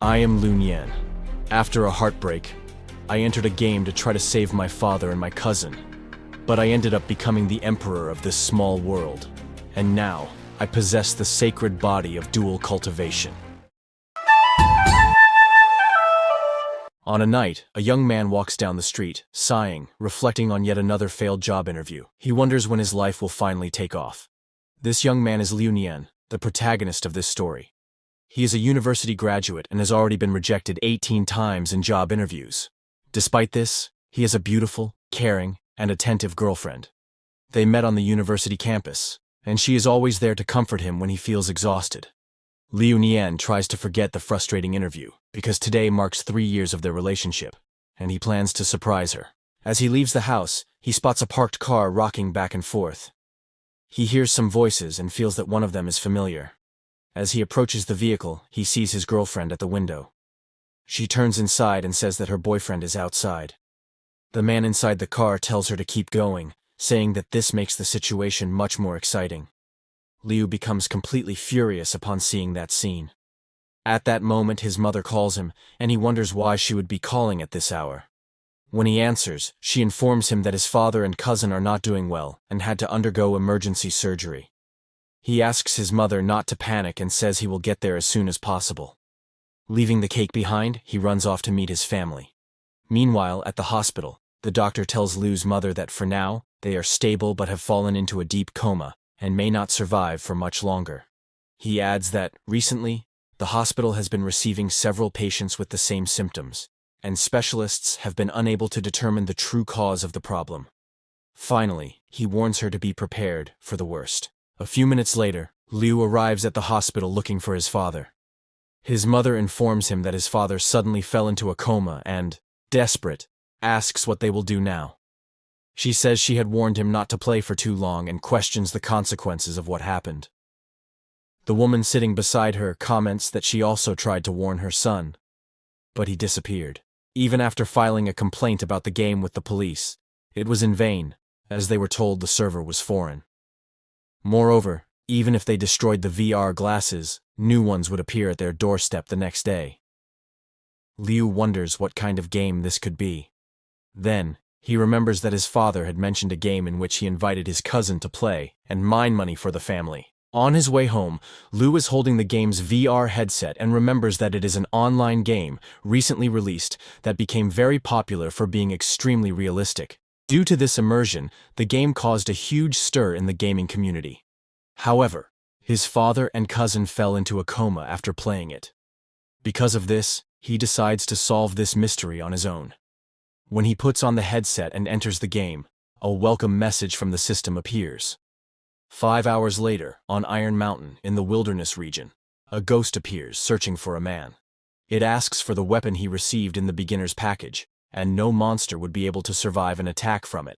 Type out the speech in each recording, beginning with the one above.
I am Liu Nian. After a heartbreak, I entered a game to try to save my father and my cousin, but I ended up becoming the emperor of this small world, and now I possess the sacred body of dual cultivation. On a night, a young man walks down the street, sighing, reflecting on yet another failed job interview. He wonders when his life will finally take off. This young man is Liu Nian, the protagonist of this story. He is a university graduate and has already been rejected 18 times in job interviews. Despite this, he has a beautiful, caring, and attentive girlfriend. They met on the university campus, and she is always there to comfort him when he feels exhausted. Liu Nian tries to forget the frustrating interview, because today marks 3 years of their relationship, and he plans to surprise her. As he leaves the house, he spots a parked car rocking back and forth. He hears some voices and feels that one of them is familiar. As he approaches the vehicle, he sees his girlfriend at the window. She turns inside and says that her boyfriend is outside. The man inside the car tells her to keep going, saying that this makes the situation much more exciting. Liu becomes completely furious upon seeing that scene. At that moment, his mother calls him, and he wonders why she would be calling at this hour. When he answers, she informs him that his father and cousin are not doing well and had to undergo emergency surgery. He asks his mother not to panic and says he will get there as soon as possible. Leaving the cake behind, he runs off to meet his family. Meanwhile, at the hospital, the doctor tells Liu's mother that for now, they are stable but have fallen into a deep coma and may not survive for much longer. He adds that, recently, the hospital has been receiving several patients with the same symptoms, and specialists have been unable to determine the true cause of the problem. Finally, he warns her to be prepared for the worst. A few minutes later, Liu arrives at the hospital looking for his father. His mother informs him that his father suddenly fell into a coma and, desperate, asks what they will do now. She says she had warned him not to play for too long and questions the consequences of what happened. The woman sitting beside her comments that she also tried to warn her son, but he disappeared. Even after filing a complaint about the game with the police, it was in vain, as they were told the server was foreign. Moreover, even if they destroyed the VR glasses, new ones would appear at their doorstep the next day. Liu wonders what kind of game this could be. Then, he remembers that his father had mentioned a game in which he invited his cousin to play and mine money for the family. On his way home, Liu is holding the game's VR headset and remembers that it is an online game, recently released, that became very popular for being extremely realistic. Due to this immersion, the game caused a huge stir in the gaming community. However, his father and cousin fell into a coma after playing it. Because of this, he decides to solve this mystery on his own. When he puts on the headset and enters the game, a welcome message from the system appears. 5 hours later, on Iron Mountain in the wilderness region, a ghost appears searching for a man. It asks for the weapon he received in the beginner's package, and no monster would be able to survive an attack from it.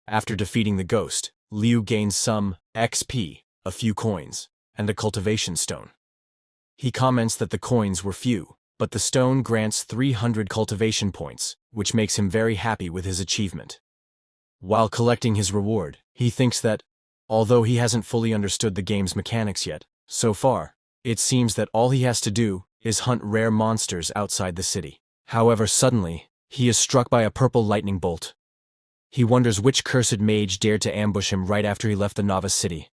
After defeating the ghost, Liu gains some XP, a few coins, and a cultivation stone. He comments that the coins were few, but the stone grants 300 cultivation points, which makes him very happy with his achievement. While collecting his reward, he thinks that, although he hasn't fully understood the game's mechanics yet, so far, it seems that all he has to do is hunt rare monsters outside the city. However, suddenly, he is struck by a purple lightning bolt. He wonders which cursed mage dared to ambush him right after he left the novice city.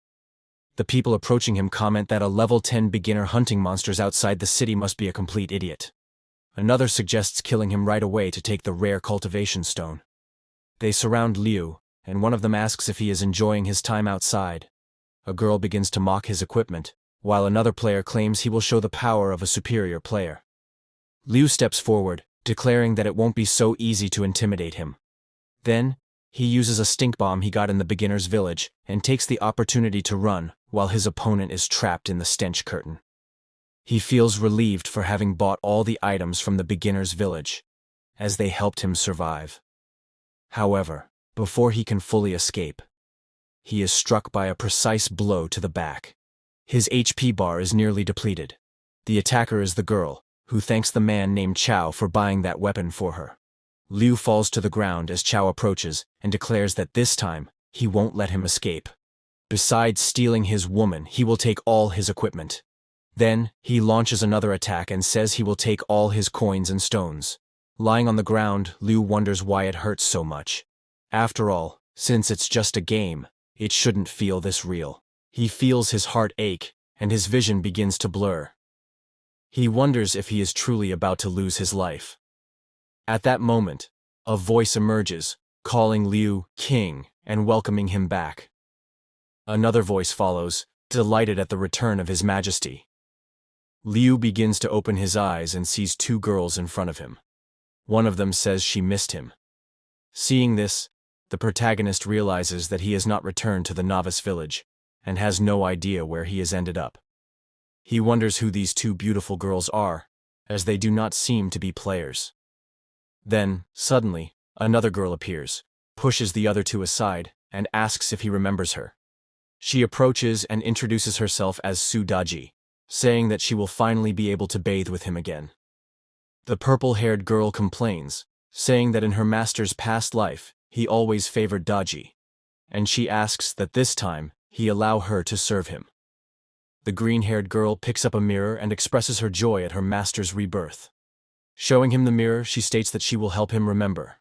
The people approaching him comment that a level 10 beginner hunting monsters outside the city must be a complete idiot. Another suggests killing him right away to take the rare cultivation stone. They surround Liu, and one of them asks if he is enjoying his time outside. A girl begins to mock his equipment, while another player claims he will show the power of a superior player. Liu steps forward, declaring that it won't be so easy to intimidate him. Then, he uses a stink bomb he got in the beginner's village and takes the opportunity to run while his opponent is trapped in the stench curtain. He feels relieved for having bought all the items from the beginner's village, as they helped him survive. However, before he can fully escape, he is struck by a precise blow to the back. His HP bar is nearly depleted. The attacker is the girl, who thanks the man named Chao for buying that weapon for her. Liu falls to the ground as Chao approaches and declares that this time, he won't let him escape. Besides stealing his woman, he will take all his equipment. Then, he launches another attack and says he will take all his coins and stones. Lying on the ground, Liu wonders why it hurts so much. After all, since it's just a game, it shouldn't feel this real. He feels his heart ache, and his vision begins to blur. He wonders if he is truly about to lose his life. At that moment, a voice emerges, calling Liu king and welcoming him back. Another voice follows, delighted at the return of his majesty. Liu begins to open his eyes and sees two girls in front of him. One of them says she missed him. Seeing this, the protagonist realizes that he has not returned to the novice village, and has no idea where he has ended up. He wonders who these two beautiful girls are, as they do not seem to be players. Then, suddenly, another girl appears, pushes the other two aside, and asks if he remembers her. She approaches and introduces herself as Su Daji, saying that she will finally be able to bathe with him again. The purple-haired girl complains, saying that in her master's past life, he always favored Daji, and she asks that this time, he allow her to serve him. The green-haired girl picks up a mirror and expresses her joy at her master's rebirth. Showing him the mirror, she states that she will help him remember.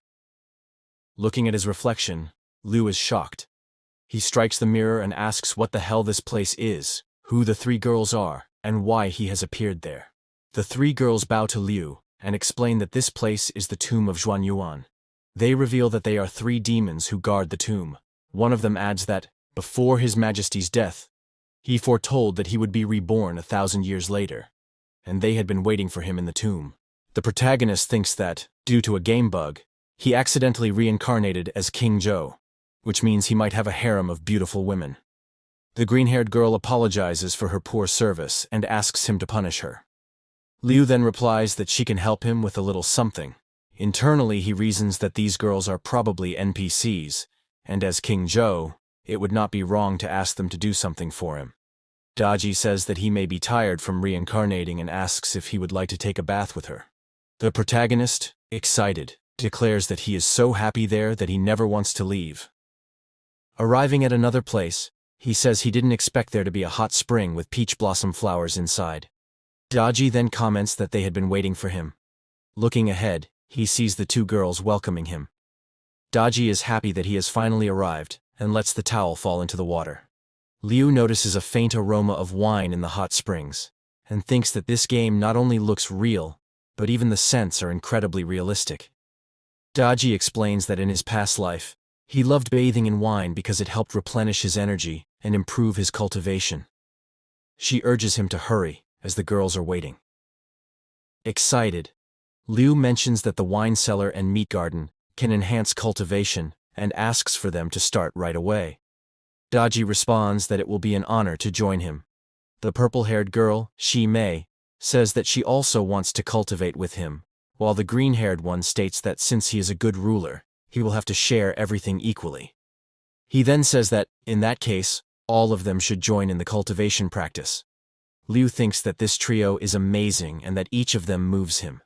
Looking at his reflection, Liu is shocked. He strikes the mirror and asks what the hell this place is, who the three girls are, and why he has appeared there. The three girls bow to Liu and explain that this place is the tomb of Zhuanyuan. They reveal that they are three demons who guard the tomb. One of them adds that, before His Majesty's death, he foretold that he would be reborn 1,000 years later, and they had been waiting for him in the tomb. The protagonist thinks that, due to a game bug, he accidentally reincarnated as King Zhou, which means he might have a harem of beautiful women. The green-haired girl apologizes for her poor service and asks him to punish her. Liu then replies that she can help him with a little something. Internally, he reasons that these girls are probably NPCs, and as King Zhou, it would not be wrong to ask them to do something for him. Daji says that he may be tired from reincarnating and asks if he would like to take a bath with her. The protagonist, excited, declares that he is so happy there that he never wants to leave. Arriving at another place, he says he didn't expect there to be a hot spring with peach blossom flowers inside. Daji then comments that they had been waiting for him. Looking ahead, he sees the two girls welcoming him. Daji is happy that he has finally arrived, and lets the towel fall into the water. Liu notices a faint aroma of wine in the hot springs, and thinks that this game not only looks real, but even the scents are incredibly realistic. Daji explains that in his past life, he loved bathing in wine because it helped replenish his energy and improve his cultivation. She urges him to hurry, as the girls are waiting. Excited, Liu mentions that the wine cellar and meat garden can enhance cultivation and asks for them to start right away. Daji responds that it will be an honor to join him. The purple-haired girl, Shi Mei, says that she also wants to cultivate with him, while the green-haired one states that since he is a good ruler, he will have to share everything equally. He then says that, in that case, all of them should join in the cultivation practice. Liu thinks that this trio is amazing and that each of them moves him.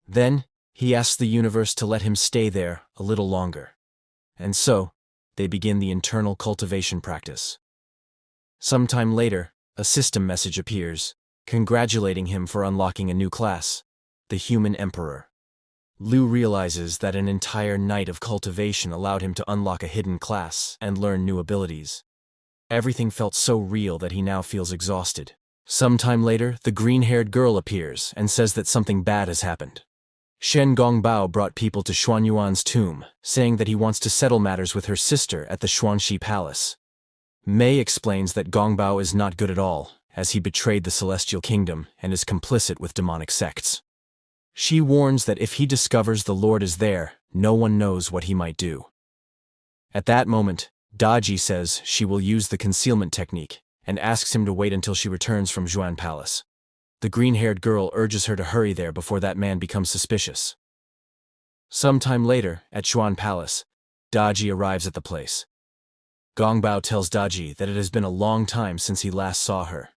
Then, he asks the universe to let him stay there a little longer. And so, they begin the internal cultivation practice. Sometime later, a system message appears, congratulating him for unlocking a new class, the Human Emperor. Liu realizes that an entire night of cultivation allowed him to unlock a hidden class and learn new abilities. Everything felt so real that he now feels exhausted. Sometime later, the green-haired girl appears and says that something bad has happened. Shen Gongbao brought people to Xuanyuan's tomb, saying that he wants to settle matters with her sister at the Xuanxi Palace. Mei explains that Gongbao is not good at all, as he betrayed the Celestial Kingdom and is complicit with demonic sects. She warns that if he discovers the Lord is there, no one knows what he might do. At that moment, Daji says she will use the concealment technique and asks him to wait until she returns from Xuan Palace. The green-haired girl urges her to hurry there before that man becomes suspicious. Sometime later, at Xuan Palace, Daji arrives at the place. Gongbao tells Daji that it has been a long time since he last saw her.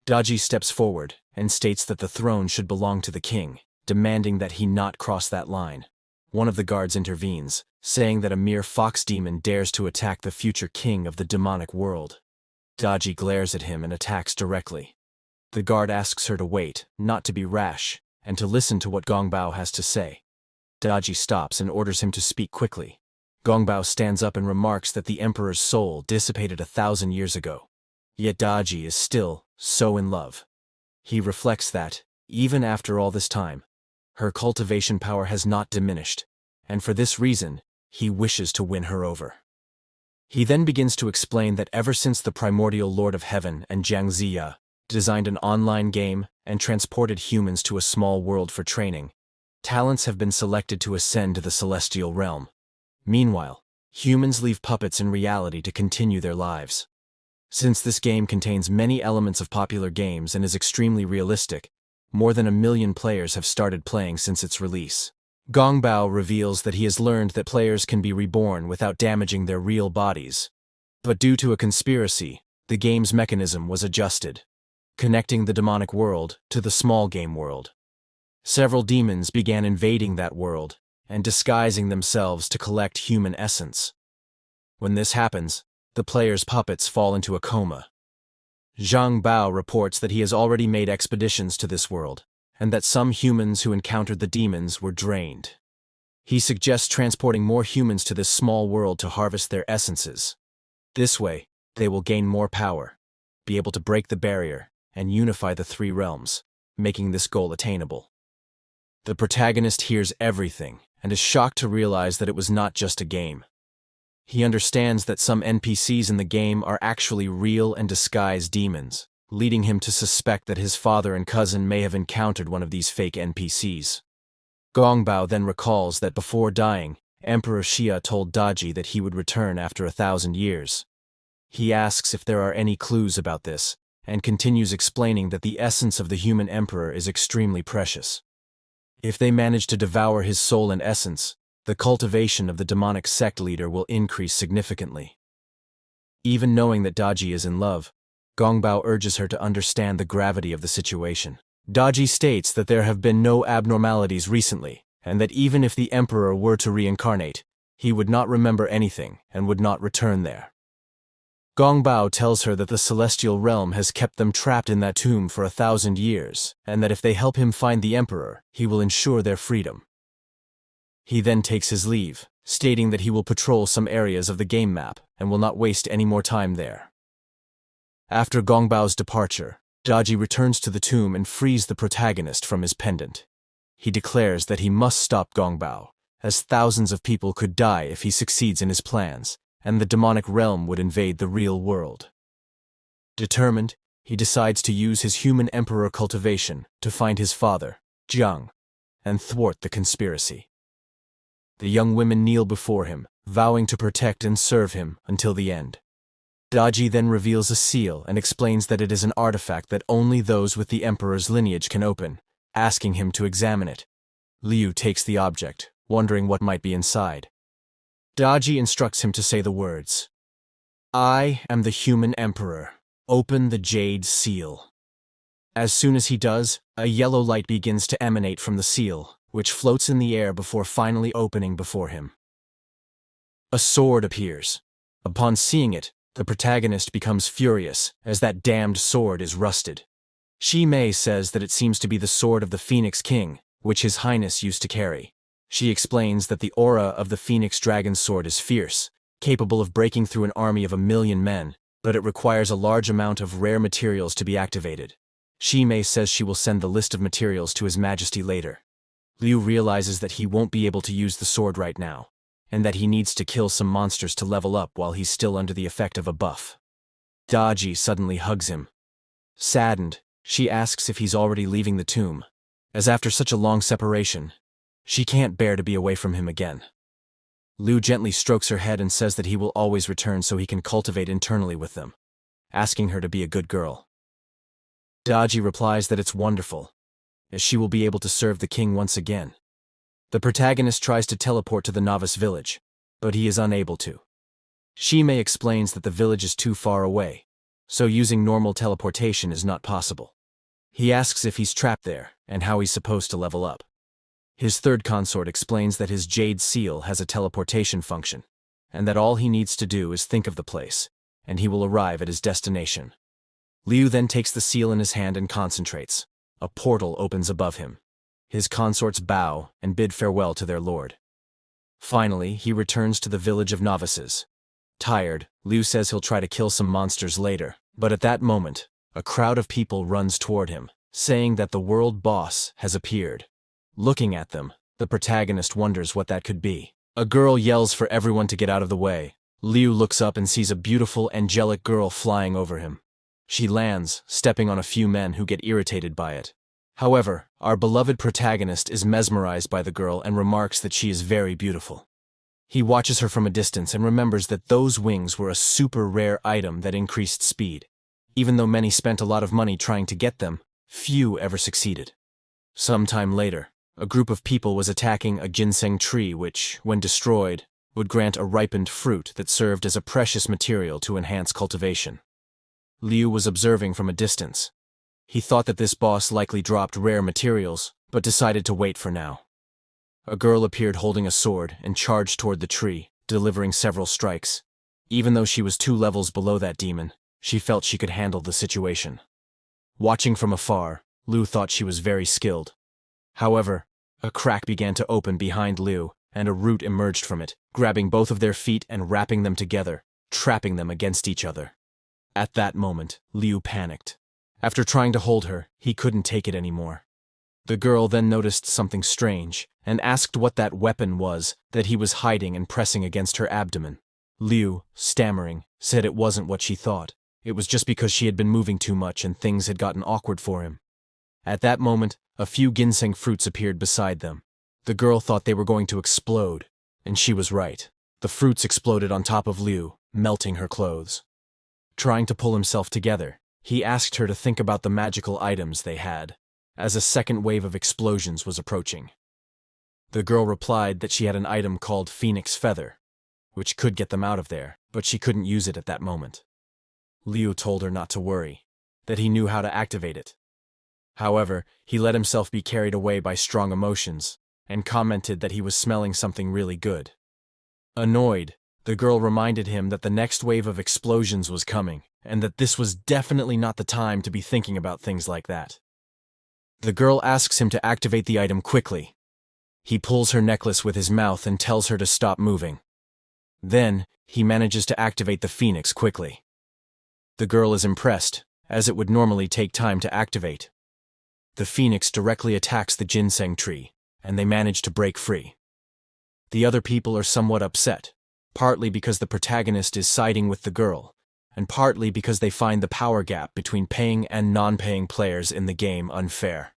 Daji steps forward and states that the throne should belong to the king, demanding that he not cross that line. One of the guards intervenes, saying that a mere fox demon dares to attack the future king of the demonic world. Daji glares at him and attacks directly. The guard asks her to wait, not to be rash, and to listen to what Gongbao has to say. Daji stops and orders him to speak quickly. Gongbao stands up and remarks that the emperor's soul dissipated 1,000 years ago. Yet Daji is still so in love. He reflects that, even after all this time, her cultivation power has not diminished, and for this reason, he wishes to win her over. He then begins to explain that ever since the primordial Lord of Heaven and Jiang Ziya designed an online game and transported humans to a small world for training, talents have been selected to ascend to the celestial realm. Meanwhile, humans leave puppets in reality to continue their lives. Since this game contains many elements of popular games and is extremely realistic, more than 1 million players have started playing since its release. Gongbao reveals that he has learned that players can be reborn without damaging their real bodies. But due to a conspiracy, the game's mechanism was adjusted, connecting the demonic world to the small game world. Several demons began invading that world and disguising themselves to collect human essence. When this happens, the player's puppets fall into a coma. Zhang Bao reports that he has already made expeditions to this world, and that some humans who encountered the demons were drained. He suggests transporting more humans to this small world to harvest their essences. This way, they will gain more power, be able to break the barrier, and unify the 3 realms, making this goal attainable. The protagonist hears everything and is shocked to realize that it was not just a game. He understands that some NPCs in the game are actually real and disguised demons, leading him to suspect that his father and cousin may have encountered one of these fake NPCs. Gongbao then recalls that before dying, Emperor Xia told Daji that he would return after 1,000 years. He asks if there are any clues about this, and continues explaining that the essence of the human emperor is extremely precious. If they manage to devour his soul and essence, the cultivation of the demonic sect leader will increase significantly. Even knowing that Daji is in love, Gongbao urges her to understand the gravity of the situation. Daji states that there have been no abnormalities recently, and that even if the emperor were to reincarnate, he would not remember anything and would not return there. Gongbao tells her that the celestial realm has kept them trapped in that tomb for 1,000 years, and that if they help him find the emperor, he will ensure their freedom. He then takes his leave, stating that he will patrol some areas of the game map and will not waste any more time there. After Gongbao's departure, Daji returns to the tomb and frees the protagonist from his pendant. He declares that he must stop Gongbao, as thousands of people could die if he succeeds in his plans, and the demonic realm would invade the real world. Determined, he decides to use his human emperor cultivation to find his father, Jiang, and thwart the conspiracy. The young women kneel before him, vowing to protect and serve him until the end. Daji then reveals a seal and explains that it is an artifact that only those with the emperor's lineage can open, asking him to examine it. Liu takes the object, wondering what might be inside. Daji instructs him to say the words, "I am the human emperor. Open the jade seal." As soon as he does, a yellow light begins to emanate from the seal, which floats in the air before finally opening before him. A sword appears. Upon seeing it, the protagonist becomes furious, as that damned sword is rusted. Shi Mei says that it seems to be the sword of the Phoenix King, which His Highness used to carry. She explains that the aura of the Phoenix Dragon's sword is fierce, capable of breaking through an army of 1 million men, but it requires a large amount of rare materials to be activated. Shi Mei says she will send the list of materials to His Majesty later. Liu realizes that he won't be able to use the sword right now, and that he needs to kill some monsters to level up while he's still under the effect of a buff. Daji suddenly hugs him. Saddened, she asks if he's already leaving the tomb, as after such a long separation, she can't bear to be away from him again. Liu gently strokes her head and says that he will always return so he can cultivate internally with them, asking her to be a good girl. Daji replies that it's wonderful, as she will be able to serve the king once again. The protagonist tries to teleport to the novice village, but he is unable to. Shi Mei explains that the village is too far away, so using normal teleportation is not possible. He asks if he's trapped there, and how he's supposed to level up. His third consort explains that his jade seal has a teleportation function, and that all he needs to do is think of the place, and he will arrive at his destination. Liu then takes the seal in his hand and concentrates. A portal opens above him. His consorts bow and bid farewell to their lord. Finally, he returns to the village of novices. Tired, Liu says he'll try to kill some monsters later, but at that moment, a crowd of people runs toward him, saying that the world boss has appeared. Looking at them, the protagonist wonders what that could be. A girl yells for everyone to get out of the way. Liu looks up and sees a beautiful, angelic girl flying over him. She lands, stepping on a few men who get irritated by it. However, our beloved protagonist is mesmerized by the girl and remarks that she is very beautiful. He watches her from a distance and remembers that those wings were a super rare item that increased speed. Even though many spent a lot of money trying to get them, few ever succeeded. Sometime later, a group of people was attacking a ginseng tree which, when destroyed, would grant a ripened fruit that served as a precious material to enhance cultivation. Liu was observing from a distance. He thought that this boss likely dropped rare materials, but decided to wait for now. A girl appeared holding a sword and charged toward the tree, delivering several strikes. Even though she was 2 levels below that demon, she felt she could handle the situation. Watching from afar, Liu thought she was very skilled. However, a crack began to open behind Liu, and a root emerged from it, grabbing both of their feet and wrapping them together, trapping them against each other. At that moment, Liu panicked. After trying to hold her, he couldn't take it anymore. The girl then noticed something strange, and asked what that weapon was that he was hiding and pressing against her abdomen. Liu, stammering, said it wasn't what she thought. It was just because she had been moving too much and things had gotten awkward for him. At that moment, a few ginseng fruits appeared beside them. The girl thought they were going to explode, and she was right. The fruits exploded on top of Liu, melting her clothes. Trying to pull himself together, he asked her to think about the magical items they had, as a second wave of explosions was approaching. The girl replied that she had an item called Phoenix Feather, which could get them out of there, but she couldn't use it at that moment. Liu told her not to worry, that he knew how to activate it. However, he let himself be carried away by strong emotions, and commented that he was smelling something really good. Annoyed, the girl reminded him that the next wave of explosions was coming, and that this was definitely not the time to be thinking about things like that. The girl asks him to activate the item quickly. He pulls her necklace with his mouth and tells her to stop moving. Then, he manages to activate the phoenix quickly. The girl is impressed, as it would normally take time to activate. The phoenix directly attacks the ginseng tree, and they manage to break free. The other people are somewhat upset, partly because the protagonist is siding with the girl, and partly because they find the power gap between paying and non-paying players in the game unfair.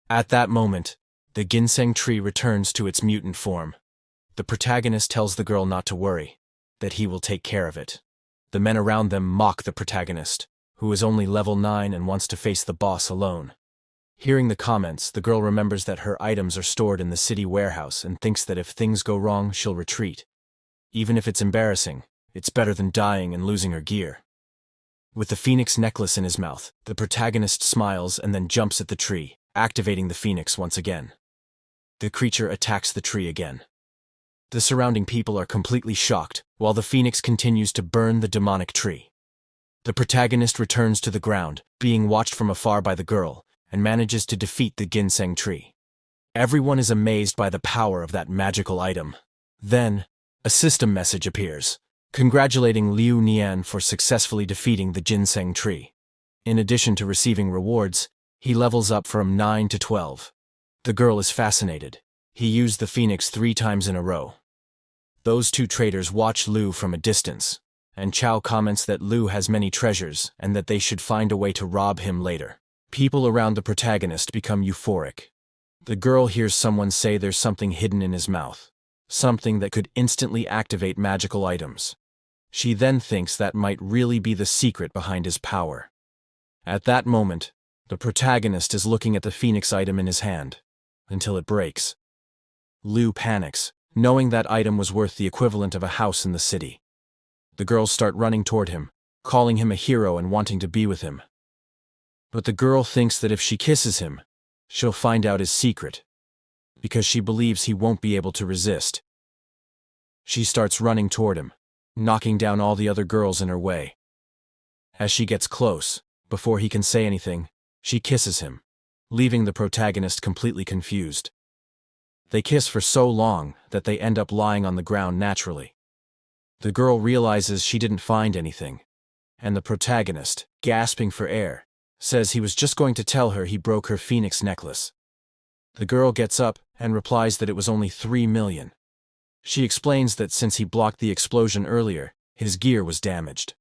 At that moment, the ginseng tree returns to its mutant form. The protagonist tells the girl not to worry, that he will take care of it. The men around them mock the protagonist, who is only level 9 and wants to face the boss alone. Hearing the comments, the girl remembers that her items are stored in the city warehouse and thinks that if things go wrong, she'll retreat. Even if it's embarrassing, it's better than dying and losing her gear. With the phoenix necklace in his mouth, the protagonist smiles and then jumps at the tree, activating the phoenix once again. The creature attacks the tree again. The surrounding people are completely shocked, while the phoenix continues to burn the demonic tree. The protagonist returns to the ground, being watched from afar by the girl, and manages to defeat the ginseng tree. Everyone is amazed by the power of that magical item. Then, a system message appears, congratulating Liu Nian for successfully defeating the ginseng tree. In addition to receiving rewards, he levels up from 9 to 12. The girl is fascinated. He used the phoenix 3 times in a row. Those 2 traders watch Liu from a distance, and Chao comments that Liu has many treasures and that they should find a way to rob him later. People around the protagonist become euphoric. The girl hears someone say there's something hidden in his mouth, something that could instantly activate magical items. She then thinks that might really be the secret behind his power. At that moment, the protagonist is looking at the phoenix item in his hand, until it breaks. Liu panics, knowing that item was worth the equivalent of a house in the city. The girls start running toward him, calling him a hero and wanting to be with him. But the girl thinks that if she kisses him, she'll find out his secret, because she believes he won't be able to resist. She starts running toward him, knocking down all the other girls in her way. As she gets close, Before he can say anything, she kisses him, leaving the protagonist completely confused. They kiss for so long that they end up lying on the ground naturally. The girl realizes she didn't find anything, and the protagonist, gasping for air, says he was just going to tell her he broke her phoenix necklace. The girl gets up and replies that it was only 3 million. She explains that since he blocked the explosion earlier, his gear was damaged.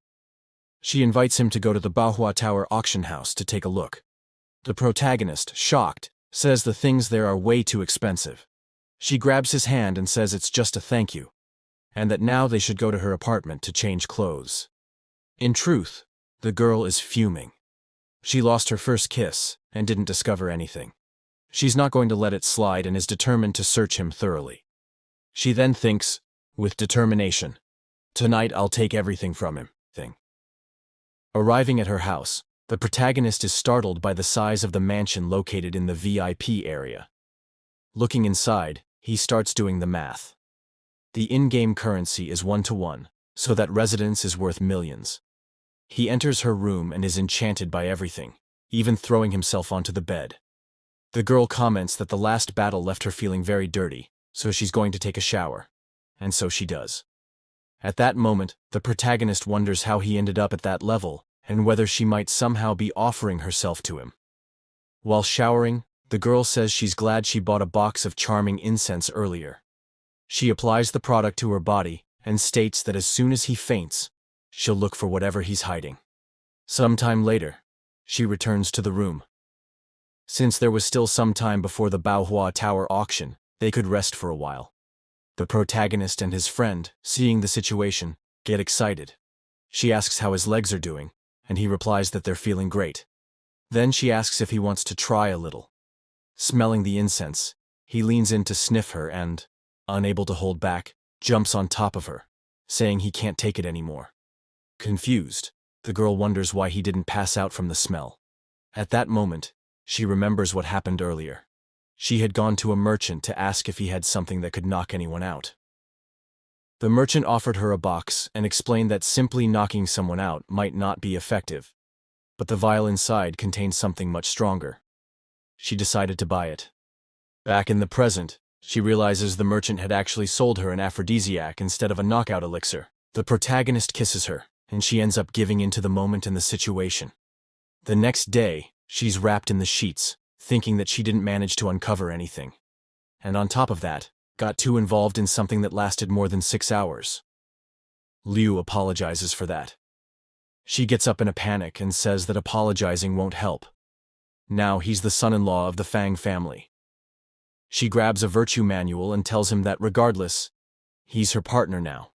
She invites him to go to the Manhwa Tower auction house to take a look. The protagonist, shocked, says the things there are way too expensive. She grabs his hand and says it's just a thank you, and that now they should go to her apartment to change clothes. In truth, the girl is fuming. She lost her first kiss and didn't discover anything. She's not going to let it slide and is determined to search him thoroughly. She then thinks, with determination, "Tonight I'll take everything from him." Arriving at her house, the protagonist is startled by the size of the mansion located in the VIP area. Looking inside, he starts doing the math. The in-game currency is 1-to-1, so that residence is worth millions. He enters her room and is enchanted by everything, even throwing himself onto the bed. The girl comments that the last battle left her feeling very dirty, so she's going to take a shower. And so she does. At that moment, the protagonist wonders how he ended up at that level, and whether she might somehow be offering herself to him. While showering, the girl says she's glad she bought a box of charming incense earlier. She applies the product to her body and states that as soon as he faints, she'll look for whatever he's hiding. Sometime later, she returns to the room. Since there was still some time before the Manhwa Tower auction, they could rest for a while. The protagonist and his friend, seeing the situation, get excited. She asks how his legs are doing, and he replies that they're feeling great. Then she asks if he wants to try a little. Smelling the incense, he leans in to sniff her and, unable to hold back, jumps on top of her, saying he can't take it anymore. Confused, the girl wonders why he didn't pass out from the smell. At that moment, she remembers what happened earlier. She had gone to a merchant to ask if he had something that could knock anyone out. The merchant offered her a box and explained that simply knocking someone out might not be effective, but the vial inside contained something much stronger. She decided to buy it. Back in the present, she realizes the merchant had actually sold her an aphrodisiac instead of a knockout elixir. The protagonist kisses her, and she ends up giving in to the moment and the situation. The next day, she's wrapped in the sheets, thinking that she didn't manage to uncover anything. And on top of that, got too involved in something that lasted more than 6 hours. Liu apologizes for that. She gets up in a panic and says that apologizing won't help. Now he's the son-in-law of the Fang family. She grabs a virtue manual and tells him that regardless, he's her partner now.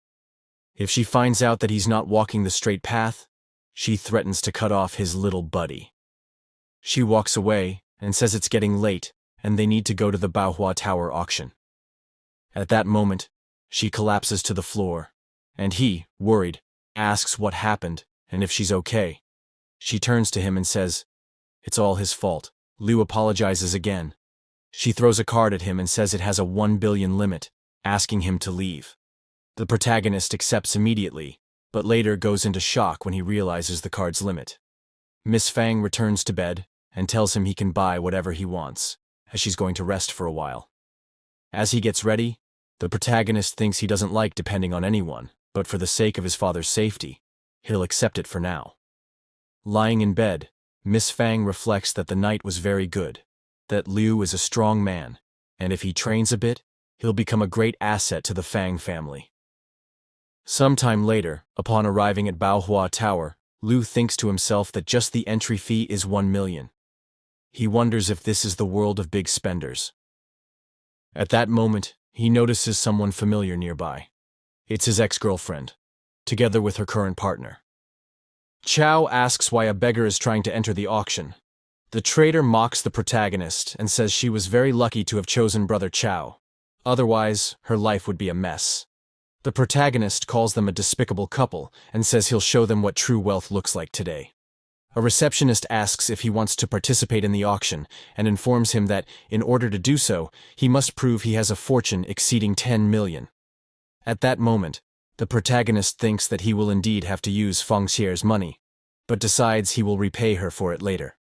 If she finds out that he's not walking the straight path, she threatens to cut off his little buddy. She walks away and says it's getting late and they need to go to the Manhwa Tower auction. At that moment, she collapses to the floor, and he, worried, asks what happened and if she's okay. She turns to him and says, "It's all his fault." Liu apologizes again. She throws a card at him and says it has a 1 billion limit, asking him to leave. The protagonist accepts immediately, but later goes into shock when he realizes the card's limit. Miss Fang returns to bed and tells him he can buy whatever he wants, as she's going to rest for a while. As he gets ready, the protagonist thinks he doesn't like depending on anyone, but for the sake of his father's safety, he'll accept it for now. Lying in bed, Miss Fang reflects that the night was very good, that Liu is a strong man, and if he trains a bit, he'll become a great asset to the Fang family. Sometime later, upon arriving at Manhwa Tower, Liu thinks to himself that just the entry fee is 1 million. He wonders if this is the world of big spenders. At that moment, he notices someone familiar nearby. It's his ex-girlfriend, together with her current partner. Chow asks why a beggar is trying to enter the auction. The trader mocks the protagonist and says she was very lucky to have chosen Brother Chow. Otherwise, her life would be a mess. The protagonist calls them a despicable couple and says he'll show them what true wealth looks like today. A receptionist asks if he wants to participate in the auction and informs him that, in order to do so, he must prove he has a fortune exceeding 10 million. At that moment, the protagonist thinks that he will indeed have to use Feng Xie's money. but decides he will repay her for it later.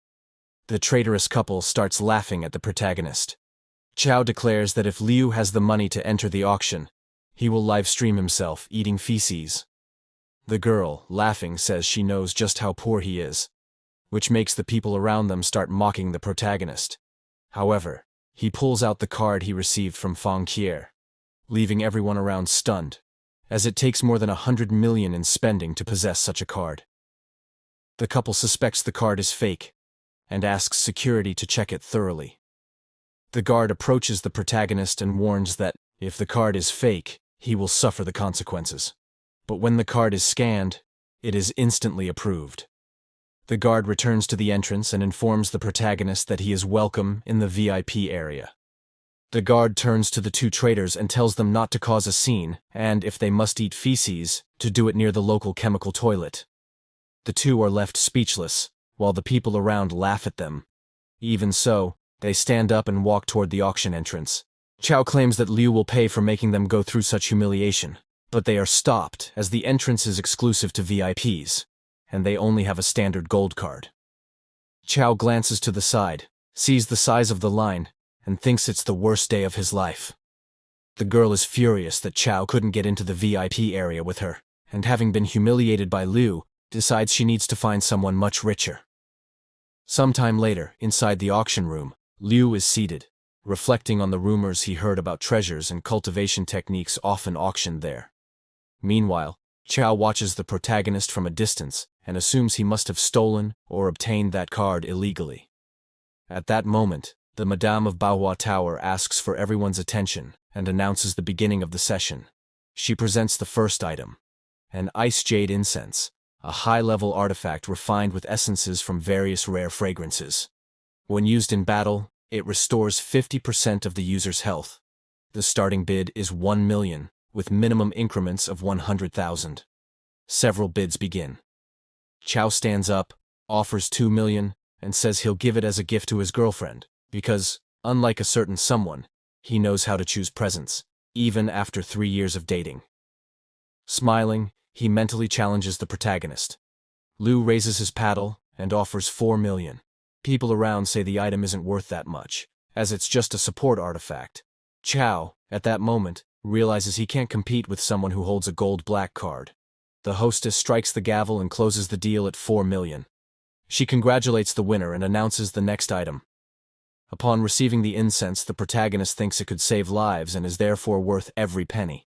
The traitorous couple starts laughing at the protagonist. Chao declares that if Liu has the money to enter the auction, he will live-stream himself eating feces. The girl, laughing, says she knows just how poor he is, which makes the people around them start mocking the protagonist. However, he pulls out the card he received from Feng Qier, leaving everyone around stunned, as it takes more than 100 million in spending to possess such a card. The couple suspects the card is fake, and asks security to check it thoroughly. The guard approaches the protagonist and warns that, if the card is fake, he will suffer the consequences. But when the card is scanned, it is instantly approved. The guard returns to the entrance and informs the protagonist that he is welcome in the VIP area. The guard turns to the two traitors and tells them not to cause a scene, and, if they must eat feces, to do it near the local chemical toilet. The two are left speechless, while the people around laugh at them. Even so, they stand up and walk toward the auction entrance. Chao claims that Liu will pay for making them go through such humiliation, but they are stopped as the entrance is exclusive to VIPs, and they only have a standard gold card. Chao glances to the side, sees the size of the line, and thinks it's the worst day of his life. The girl is furious that Chao couldn't get into the VIP area with her, and having been humiliated by Liu, decides she needs to find someone much richer. Sometime later, inside the auction room, Liu is seated, reflecting on the rumors he heard about treasures and cultivation techniques often auctioned there. Meanwhile, Chao watches the protagonist from a distance and assumes he must have stolen or obtained that card illegally. At that moment, the Madame of Baohua Tower asks for everyone's attention and announces the beginning of the session. She presents the first item, an ice jade incense, a high-level artifact refined with essences from various rare fragrances. When used in battle, it restores 50% of the user's health. The starting bid is 1 million, with minimum increments of 100,000. Several bids begin. Chao stands up, offers 2 million, and says he'll give it as a gift to his girlfriend, because, unlike a certain someone, he knows how to choose presents, even after 3 years of dating. Smiling, he mentally challenges the protagonist. Liu raises his paddle and offers 4 million. People around say the item isn't worth that much, as it's just a support artifact. Chao, at that moment, realizes he can't compete with someone who holds a gold-black card. The hostess strikes the gavel and closes the deal at 4 million. She congratulates the winner and announces the next item. Upon receiving the incense, the protagonist thinks it could save lives and is therefore worth every penny.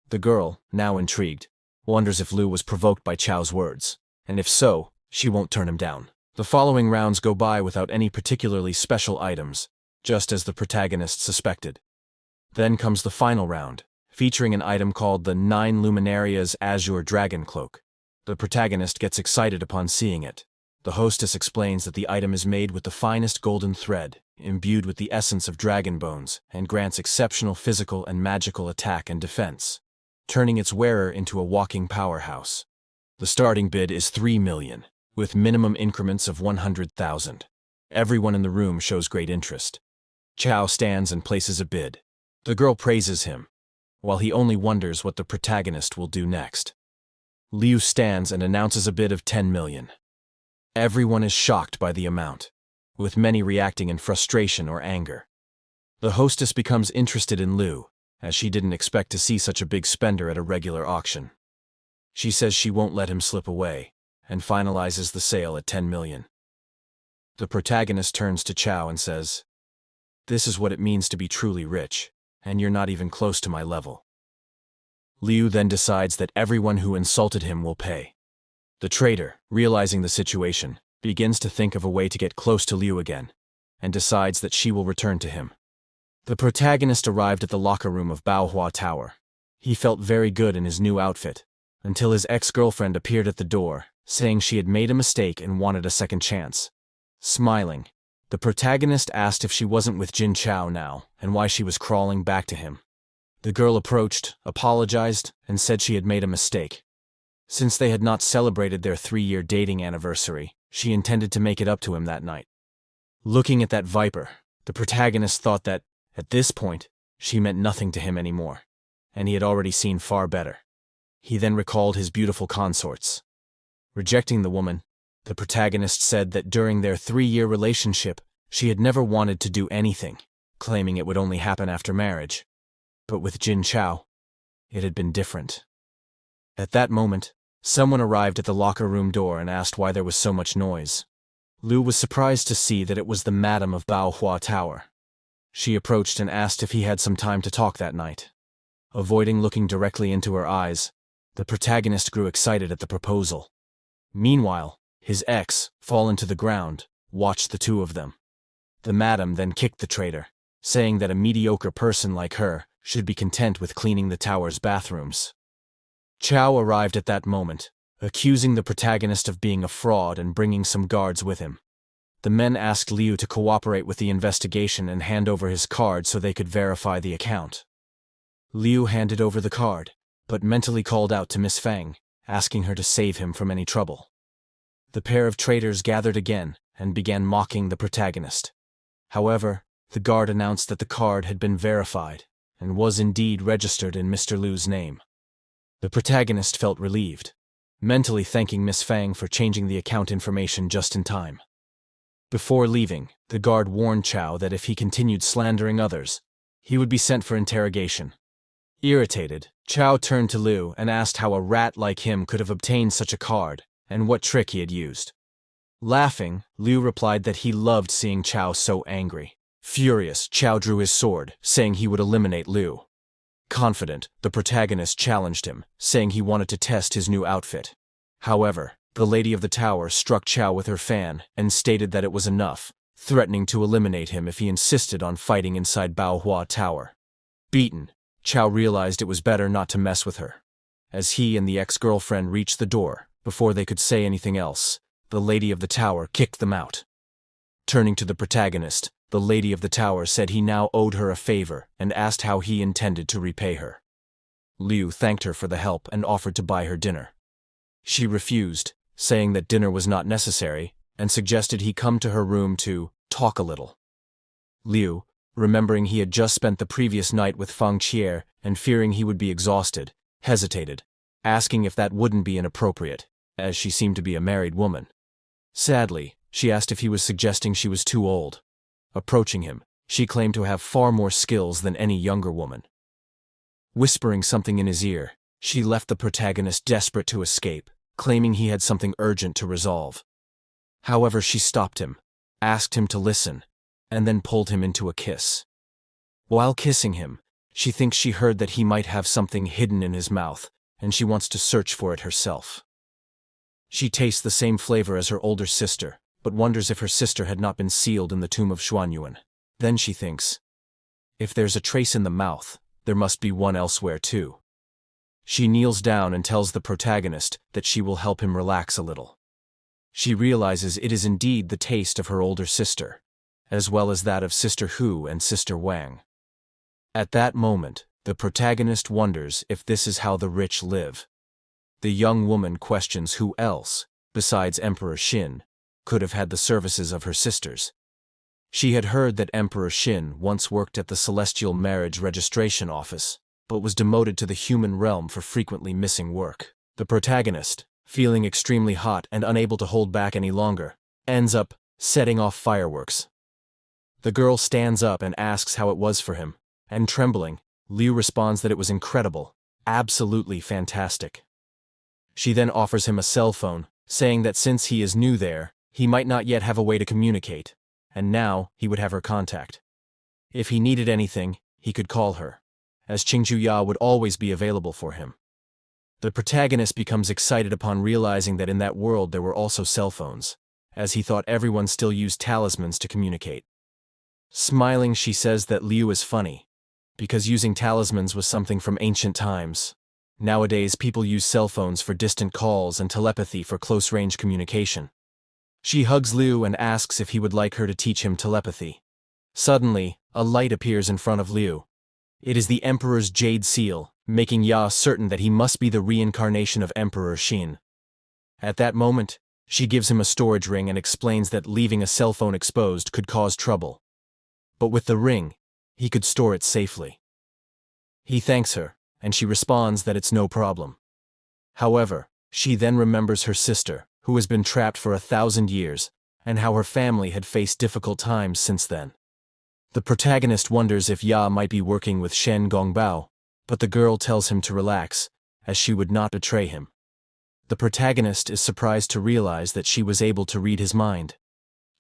The girl, now intrigued, wonders if Liu was provoked by Chao's words, and if so, she won't turn him down. The following rounds go by without any particularly special items, just as the protagonist suspected. Then comes the final round, featuring an item called the 9 Luminaria's Azure Dragon Cloak. The protagonist gets excited upon seeing it. The hostess explains that the item is made with the finest golden thread, imbued with the essence of dragon bones, and grants exceptional physical and magical attack and defense, turning its wearer into a walking powerhouse. The starting bid is 3 million, with minimum increments of 100,000. Everyone in the room shows great interest. Chao stands and places a bid. The girl praises him, while he only wonders what the protagonist will do next. Liu stands and announces a bid of 10 million. Everyone is shocked by the amount, with many reacting in frustration or anger. The hostess becomes interested in Liu, as she didn't expect to see such a big spender at a regular auction. She says she won't let him slip away, and finalizes the sale at 10 million. The protagonist turns to Chao and says, "This is what it means to be truly rich, and you're not even close to my level." Liu then decides that everyone who insulted him will pay. The traitor, realizing the situation, begins to think of a way to get close to Liu again, and decides that she will return to him. The protagonist arrived at the locker room of Baohua Tower. He felt very good in his new outfit, until his ex-girlfriend appeared at the door, saying she had made a mistake and wanted a second chance. Smiling, the protagonist asked if she wasn't with Jin Chao now, and why she was crawling back to him. The girl approached, apologized, and said she had made a mistake. Since they had not celebrated their 3-year dating anniversary, she intended to make it up to him that night. Looking at that viper, the protagonist thought that, at this point, she meant nothing to him anymore, and he had already seen far better. He then recalled his beautiful consorts. Rejecting the woman, The protagonist said that during their 3-year relationship, she had never wanted to do anything, claiming it would only happen after marriage. But with Jin Chao, it had been different. At that moment, someone arrived at the locker room door and asked why there was so much noise. Liu was surprised to see that it was the madam of Baohua Tower. She approached and asked if he had some time to talk that night. Avoiding looking directly into her eyes, the protagonist grew excited at the proposal. Meanwhile, his ex, fallen to the ground, watched the two of them. The madam then kicked the traitor, saying that a mediocre person like her should be content with cleaning the tower's bathrooms. Chao arrived at that moment, accusing the protagonist of being a fraud and bringing some guards with him. The men asked Liu to cooperate with the investigation and hand over his card so they could verify the account. Liu handed over the card, but mentally called out to Miss Fang, asking her to save him from any trouble. The pair of traitors gathered again and began mocking the protagonist. However, the guard announced that the card had been verified and was indeed registered in Mr. Liu's name. The protagonist felt relieved, mentally thanking Miss Fang for changing the account information just in time. Before leaving, the guard warned Chao that if he continued slandering others, he would be sent for interrogation. Irritated, Chao turned to Liu and asked how a rat like him could have obtained such a card and what trick he had used. Laughing, Liu replied that he loved seeing Chao so angry. Furious, Chao drew his sword, saying he would eliminate Liu. Confident, the protagonist challenged him, saying he wanted to test his new outfit. However, the lady of the tower struck Chao with her fan and stated that it was enough, threatening to eliminate him if he insisted on fighting inside Baohua Tower. Beaten, Chao realized it was better not to mess with her. As he and the ex-girlfriend reached the door, before they could say anything else, the lady of the tower kicked them out. Turning to the protagonist, the lady of the tower said he now owed her a favor and asked how he intended to repay her. Liu thanked her for the help and offered to buy her dinner. She refused, saying that dinner was not necessary, and suggested he come to her room to talk a little. Liu, remembering he had just spent the previous night with Fang Qier and fearing he would be exhausted, hesitated, asking if that wouldn't be inappropriate, as she seemed to be a married woman. Sadly, she asked if he was suggesting she was too old. Approaching him, she claimed to have far more skills than any younger woman. Whispering something in his ear, she left the protagonist desperate to escape, claiming he had something urgent to resolve. However, she stopped him, asked him to listen, and then pulled him into a kiss. While kissing him, she thinks she heard that he might have something hidden in his mouth, and she wants to search for it herself. She tastes the same flavor as her older sister, but wonders if her sister had not been sealed in the tomb of Xuanyuan. Then she thinks, if there's a trace in the mouth, there must be one elsewhere too. She kneels down and tells the protagonist that she will help him relax a little. She realizes it is indeed the taste of her older sister, as well as that of Sister Hu and Sister Wang. At that moment, the protagonist wonders if this is how the rich live. The young woman questions who else, besides Emperor Xin, could have had the services of her sisters. She had heard that Emperor Xin once worked at the Celestial Marriage Registration Office, but was demoted to the human realm for frequently missing work. The protagonist, feeling extremely hot and unable to hold back any longer, ends up setting off fireworks. The girl stands up and asks how it was for him, and trembling, Liu responds that it was incredible, absolutely fantastic. She then offers him a cell phone, saying that since he is new there, he might not yet have a way to communicate, and now he would have her contact. If he needed anything, he could call her, as Qingjuya would always be available for him. The protagonist becomes excited upon realizing that in that world there were also cell phones, as he thought everyone still used talismans to communicate. Smiling, she says that Liu is funny, because using talismans was something from ancient times. Nowadays, people use cell phones for distant calls and telepathy for close-range communication. She hugs Liu and asks if he would like her to teach him telepathy. Suddenly, a light appears in front of Liu. It is the Emperor's jade seal, making Ya certain that he must be the reincarnation of Emperor Xin. At that moment, she gives him a storage ring and explains that leaving a cell phone exposed could cause trouble. But with the ring, he could store it safely. He thanks her, and she responds that it's no problem. However, she then remembers her sister, who has been trapped for 1,000 years, and how her family had faced difficult times since then. The protagonist wonders if Ya might be working with Shen Gongbao, but the girl tells him to relax, as she would not betray him. The protagonist is surprised to realize that she was able to read his mind.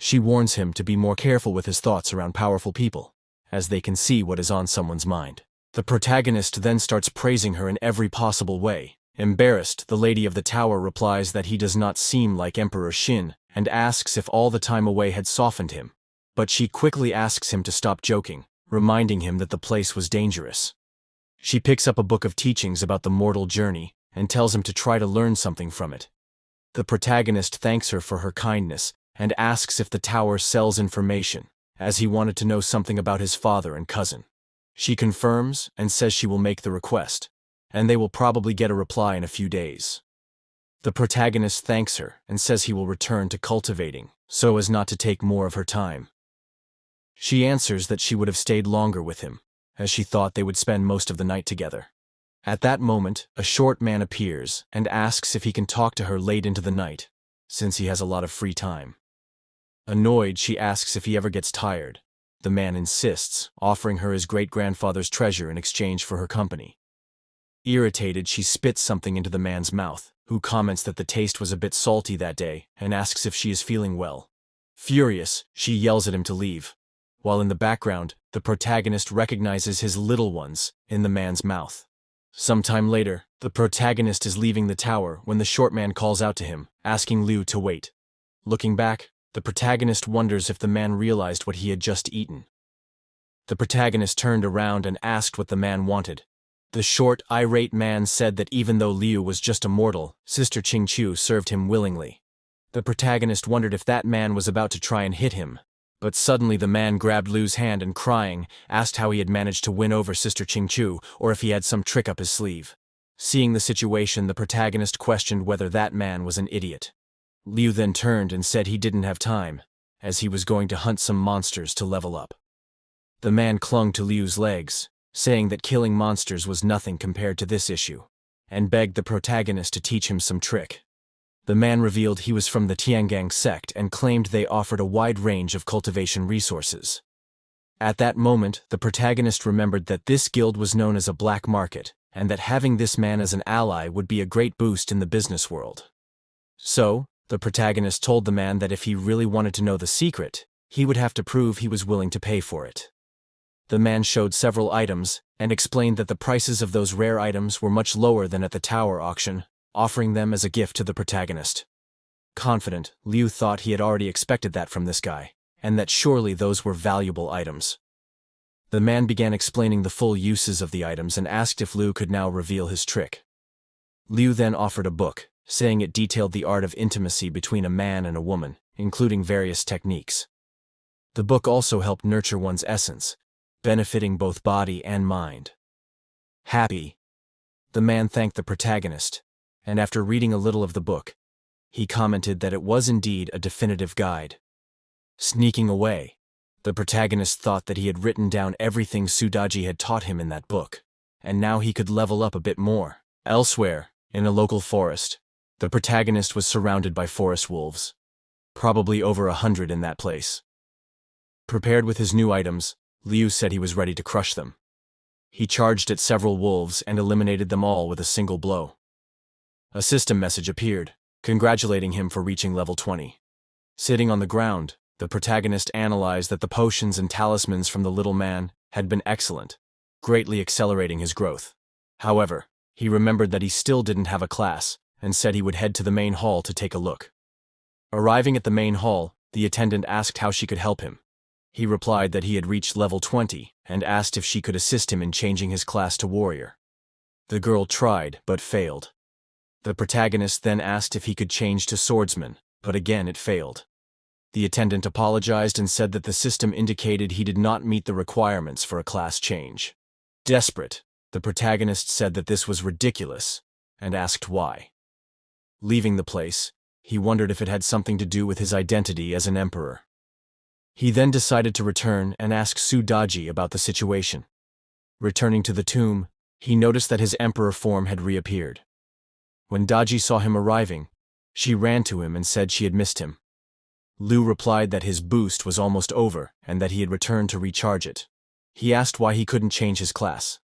She warns him to be more careful with his thoughts around powerful people, as they can see what is on someone's mind. The protagonist then starts praising her in every possible way. Embarrassed, the Lady of the Tower replies that he does not seem like Emperor Xin, and asks if all the time away had softened him. But she quickly asks him to stop joking, reminding him that the place was dangerous. She picks up a book of teachings about the mortal journey, and tells him to try to learn something from it. The protagonist thanks her for her kindness, and asks if the tower sells information, as he wanted to know something about his father and cousin. She confirms and says she will make the request, and they will probably get a reply in a few days. The protagonist thanks her and says he will return to cultivating, so as not to take more of her time. She answers that she would have stayed longer with him, as she thought they would spend most of the night together. At that moment, a short man appears and asks if he can talk to her late into the night, since he has a lot of free time. Annoyed, she asks if he ever gets tired. The man insists, offering her his great-grandfather's treasure in exchange for her company. Irritated, she spits something into the man's mouth, who comments that the taste was a bit salty that day and asks if she is feeling well. Furious, she yells at him to leave, while in the background, the protagonist recognizes his little ones in the man's mouth. Sometime later, the protagonist is leaving the tower when the short man calls out to him, asking Liu to wait. Looking back, the protagonist wonders if the man realized what he had just eaten. The protagonist turned around and asked what the man wanted. The short, irate man said that even though Liu was just a mortal, Sister Qingqiu served him willingly. The protagonist wondered if that man was about to try and hit him, but suddenly the man grabbed Liu's hand and, crying, asked how he had managed to win over Sister Qingqiu or if he had some trick up his sleeve. Seeing the situation, the protagonist questioned whether that man was an idiot. Liu then turned and said he didn't have time, as he was going to hunt some monsters to level up. The man clung to Liu's legs, saying that killing monsters was nothing compared to this issue, and begged the protagonist to teach him some trick. The man revealed he was from the Tiangang sect and claimed they offered a wide range of cultivation resources. At that moment, the protagonist remembered that this guild was known as a black market, and that having this man as an ally would be a great boost in the business world. So, the protagonist told the man that if he really wanted to know the secret, he would have to prove he was willing to pay for it. The man showed several items and explained that the prices of those rare items were much lower than at the tower auction, offering them as a gift to the protagonist. Confident, Liu thought he had already expected that from this guy, and that surely those were valuable items. The man began explaining the full uses of the items and asked if Liu could now reveal his trick. Liu then offered a book, saying it detailed the art of intimacy between a man and a woman, including various techniques. The book also helped nurture one's essence, benefiting both body and mind. Happy, the man thanked the protagonist, and after reading a little of the book, he commented that it was indeed a definitive guide. Sneaking away, the protagonist thought that he had written down everything Sudaji had taught him in that book, and now he could level up a bit more. Elsewhere, in a local forest, the protagonist was surrounded by forest wolves. Probably over 100 in that place. Prepared with his new items, Liu said he was ready to crush them. He charged at several wolves and eliminated them all with a single blow. A system message appeared, congratulating him for reaching level 20. Sitting on the ground, the protagonist analyzed that the potions and talismans from the little man had been excellent, greatly accelerating his growth. However, he remembered that he still didn't have a class, and said he would head to the main hall to take a look. Arriving at the main hall, the attendant asked how she could help him. He replied that he had reached level 20, and asked if she could assist him in changing his class to warrior. The girl tried, but failed. The protagonist then asked if he could change to swordsman, but again it failed. The attendant apologized and said that the system indicated he did not meet the requirements for a class change. Desperate, the protagonist said that this was ridiculous, and asked why. Leaving the place, he wondered if it had something to do with his identity as an emperor. He then decided to return and ask Su Daji about the situation. Returning to the tomb, he noticed that his emperor form had reappeared. When Daji saw him arriving, She ran to him and said she had missed him. Liu replied that his boost was almost over and that he had returned to recharge it. He asked why he couldn't change his class.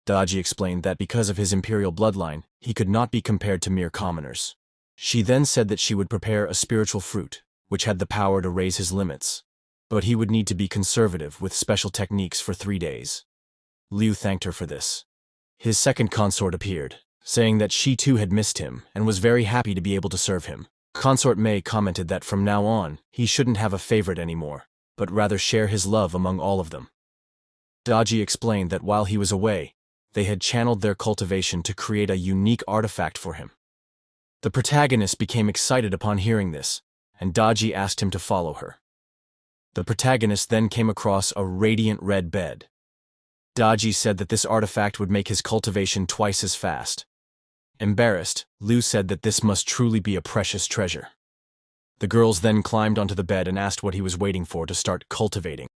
Daji explained that because of his imperial bloodline, he could not be compared to mere commoners. She then said that she would prepare a spiritual fruit, which had the power to raise his limits. But he would need to be conservative with special techniques for 3 days. Liu thanked her for this. His second consort appeared, saying that she too had missed him and was very happy to be able to serve him. Consort Mei commented that from now on, he shouldn't have a favorite anymore, but rather share his love among all of them. Daji explained that while he was away, they had channeled their cultivation to create a unique artifact for him. The protagonist became excited upon hearing this, and Daji asked him to follow her. The protagonist then came across a radiant red bed. Daji said that this artifact would make his cultivation twice as fast. Embarrassed, Liu said that this must truly be a precious treasure. The girls then climbed onto the bed and asked what he was waiting for to start cultivating.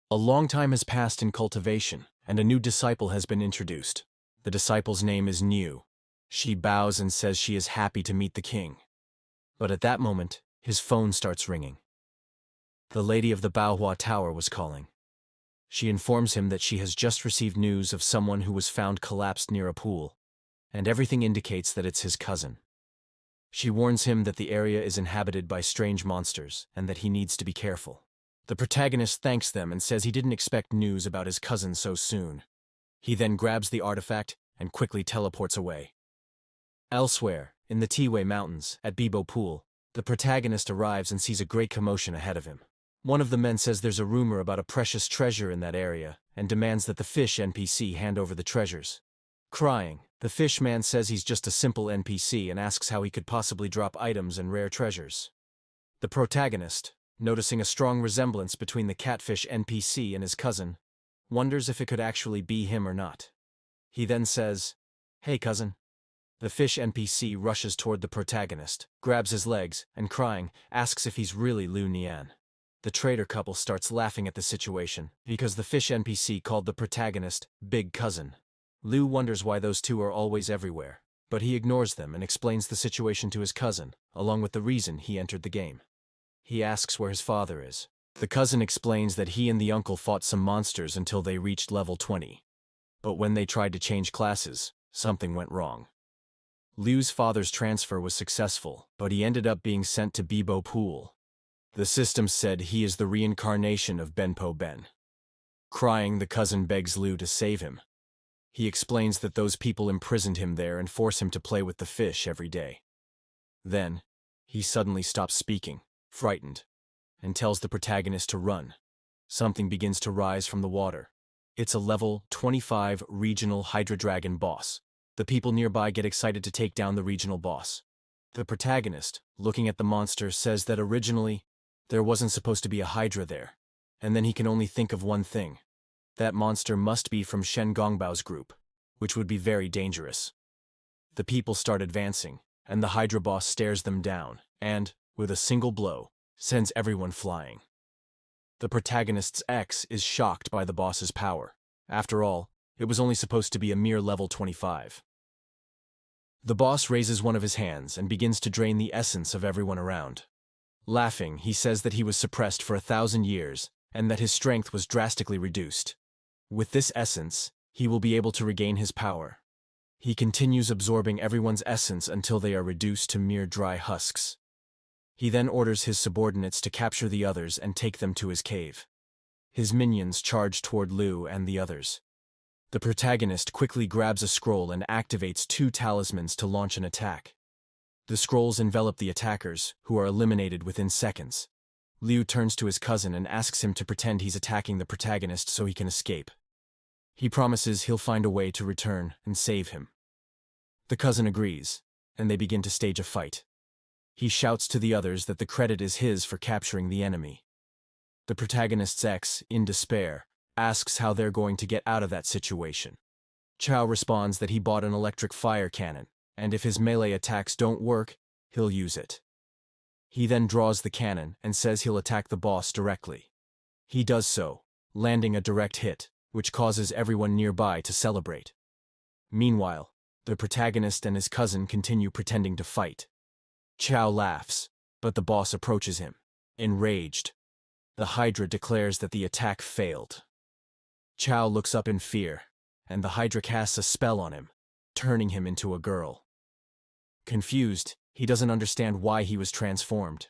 A long time has passed in cultivation, and a new disciple has been introduced. The disciple's name is Niu. She bows and says she is happy to meet the king. But at that moment, his phone starts ringing. The lady of the Baohua Tower was calling. She informs him that she has just received news of someone who was found collapsed near a pool, and everything indicates that it's his cousin. She warns him that the area is inhabited by strange monsters and that he needs to be careful. The protagonist thanks them and says he didn't expect news about his cousin so soon. He then grabs the artifact and quickly teleports away. Elsewhere, in the Tiwei Mountains, at Bibo Pool, the protagonist arrives and sees a great commotion ahead of him. One of the men says there's a rumor about a precious treasure in that area and demands that the fish NPC hand over the treasures. Crying, the fish man says he's just a simple NPC and asks how he could possibly drop items and rare treasures. The protagonist, noticing a strong resemblance between the catfish NPC and his cousin, wonders if it could actually be him or not. He then says, "Hey cousin." The fish NPC rushes toward the protagonist, grabs his legs, and crying, asks if he's really Liu Nian. The traitor couple starts laughing at the situation, because the fish NPC called the protagonist Big Cousin. Liu wonders why those two are always everywhere, but he ignores them and explains the situation to his cousin, along with the reason he entered the game. He asks where his father is. The cousin explains that he and the uncle fought some monsters until they reached level 20. But when they tried to change classes, something went wrong. Liu's father's transfer was successful, but he ended up being sent to Bibo Pool. The system said he is the reincarnation of Benpo Ben. Crying, the cousin begs Liu to save him. He explains that those people imprisoned him there and force him to play with the fish every day. Then, he suddenly stops speaking, frightened, and tells the protagonist to run. Something begins to rise from the water. It's a level 25 regional Hydra Dragon boss. The people nearby get excited to take down the regional boss. The protagonist, looking at the monster, says that originally, there wasn't supposed to be a Hydra there, and then he can only think of one thing. That monster must be from Shen Gongbao's group, which would be very dangerous. The people start advancing, and the Hydra boss stares them down, and, with a single blow, sends everyone flying. The protagonist's ex is shocked by the boss's power. After all, it was only supposed to be a mere level 25. The boss raises one of his hands and begins to drain the essence of everyone around. Laughing, he says that he was suppressed for 1,000 years, and that his strength was drastically reduced. With this essence, he will be able to regain his power. He continues absorbing everyone's essence until they are reduced to mere dry husks. He then orders his subordinates to capture the others and take them to his cave. His minions charge toward Liu and the others. The protagonist quickly grabs a scroll and activates 2 talismans to launch an attack. The scrolls envelop the attackers, who are eliminated within seconds. Liu turns to his cousin and asks him to pretend he's attacking the protagonist so he can escape. He promises he'll find a way to return and save him. The cousin agrees, and they begin to stage a fight. He shouts to the others that the credit is his for capturing the enemy. The protagonist's ex, in despair, asks how they're going to get out of that situation. Chao responds that he bought an electric fire cannon, and if his melee attacks don't work, he'll use it. He then draws the cannon and says he'll attack the boss directly. He does so, landing a direct hit, which causes everyone nearby to celebrate. Meanwhile, the protagonist and his cousin continue pretending to fight. Chao laughs, but the boss approaches him. Enraged, the Hydra declares that the attack failed. Chao looks up in fear, and the Hydra casts a spell on him, turning him into a girl. Confused, he doesn't understand why he was transformed.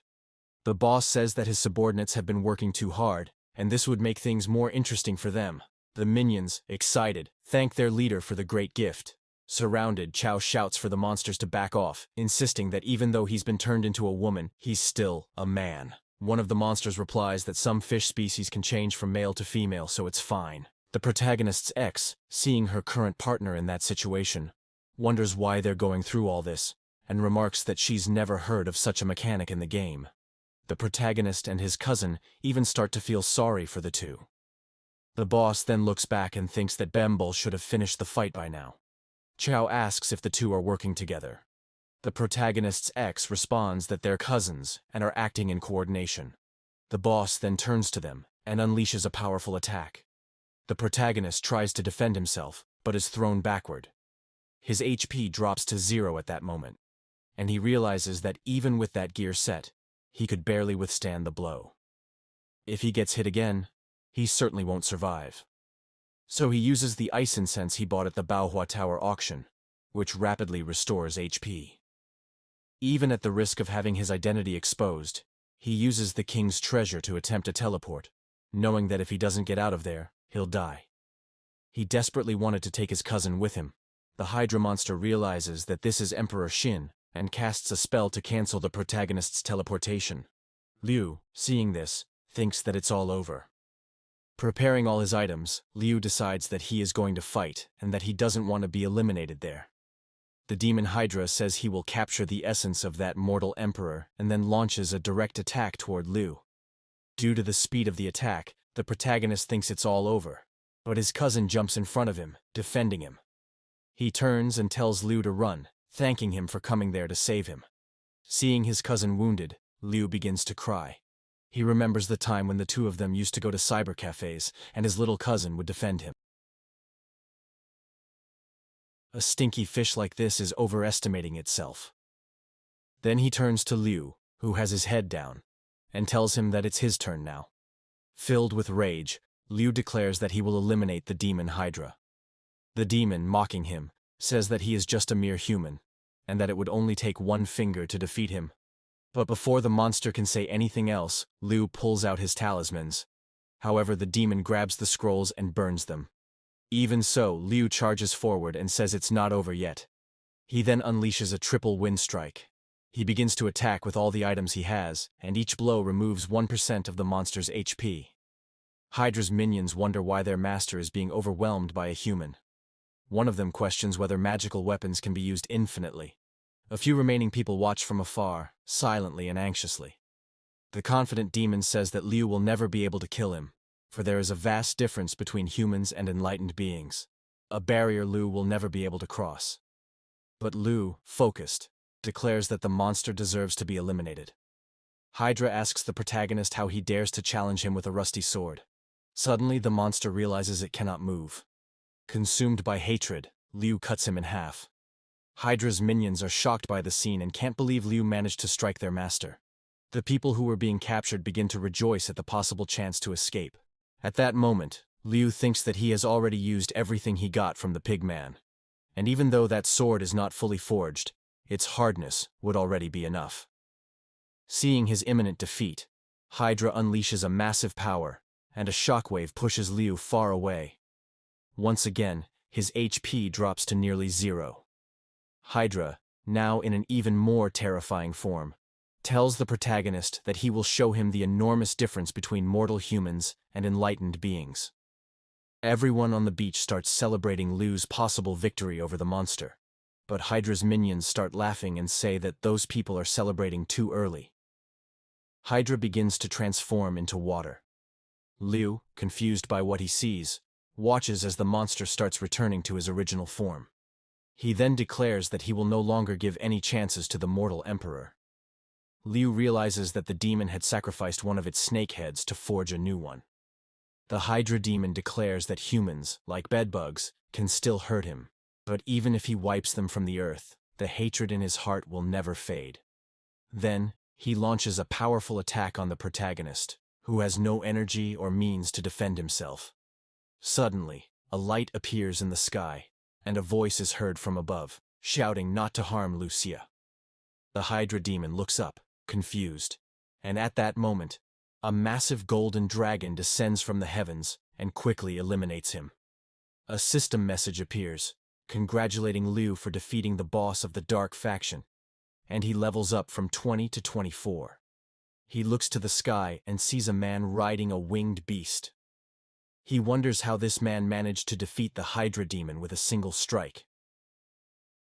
The boss says that his subordinates have been working too hard, and this would make things more interesting for them. The minions, excited, thank their leader for the great gift. Surrounded, Chao shouts for the monsters to back off, insisting that even though he's been turned into a woman, he's still a man. One of the monsters replies that some fish species can change from male to female, so it's fine. The protagonist's ex, seeing her current partner in that situation, wonders why they're going through all this, and remarks that she's never heard of such a mechanic in the game. The protagonist and his cousin even start to feel sorry for the two. The boss then looks back and thinks that Bembol should have finished the fight by now. Chao asks if the two are working together. The protagonist's ex responds that they're cousins and are acting in coordination. The boss then turns to them and unleashes a powerful attack. The protagonist tries to defend himself, but is thrown backward. His HP drops to 0 at that moment, and he realizes that even with that gear set, he could barely withstand the blow. If he gets hit again, he certainly won't survive. So he uses the ice incense he bought at the Baohua Tower auction, which rapidly restores HP. Even at the risk of having his identity exposed, he uses the king's treasure to attempt a teleport, knowing that if he doesn't get out of there, he'll die. He desperately wanted to take his cousin with him. The Hydra monster realizes that this is Emperor Xin, and casts a spell to cancel the protagonist's teleportation. Liu, seeing this, thinks that it's all over. Preparing all his items, Liu decides that he is going to fight and that he doesn't want to be eliminated there. The demon Hydra says he will capture the essence of that mortal emperor and then launches a direct attack toward Liu. Due to the speed of the attack, the protagonist thinks it's all over, but his cousin jumps in front of him, defending him. He turns and tells Liu to run, thanking him for coming there to save him. Seeing his cousin wounded, Liu begins to cry. He remembers the time when the two of them used to go to cyber cafes, and his little cousin would defend him. A stinky fish like this is overestimating itself. Then he turns to Liu, who has his head down, and tells him that it's his turn now. Filled with rage, Liu declares that he will eliminate the demon Hydra. The demon, mocking him, says that he is just a mere human, and that it would only take one finger to defeat him. But before the monster can say anything else, Liu pulls out his talismans. However, the demon grabs the scrolls and burns them. Even so, Liu charges forward and says it's not over yet. He then unleashes a triple wind strike. He begins to attack with all the items he has, and each blow removes 1% of the monster's HP. Hydra's minions wonder why their master is being overwhelmed by a human. One of them questions whether magical weapons can be used infinitely. A few remaining people watch from afar, silently and anxiously. The confident demon says that Liu will never be able to kill him, for there is a vast difference between humans and enlightened beings, a barrier Liu will never be able to cross. But Liu, focused, declares that the monster deserves to be eliminated. Hydra asks the protagonist how he dares to challenge him with a rusty sword. Suddenly, the monster realizes it cannot move. Consumed by hatred, Liu cuts him in half. Hydra's minions are shocked by the scene and can't believe Liu managed to strike their master. The people who were being captured begin to rejoice at the possible chance to escape. At that moment, Liu thinks that he has already used everything he got from the pig man. And even though that sword is not fully forged, its hardness would already be enough. Seeing his imminent defeat, Hydra unleashes a massive power, and a shockwave pushes Liu far away. Once again, his HP drops to nearly 0. Hydra, now in an even more terrifying form, tells the protagonist that he will show him the enormous difference between mortal humans and enlightened beings. Everyone on the beach starts celebrating Liu's possible victory over the monster, but Hydra's minions start laughing and say that those people are celebrating too early. Hydra begins to transform into water. Liu, confused by what he sees, watches as the monster starts returning to his original form. He then declares that he will no longer give any chances to the mortal emperor. Liu realizes that the demon had sacrificed one of its snake heads to forge a new one. The Hydra demon declares that humans, like bedbugs, can still hurt him, but even if he wipes them from the earth, the hatred in his heart will never fade. Then, he launches a powerful attack on the protagonist, who has no energy or means to defend himself. Suddenly, a light appears in the sky, and a voice is heard from above, shouting not to harm Lucia. The Hydra demon looks up, confused, and at that moment, a massive golden dragon descends from the heavens and quickly eliminates him. A system message appears, congratulating Liu for defeating the boss of the dark faction, and he levels up from 20 to 24. He looks to the sky and sees a man riding a winged beast. He wonders how this man managed to defeat the Hydra demon with a single strike.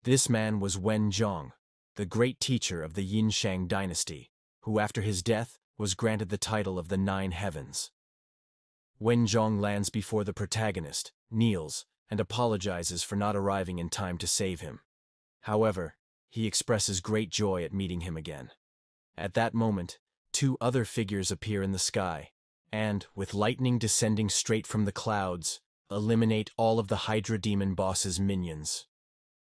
This man was Wen Zhong, the great teacher of the Yinshang dynasty, who after his death was granted the title of the Nine Heavens. Wen Zhong lands before the protagonist, kneels, and apologizes for not arriving in time to save him. However, he expresses great joy at meeting him again. At that moment, two other figures appear in the sky, and, with lightning descending straight from the clouds, eliminate all of the Hydra demon boss's minions.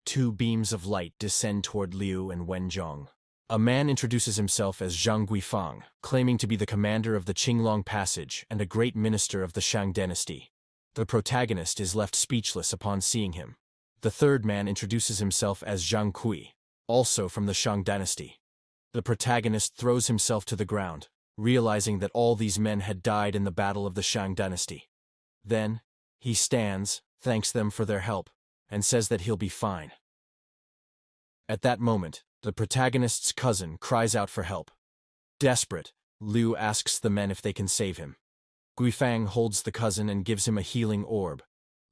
Two beams of light descend toward Liu and Wen Zhong. A man introduces himself as Zhang Guifang, claiming to be the commander of the Qinglong Passage and a great minister of the Shang dynasty. The protagonist is left speechless upon seeing him. The third man introduces himself as Zhang Kui, also from the Shang dynasty. The protagonist throws himself to the ground, realizing that all these men had died in the battle of the Shang dynasty. Then, he stands, thanks them for their help, and says that he'll be fine. At that moment, the protagonist's cousin cries out for help. Desperate, Liu asks the men if they can save him. Guifang holds the cousin and gives him a healing orb,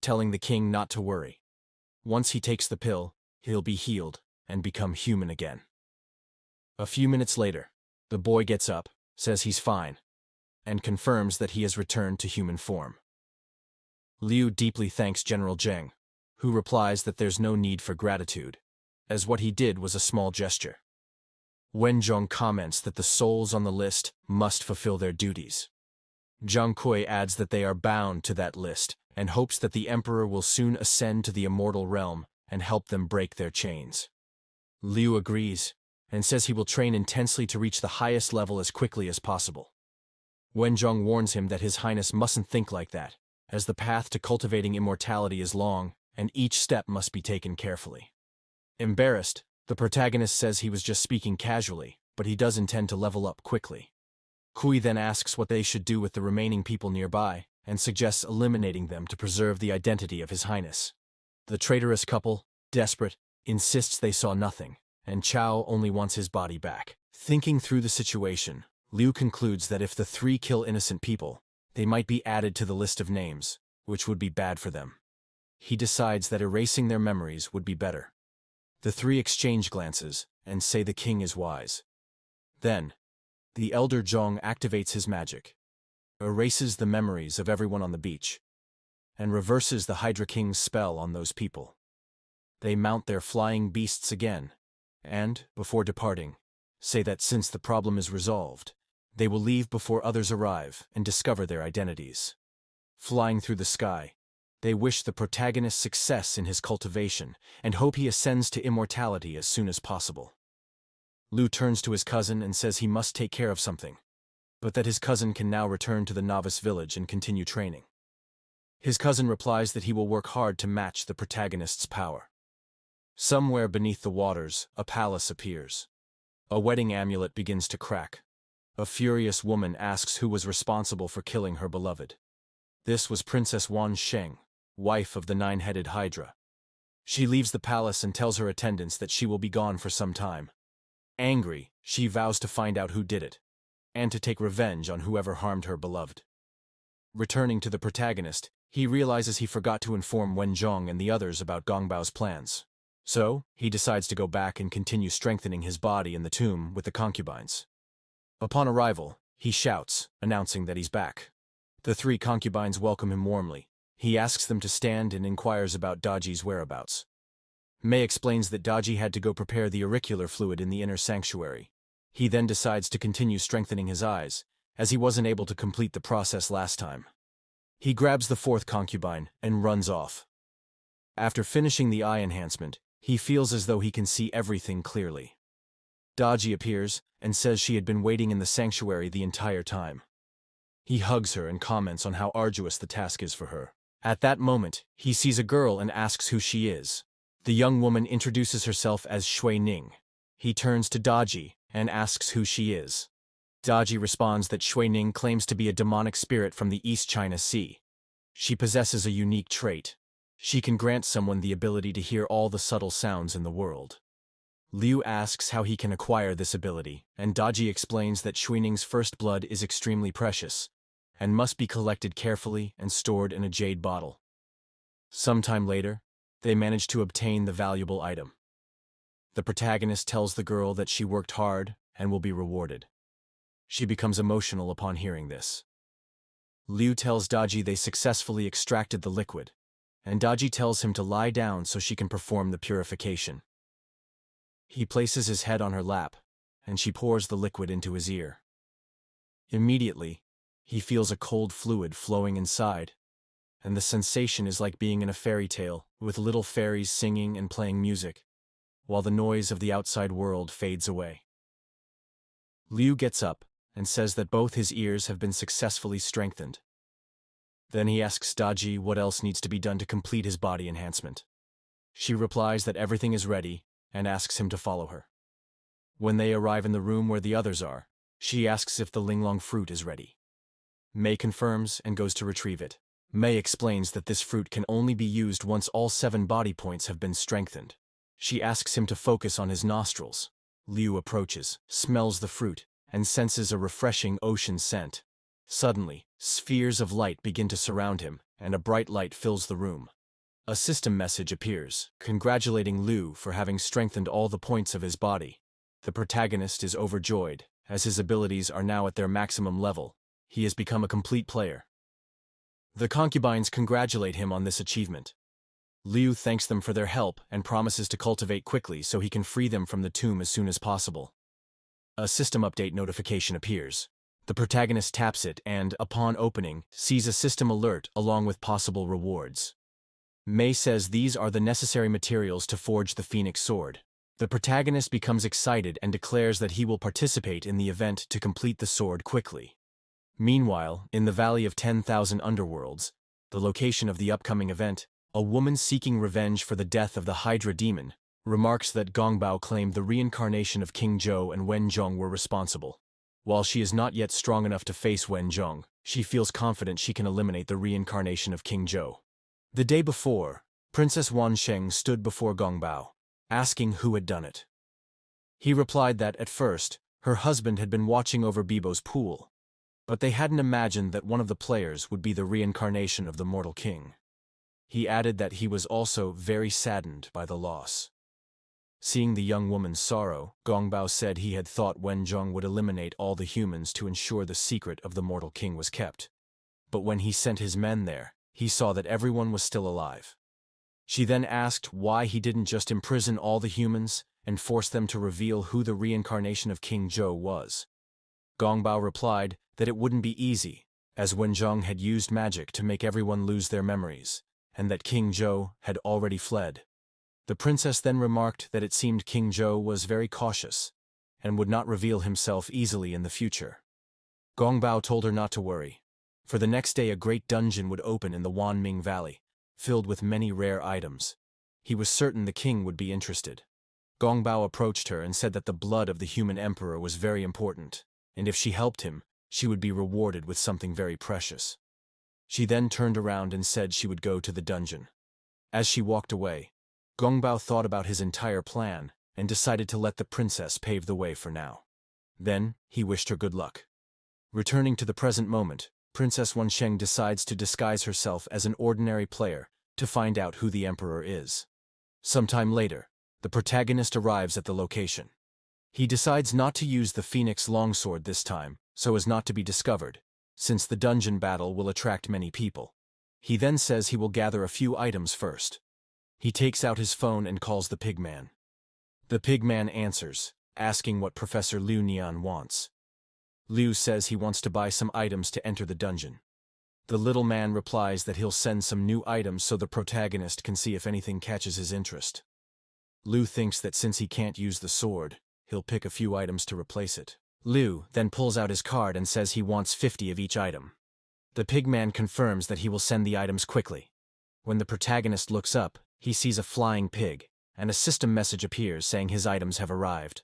telling the king not to worry. Once he takes the pill, he'll be healed and become human again. A few minutes later, the boy gets up, says he's fine, and confirms that he has returned to human form. Liu deeply thanks General Zheng, who replies that there's no need for gratitude, as what he did was a small gesture. Wen Zhong comments that the souls on the list must fulfill their duties. Zhang Kui adds that they are bound to that list and hopes that the emperor will soon ascend to the immortal realm and help them break their chains. Liu agrees and says he will train intensely to reach the highest level as quickly as possible. Wen Zhong warns him that His Highness mustn't think like that, as the path to cultivating immortality is long and each step must be taken carefully. Embarrassed, the protagonist says he was just speaking casually, but he does intend to level up quickly. Kui then asks what they should do with the remaining people nearby, and suggests eliminating them to preserve the identity of His Highness. The traitorous couple, desperate, insists they saw nothing, and Chao only wants his body back. Thinking through the situation, Liu concludes that if the three kill innocent people, they might be added to the list of names, which would be bad for them. He decides that erasing their memories would be better. The three exchange glances and say the king is wise. Then, the elder Zhong activates his magic, erases the memories of everyone on the beach, and reverses the Hydra King's spell on those people. They mount their flying beasts again, and, before departing, say that since the problem is resolved, they will leave before others arrive and discover their identities. Flying through the sky, they wish the protagonist success in his cultivation and hope he ascends to immortality as soon as possible. Liu turns to his cousin and says he must take care of something, but that his cousin can now return to the novice village and continue training. His cousin replies that he will work hard to match the protagonist's power. Somewhere beneath the waters, a palace appears. A wedding amulet begins to crack. A furious woman asks who was responsible for killing her beloved. This was Princess Wan Sheng, wife of the nine-headed Hydra. She leaves the palace and tells her attendants that she will be gone for some time. Angry, she vows to find out who did it, and to take revenge on whoever harmed her beloved. Returning to the protagonist, he realizes he forgot to inform Wen Zhong and the others about Gongbao's plans. So, he decides to go back and continue strengthening his body in the tomb with the concubines. Upon arrival, he shouts, announcing that he's back. The three concubines welcome him warmly. He asks them to stand and inquires about Daji's whereabouts. Mei explains that Daji had to go prepare the auricular fluid in the inner sanctuary. He then decides to continue strengthening his eyes, as he wasn't able to complete the process last time. He grabs the fourth concubine and runs off. After finishing the eye enhancement, he feels as though he can see everything clearly. Daji appears and says she had been waiting in the sanctuary the entire time. He hugs her and comments on how arduous the task is for her. At that moment, he sees a girl and asks who she is. The young woman introduces herself as Shui Ning. He turns to Daji and asks who she is. Daji responds that Shui Ning claims to be a demonic spirit from the East China Sea. She possesses a unique trait. She can grant someone the ability to hear all the subtle sounds in the world. Liu asks how he can acquire this ability, and Daji explains that Shui Ning's first blood is extremely precious and must be collected carefully and stored in a jade bottle. Sometime later, they manage to obtain the valuable item. The protagonist tells the girl that she worked hard and will be rewarded. She becomes emotional upon hearing this. Liu tells Daji they successfully extracted the liquid, and Daji tells him to lie down so she can perform the purification. He places his head on her lap, and she pours the liquid into his ear. Immediately, he feels a cold fluid flowing inside, and the sensation is like being in a fairy tale with little fairies singing and playing music, while the noise of the outside world fades away. Liu gets up and says that both his ears have been successfully strengthened. Then he asks Daji what else needs to be done to complete his body enhancement. She replies that everything is ready and asks him to follow her. When they arrive in the room where the others are, she asks if the linglong fruit is ready. Mei confirms and goes to retrieve it. Mei explains that this fruit can only be used once all 7 body points have been strengthened. She asks him to focus on his nostrils. Liu approaches, smells the fruit, and senses a refreshing ocean scent. Suddenly, spheres of light begin to surround him, and a bright light fills the room. A system message appears, congratulating Liu for having strengthened all the points of his body. The protagonist is overjoyed, as his abilities are now at their maximum level. He has become a complete player. The concubines congratulate him on this achievement. Liu thanks them for their help and promises to cultivate quickly so he can free them from the tomb as soon as possible. A system update notification appears. The protagonist taps it and, upon opening, sees a system alert along with possible rewards. Mei says these are the necessary materials to forge the Phoenix Sword. The protagonist becomes excited and declares that he will participate in the event to complete the sword quickly. Meanwhile, in the Valley of 10,000 Underworlds, the location of the upcoming event, a woman seeking revenge for the death of the Hydra demon remarks that Gongbao claimed the reincarnation of King Zhou and Wen Zhong were responsible. While she is not yet strong enough to face Wen Zhong, she feels confident she can eliminate the reincarnation of King Zhou. The day before, Princess Wansheng stood before Gongbao, asking who had done it. He replied that, at first, her husband had been watching over Bibo's pool, but they hadn't imagined that one of the players would be the reincarnation of the mortal king. He added that he was also very saddened by the loss. Seeing the young woman's sorrow, Gongbao said he had thought Wen Zhong would eliminate all the humans to ensure the secret of the mortal king was kept. But when he sent his men there, he saw that everyone was still alive. She then asked why he didn't just imprison all the humans and force them to reveal who the reincarnation of King Zhou was. Gongbao replied that it wouldn't be easy, as Wen Zhong had used magic to make everyone lose their memories, and that King Zhou had already fled. The princess then remarked that it seemed King Zhou was very cautious and would not reveal himself easily in the future. Gongbao told her not to worry, for the next day a great dungeon would open in the Wanming Valley, filled with many rare items. He was certain the king would be interested. Gongbao approached her and said that the blood of the human emperor was very important, and if she helped him, she would be rewarded with something very precious. She then turned around and said she would go to the dungeon. As she walked away, Gongbao thought about his entire plan and decided to let the princess pave the way for now. Then, he wished her good luck. Returning to the present moment, Princess Wansheng decides to disguise herself as an ordinary player to find out who the emperor is. Sometime later, the protagonist arrives at the location. He decides not to use the Phoenix longsword this time, so as not to be discovered, since the dungeon battle will attract many people. He then says he will gather a few items first. He takes out his phone and calls the pigman. The pigman answers, asking what Professor Liu Nian wants. Liu says he wants to buy some items to enter the dungeon. The little man replies that he'll send some new items so the protagonist can see if anything catches his interest. Liu thinks that since he can't use the sword, he'll pick a few items to replace it. Liu then pulls out his card and says he wants 50 of each item. The pigman confirms that he will send the items quickly. When the protagonist looks up, he sees a flying pig, and a system message appears saying his items have arrived.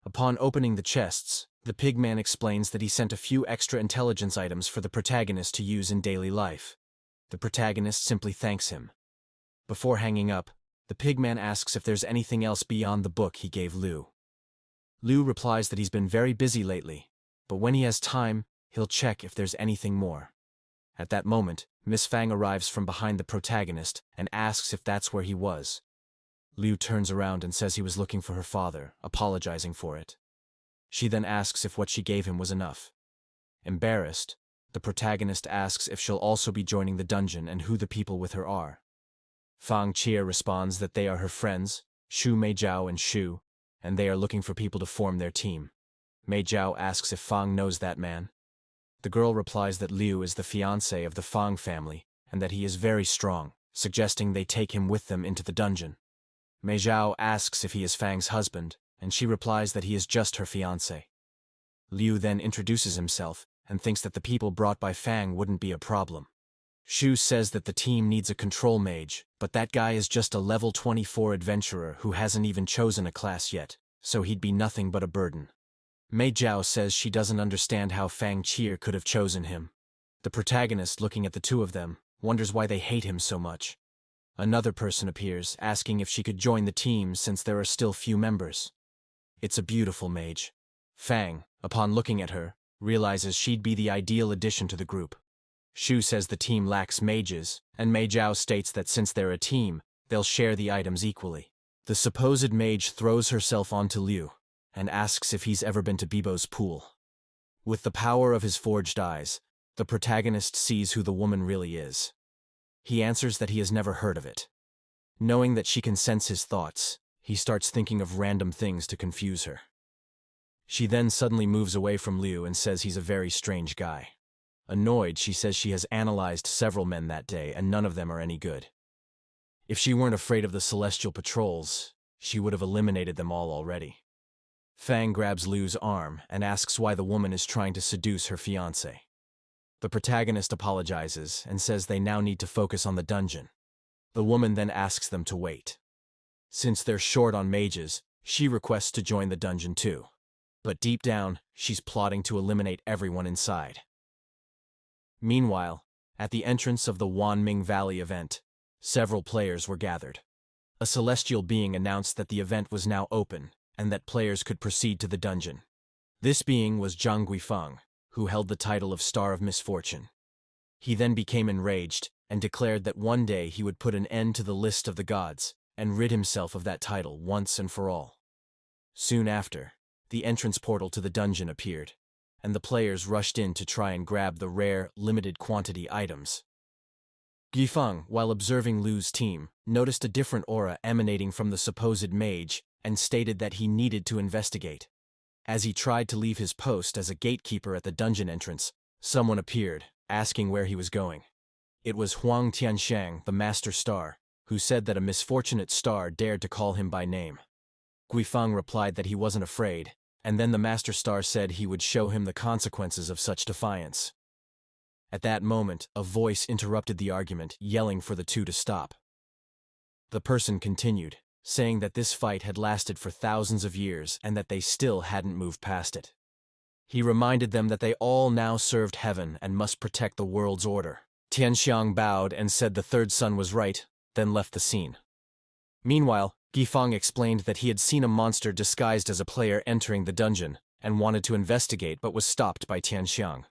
Upon opening the chests, the pigman explains that he sent a few extra intelligence items for the protagonist to use in daily life. The protagonist simply thanks him. Before hanging up, the pigman asks if there's anything else beyond the book he gave Liu. Liu replies that he's been very busy lately, but when he has time, he'll check if there's anything more. At that moment, Miss Fang arrives from behind the protagonist and asks if that's where he was. Liu turns around and says he was looking for her father, apologizing for it. She then asks if what she gave him was enough. Embarrassed, the protagonist asks if she'll also be joining the dungeon and who the people with her are. Fang Qie responds that they are her friends, Shu Meijiao and Shu, and they are looking for people to form their team. Meijiao asks if Fang knows that man. The girl replies that Liu is the fiancé of the Fang family and that he is very strong, suggesting they take him with them into the dungeon. Meijiao asks if he is Fang's husband, and she replies that he is just her fiancé. Liu then introduces himself and thinks that the people brought by Fang wouldn't be a problem. Shu says that the team needs a control mage, but that guy is just a level 24 adventurer who hasn't even chosen a class yet, so he'd be nothing but a burden. Meijiao says she doesn't understand how Fang Qie could have chosen him. The protagonist, looking at the two of them, wonders why they hate him so much. Another person appears, asking if she could join the team since there are still few members. It's a beautiful mage. Fang, upon looking at her, realizes she'd be the ideal addition to the group. Shu says the team lacks mages, and Meijiao states that since they're a team, they'll share the items equally. The supposed mage throws herself onto Liu and asks if he's ever been to Bibo's pool. With the power of his forged eyes, the protagonist sees who the woman really is. He answers that he has never heard of it. Knowing that she can sense his thoughts, he starts thinking of random things to confuse her. She then suddenly moves away from Liu and says he's a very strange guy. Annoyed, she says she has analyzed several men that day and none of them are any good. If she weren't afraid of the celestial patrols, she would have eliminated them all already. Fang grabs Liu's arm and asks why the woman is trying to seduce her fiancé. The protagonist apologizes and says they now need to focus on the dungeon. The woman then asks them to wait. Since they're short on mages, she requests to join the dungeon too. But deep down, she's plotting to eliminate everyone inside. Meanwhile, at the entrance of the Wanming Valley event, several players were gathered. A celestial being announced that the event was now open and that players could proceed to the dungeon. This being was Zhang Guifeng, who held the title of Star of Misfortune. He then became enraged and declared that one day he would put an end to the list of the gods and rid himself of that title once and for all. Soon after, the entrance portal to the dungeon appeared, and the players rushed in to try and grab the rare, limited-quantity items. Guifeng, while observing Liu's team, noticed a different aura emanating from the supposed mage and stated that he needed to investigate. As he tried to leave his post as a gatekeeper at the dungeon entrance, someone appeared, asking where he was going. It was Huang Tianxiang, the Master Star, who said that a misfortunate star dared to call him by name. Guifeng replied that he wasn't afraid, and then the Master Star said he would show him the consequences of such defiance. At that moment, a voice interrupted the argument, yelling for the two to stop. The person continued, saying that this fight had lasted for thousands of years and that they still hadn't moved past it. He reminded them that they all now served heaven and must protect the world's order. Tianxiang bowed and said the third son was right, then left the scene. Meanwhile, Guifeng explained that he had seen a monster disguised as a player entering the dungeon and wanted to investigate but was stopped by Tianxiang.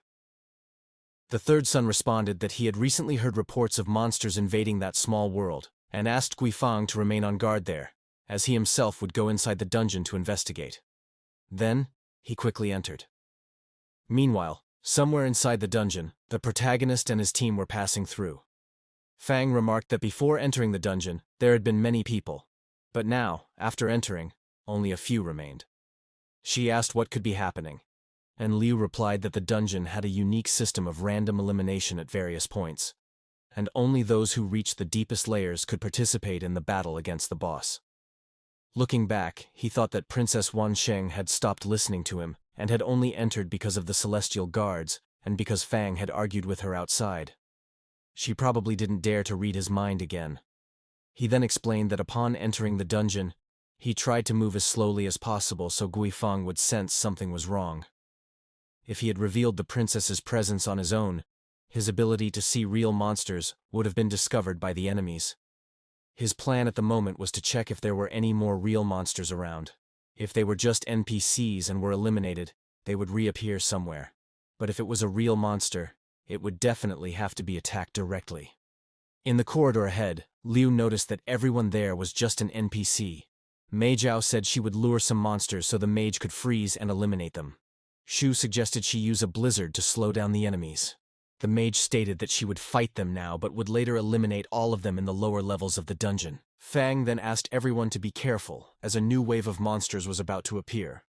The third son responded that he had recently heard reports of monsters invading that small world and asked Guifeng to remain on guard there, as he himself would go inside the dungeon to investigate. Then, he quickly entered. Meanwhile, somewhere inside the dungeon, the protagonist and his team were passing through. Fang remarked that before entering the dungeon, there had been many people, but now, after entering, only a few remained. She asked what could be happening, and Liu replied that the dungeon had a unique system of random elimination at various points, and only those who reached the deepest layers could participate in the battle against the boss. Looking back, he thought that Princess Wansheng had stopped listening to him and had only entered because of the celestial guards and because Fang had argued with her outside. She probably didn't dare to read his mind again. He then explained that upon entering the dungeon, he tried to move as slowly as possible so Guifang would sense something was wrong. If he had revealed the princess's presence on his own, his ability to see real monsters would have been discovered by the enemies. His plan at the moment was to check if there were any more real monsters around. If they were just NPCs and were eliminated, they would reappear somewhere. But if it was a real monster, it would definitely have to be attacked directly. In the corridor ahead, Liu noticed that everyone there was just an NPC. Mei Zhao said she would lure some monsters so the mage could freeze and eliminate them. Shu suggested she use a blizzard to slow down the enemies. The mage stated that she would fight them now but would later eliminate all of them in the lower levels of the dungeon. Fang then asked everyone to be careful, as a new wave of monsters was about to appear.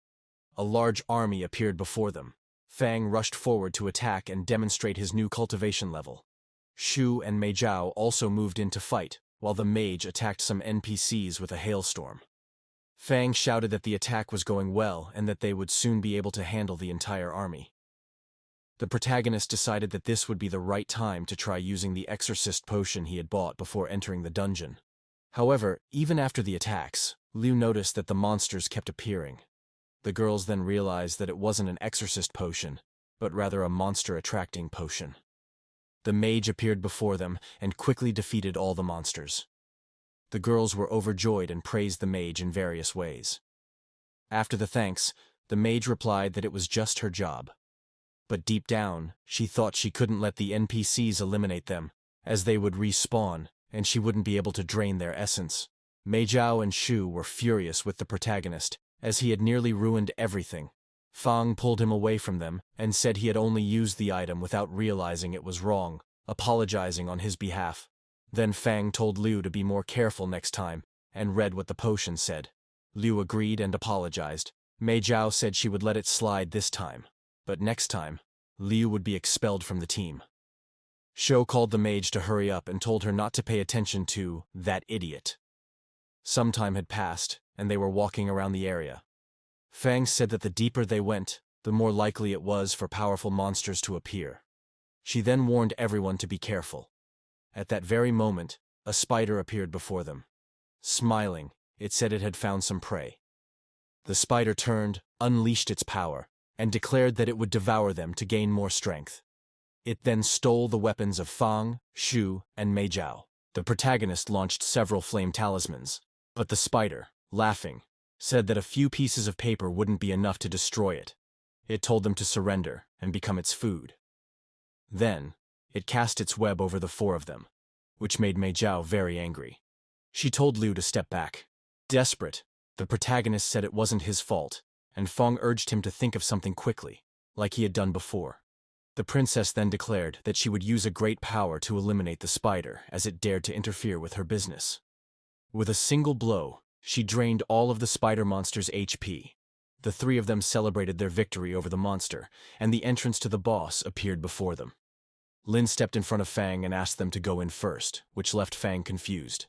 A large army appeared before them. Fang rushed forward to attack and demonstrate his new cultivation level. Shu and Mei Zhao also moved in to fight, while the mage attacked some NPCs with a hailstorm. Fang shouted that the attack was going well and that they would soon be able to handle the entire army. The protagonist decided that this would be the right time to try using the exorcist potion he had bought before entering the dungeon. However, even after the attacks, Liu noticed that the monsters kept appearing. The girls then realized that it wasn't an exorcist potion, but rather a monster-attracting potion. The mage appeared before them and quickly defeated all the monsters. The girls were overjoyed and praised the mage in various ways. After the thanks, the mage replied that it was just her job. But deep down, she thought she couldn't let the NPCs eliminate them, as they would respawn, and she wouldn't be able to drain their essence. Mei Zhao and Shu were furious with the protagonist, as he had nearly ruined everything. Fang pulled him away from them and said he had only used the item without realizing it was wrong, apologizing on his behalf. Then Fang told Liu to be more careful next time and read what the potion said. Liu agreed and apologized. Mei Zhao said she would let it slide this time, but next time, Liu would be expelled from the team. Shou called the mage to hurry up and told her not to pay attention to that idiot. Some time had passed, and they were walking around the area. Fang said that the deeper they went, the more likely it was for powerful monsters to appear. She then warned everyone to be careful. At that very moment, a spider appeared before them. Smiling, it said it had found some prey. The spider turned, unleashed its power, and declared that it would devour them to gain more strength. It then stole the weapons of Fang, Shu, and Mei Zhao. The protagonist launched several flame talismans, but the spider, laughing, said that a few pieces of paper wouldn't be enough to destroy it. It told them to surrender and become its food. Then, it cast its web over the four of them, which made Mei Zhao very angry. She told Liu to step back. Desperate, the protagonist said it wasn't his fault, and Fang urged him to think of something quickly, like he had done before. The princess then declared that she would use a great power to eliminate the spider as it dared to interfere with her business. With a single blow, she drained all of the spider monster's HP. The three of them celebrated their victory over the monster, and the entrance to the boss appeared before them. Lin stepped in front of Fang and asked them to go in first, which left Fang confused.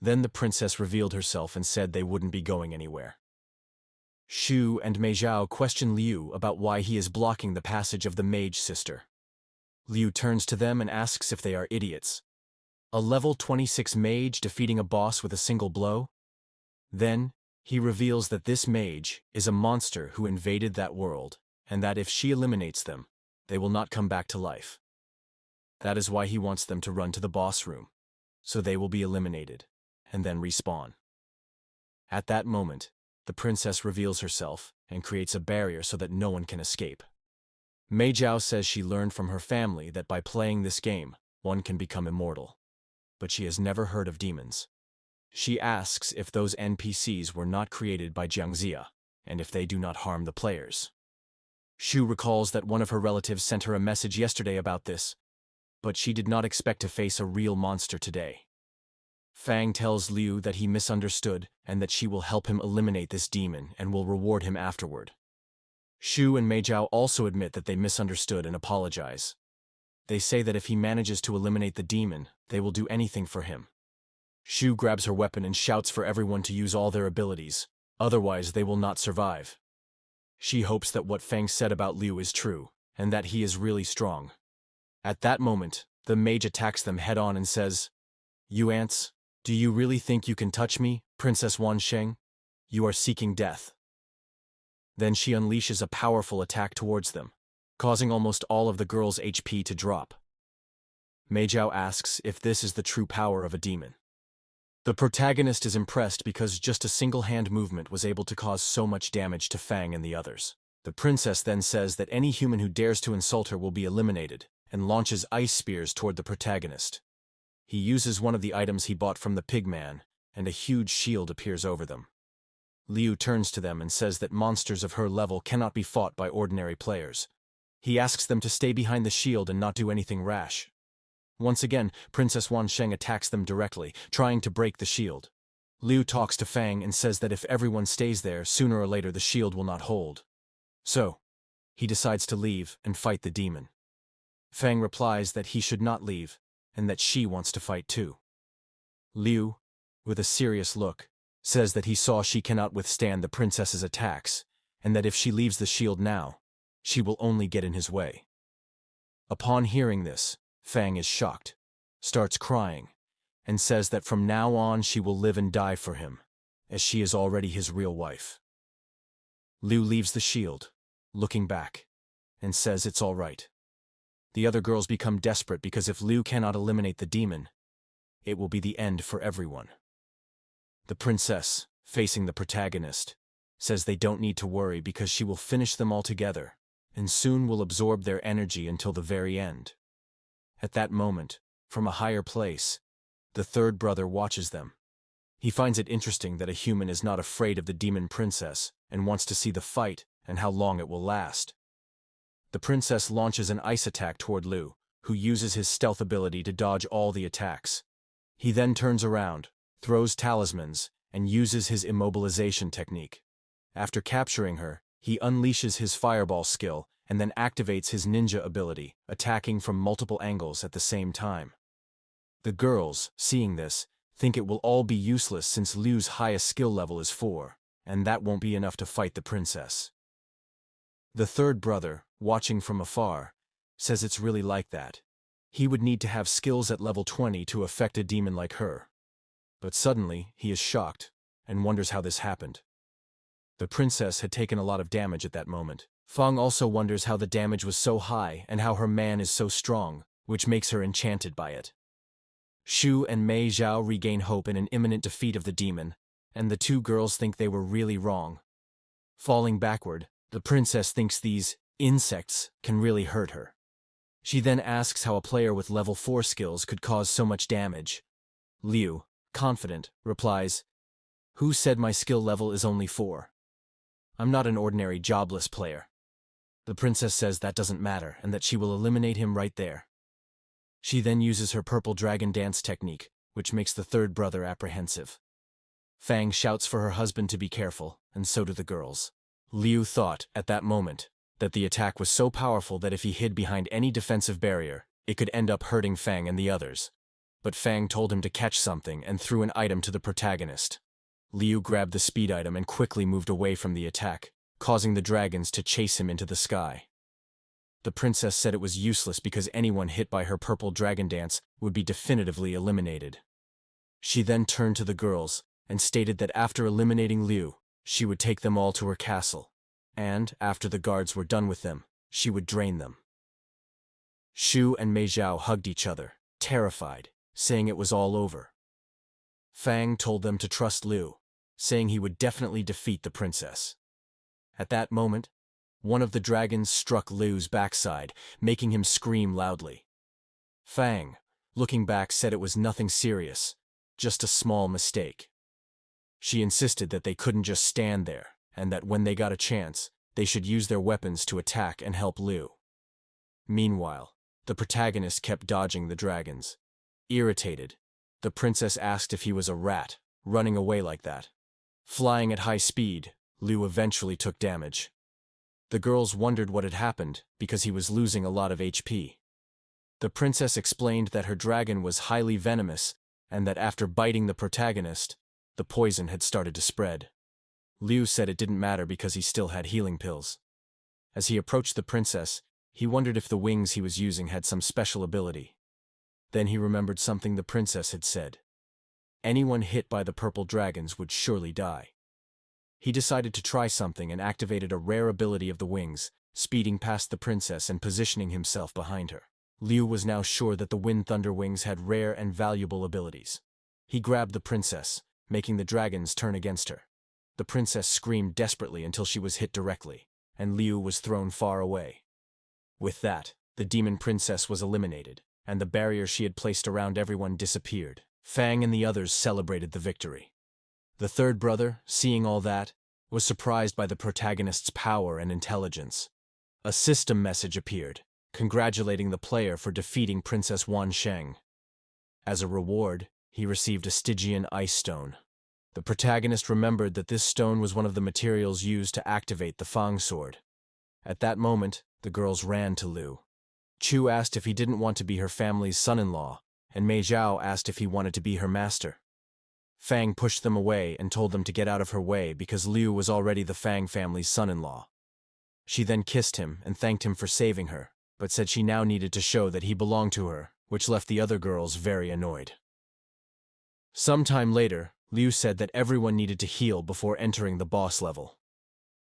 Then the princess revealed herself and said they wouldn't be going anywhere. Shu and Mei Zhao question Liu about why he is blocking the passage of the mage sister. Liu turns to them and asks if they are idiots. A level 26 mage defeating a boss with a single blow? Then, he reveals that this mage is a monster who invaded that world, and that if she eliminates them, they will not come back to life. That is why he wants them to run to the boss room, so they will be eliminated, and then respawn. At that moment, the princess reveals herself and creates a barrier so that no one can escape. Mei Zhao says she learned from her family that by playing this game, one can become immortal. But she has never heard of demons. She asks if those NPCs were not created by Jiangxia, and if they do not harm the players. Shu recalls that one of her relatives sent her a message yesterday about this, but she did not expect to face a real monster today. Fang tells Liu that he misunderstood and that she will help him eliminate this demon and will reward him afterward. Shu and Mei Zhao also admit that they misunderstood and apologize. They say that if he manages to eliminate the demon, they will do anything for him. Shu grabs her weapon and shouts for everyone to use all their abilities, otherwise they will not survive. She hopes that what Fang said about Liu is true, and that he is really strong. At that moment, the mage attacks them head-on and says, "You ants, do you really think you can touch me, Princess Wansheng? You are seeking death." Then she unleashes a powerful attack towards them, causing almost all of the girls' HP to drop. Mei Zhao asks if this is the true power of a demon. The protagonist is impressed because just a single hand movement was able to cause so much damage to Fang and the others. The princess then says that any human who dares to insult her will be eliminated, and launches ice spears toward the protagonist. He uses one of the items he bought from the pigman, and a huge shield appears over them. Liu turns to them and says that monsters of her level cannot be fought by ordinary players. He asks them to stay behind the shield and not do anything rash. Once again, Princess Wansheng attacks them directly, trying to break the shield. Liu talks to Fang and says that if everyone stays there, sooner or later the shield will not hold. So, he decides to leave and fight the demon. Fang replies that he should not leave, and that she wants to fight too. Liu, with a serious look, says that he saw she cannot withstand the princess's attacks, and that if she leaves the shield now, she will only get in his way. Upon hearing this, Fang is shocked, starts crying, and says that from now on she will live and die for him, as she is already his real wife. Liu leaves the shield, looking back, and says it's all right. The other girls become desperate because if Liu cannot eliminate the demon, it will be the end for everyone. The princess, facing the protagonist, says they don't need to worry because she will finish them all together, and soon will absorb their energy until the very end. At that moment, from a higher place, the third brother watches them. He finds it interesting that a human is not afraid of the demon princess and wants to see the fight and how long it will last. The princess launches an ice attack toward Liu, who uses his stealth ability to dodge all the attacks. He then turns around, throws talismans, and uses his immobilization technique. After capturing her, he unleashes his fireball skill and then activates his ninja ability, attacking from multiple angles at the same time. The girls, seeing this, think it will all be useless since Liu's highest skill level is 4, and that won't be enough to fight the princess. The third brother, watching from afar, says it's really like that. He would need to have skills at level 20 to affect a demon like her. But suddenly, he is shocked, and wonders how this happened. The princess had taken a lot of damage at that moment. Fang also wonders how the damage was so high and how her man is so strong, which makes her enchanted by it. Shu and Mei Zhao regain hope in an imminent defeat of the demon, and the two girls think they were really wrong. Falling backward, the princess thinks these insects can really hurt her. She then asks how a player with level 4 skills could cause so much damage. Liu, confident, replies, "Who said my skill level is only 4? I'm not an ordinary jobless player." The princess says that doesn't matter and that she will eliminate him right there. She then uses her purple dragon dance technique, which makes the third brother apprehensive. Fang shouts for her husband to be careful, and so do the girls. Liu thought, at that moment, that the attack was so powerful that if he hid behind any defensive barrier, it could end up hurting Fang and the others. But Fang told him to catch something and threw an item to the protagonist. Liu grabbed the speed item and quickly moved away from the attack, causing the dragons to chase him into the sky. The princess said it was useless because anyone hit by her purple dragon dance would be definitively eliminated. She then turned to the girls and stated that after eliminating Liu, she would take them all to her castle, and, after the guards were done with them, she would drain them. Shu and Mei Zhao hugged each other, terrified, saying it was all over. Fang told them to trust Liu, saying he would definitely defeat the princess. At that moment, one of the dragons struck Liu's backside, making him scream loudly. Fang, looking back, said it was nothing serious, just a small mistake. She insisted that they couldn't just stand there, and that when they got a chance, they should use their weapons to attack and help Liu. Meanwhile, the protagonist kept dodging the dragons. Irritated, the princess asked if he was a rat, running away like that. Flying at high speed, Liu eventually took damage. The girls wondered what had happened because he was losing a lot of HP. The princess explained that her dragon was highly venomous and that after biting the protagonist, the poison had started to spread. Liu said it didn't matter because he still had healing pills. As he approached the princess, he wondered if the wings he was using had some special ability. Then he remembered something the princess had said. Anyone hit by the purple dragons would surely die. He decided to try something and activated a rare ability of the wings, speeding past the princess and positioning himself behind her. Liu was now sure that the Wind Thunder Wings had rare and valuable abilities. He grabbed the princess, making the dragons turn against her. The princess screamed desperately until she was hit directly, and Liu was thrown far away. With that, the demon princess was eliminated, and the barrier she had placed around everyone disappeared. Fang and the others celebrated the victory. The third brother, seeing all that, was surprised by the protagonist's power and intelligence. A system message appeared, congratulating the player for defeating Princess Wan Sheng. As a reward, he received a Stygian ice stone. The protagonist remembered that this stone was one of the materials used to activate the Fang sword. At that moment, the girls ran to Liu. Chu asked if he didn't want to be her family's son-in-law, and Mei Zhao asked if he wanted to be her master. Fang pushed them away and told them to get out of her way because Liu was already the Fang family's son-in-law. She then kissed him and thanked him for saving her, but said she now needed to show that he belonged to her, which left the other girls very annoyed. Sometime later, Liu said that everyone needed to heal before entering the boss level.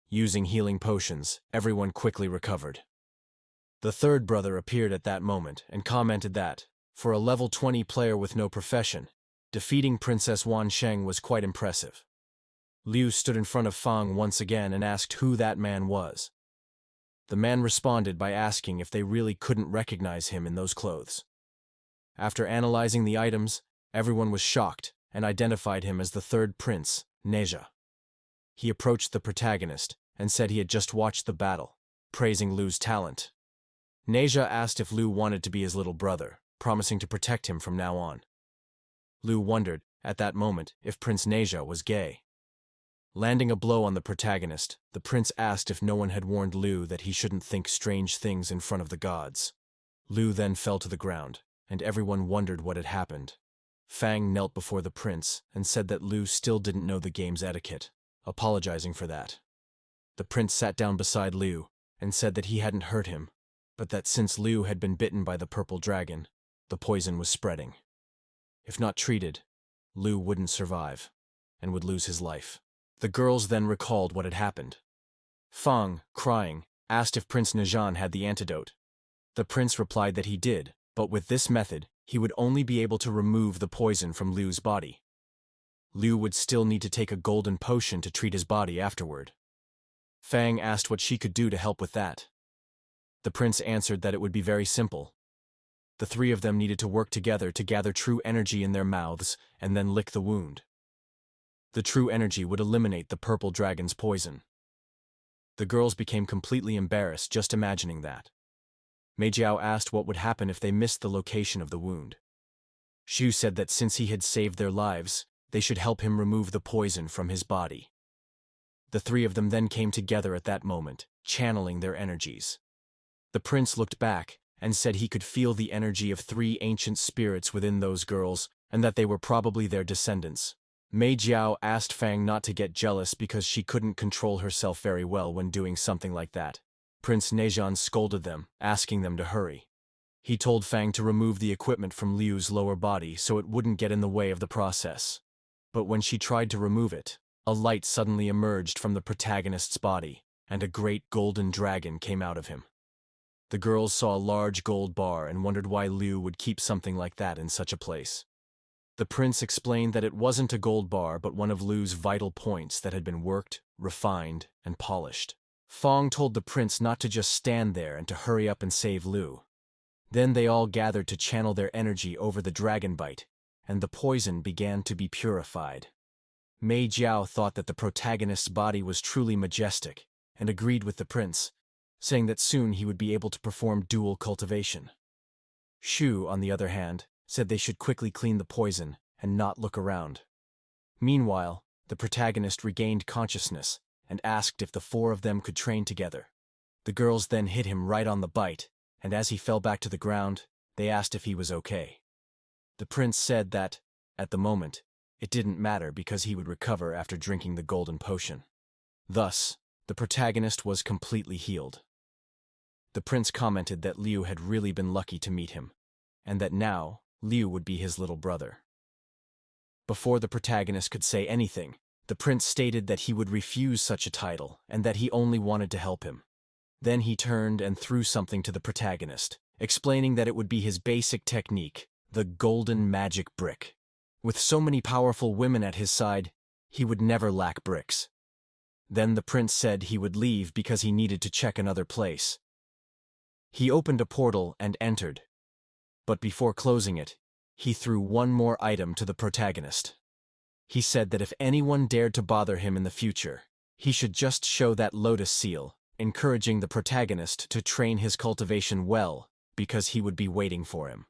Using healing potions, everyone quickly recovered. The third brother appeared at that moment and commented that, for a level 20 player with no profession, defeating Princess Wan Sheng was quite impressive. Liu stood in front of Fang once again and asked who that man was. The man responded by asking if they really couldn't recognize him in those clothes. After analyzing the items, everyone was shocked and identified him as the third prince, Neja. He approached the protagonist and said he had just watched the battle, praising Liu's talent. Neja asked if Liu wanted to be his little brother, promising to protect him from now on. Liu wondered, at that moment, if Prince Neja was gay. Landing a blow on the protagonist, the prince asked if no one had warned Liu that he shouldn't think strange things in front of the gods. Liu then fell to the ground, and everyone wondered what had happened. Fang knelt before the prince and said that Liu still didn't know the game's etiquette, apologizing for that. The prince sat down beside Liu and said that he hadn't hurt him, but that since Liu had been bitten by the purple dragon, the poison was spreading. If not treated, Liu wouldn't survive and would lose his life. The girls then recalled what had happened. Fang, crying, asked if Prince Nejan had the antidote. The prince replied that he did, but with this method, he would only be able to remove the poison from Liu's body. Liu would still need to take a golden potion to treat his body afterward. Fang asked what she could do to help with that. The prince answered that it would be very simple. The three of them needed to work together to gather true energy in their mouths and then lick the wound. The true energy would eliminate the purple dragon's poison. The girls became completely embarrassed just imagining that. Mei Jiao asked what would happen if they missed the location of the wound. Xu said that since he had saved their lives, they should help him remove the poison from his body. The three of them then came together at that moment, channeling their energies. The prince looked back and said he could feel the energy of 3 ancient spirits within those girls and that they were probably their descendants. Mei Jiao asked Fang not to get jealous because she couldn't control herself very well when doing something like that. Prince Nejan scolded them, asking them to hurry. He told Fang to remove the equipment from Liu's lower body so it wouldn't get in the way of the process. But when she tried to remove it, a light suddenly emerged from the protagonist's body, and a great golden dragon came out of him. The girls saw a large gold bar and wondered why Liu would keep something like that in such a place. The prince explained that it wasn't a gold bar but one of Liu's vital points that had been worked, refined, and polished. Fang told the prince not to just stand there and to hurry up and save Liu. Then they all gathered to channel their energy over the dragon bite, and the poison began to be purified. Mei Jiao thought that the protagonist's body was truly majestic, and agreed with the prince, saying that soon he would be able to perform dual cultivation. Xu, on the other hand, said they should quickly clean the poison and not look around. Meanwhile, the protagonist regained consciousness and asked if the 4 of them could train together. The girls then hit him right on the bite, and as he fell back to the ground, they asked if he was okay. The prince said that, at the moment, it didn't matter because he would recover after drinking the golden potion. Thus, the protagonist was completely healed. The prince commented that Liu had really been lucky to meet him, and that now, Liu would be his little brother. Before the protagonist could say anything, the prince stated that he would refuse such a title and that he only wanted to help him. Then he turned and threw something to the protagonist, explaining that it would be his basic technique, the golden magic brick. With so many powerful women at his side, he would never lack bricks. Then the prince said he would leave because he needed to check another place. He opened a portal and entered. But before closing it, he threw one more item to the protagonist. He said that if anyone dared to bother him in the future, he should just show that lotus seal, encouraging the protagonist to train his cultivation well, because he would be waiting for him.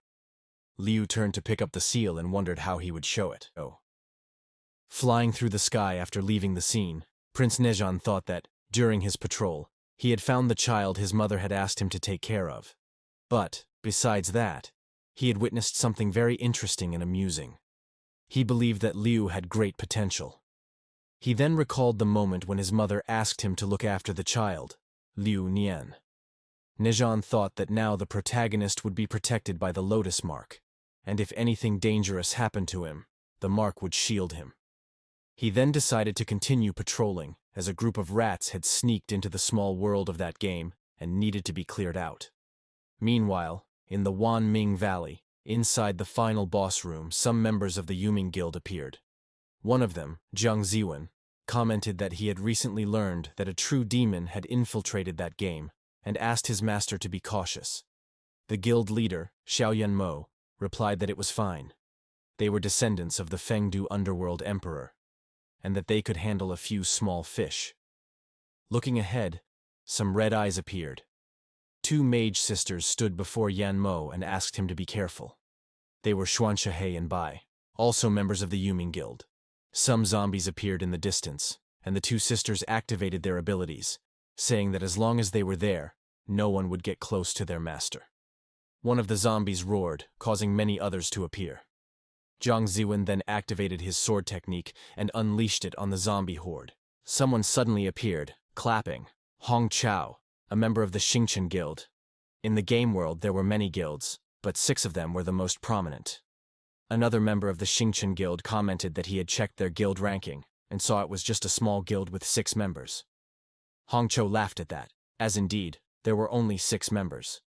Liu turned to pick up the seal and wondered how he would show it. Flying through the sky after leaving the scene, Prince Nejan thought that, during his patrol, he had found the child his mother had asked him to take care of. But, besides that, he had witnessed something very interesting and amusing. He believed that Liu had great potential. He then recalled the moment when his mother asked him to look after the child, Liu Nian. Nejan thought that now the protagonist would be protected by the lotus mark, and if anything dangerous happened to him, the mark would shield him. He then decided to continue patrolling, as a group of rats had sneaked into the small world of that game and needed to be cleared out. Meanwhile, in the Wanming Valley, inside the final boss room, some members of the Yuming Guild appeared. One of them, Jiang Ziwen, commented that he had recently learned that a true demon had infiltrated that game and asked his master to be cautious. The guild leader, Xiao Yanmo, replied that it was fine. They were descendants of the Fengdu underworld emperor, and that they could handle a few small fish. Looking ahead, some red eyes appeared. Two mage sisters stood before Yanmo and asked him to be careful. They were Xuanshihei and Bai, also members of the Yuming Guild. Some zombies appeared in the distance, and the two sisters activated their abilities, saying that as long as they were there, no one would get close to their master. One of the zombies roared, causing many others to appear. Jiang Ziwen then activated his sword technique and unleashed it on the zombie horde. Someone suddenly appeared, clapping. Hong Chao, a member of the Xingchen Guild. In the game world there were many guilds, but 6 of them were the most prominent. Another member of the Xingchen Guild commented that he had checked their guild ranking and saw it was just a small guild with 6 members. Hong Chao laughed at that, as indeed, there were only 6 members.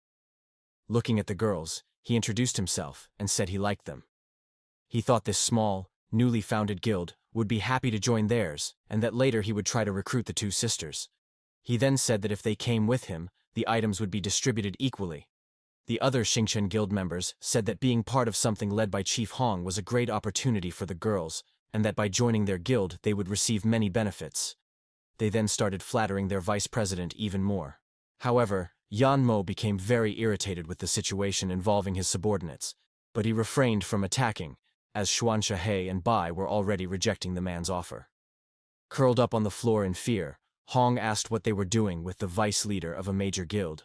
Looking at the girls, he introduced himself and said he liked them. He thought this small, newly founded guild would be happy to join theirs, and that later he would try to recruit the 2 sisters. He then said that if they came with him, the items would be distributed equally. The other Xingchen Guild members said that being part of something led by Chief Hong was a great opportunity for the girls, and that by joining their guild they would receive many benefits. They then started flattering their vice president even more. However, Yan Mo became very irritated with the situation involving his subordinates, but he refrained from attacking, as Xuanshihei and Bai were already rejecting the man's offer. Curled up on the floor in fear, Hong asked what they were doing with the vice leader of a major guild.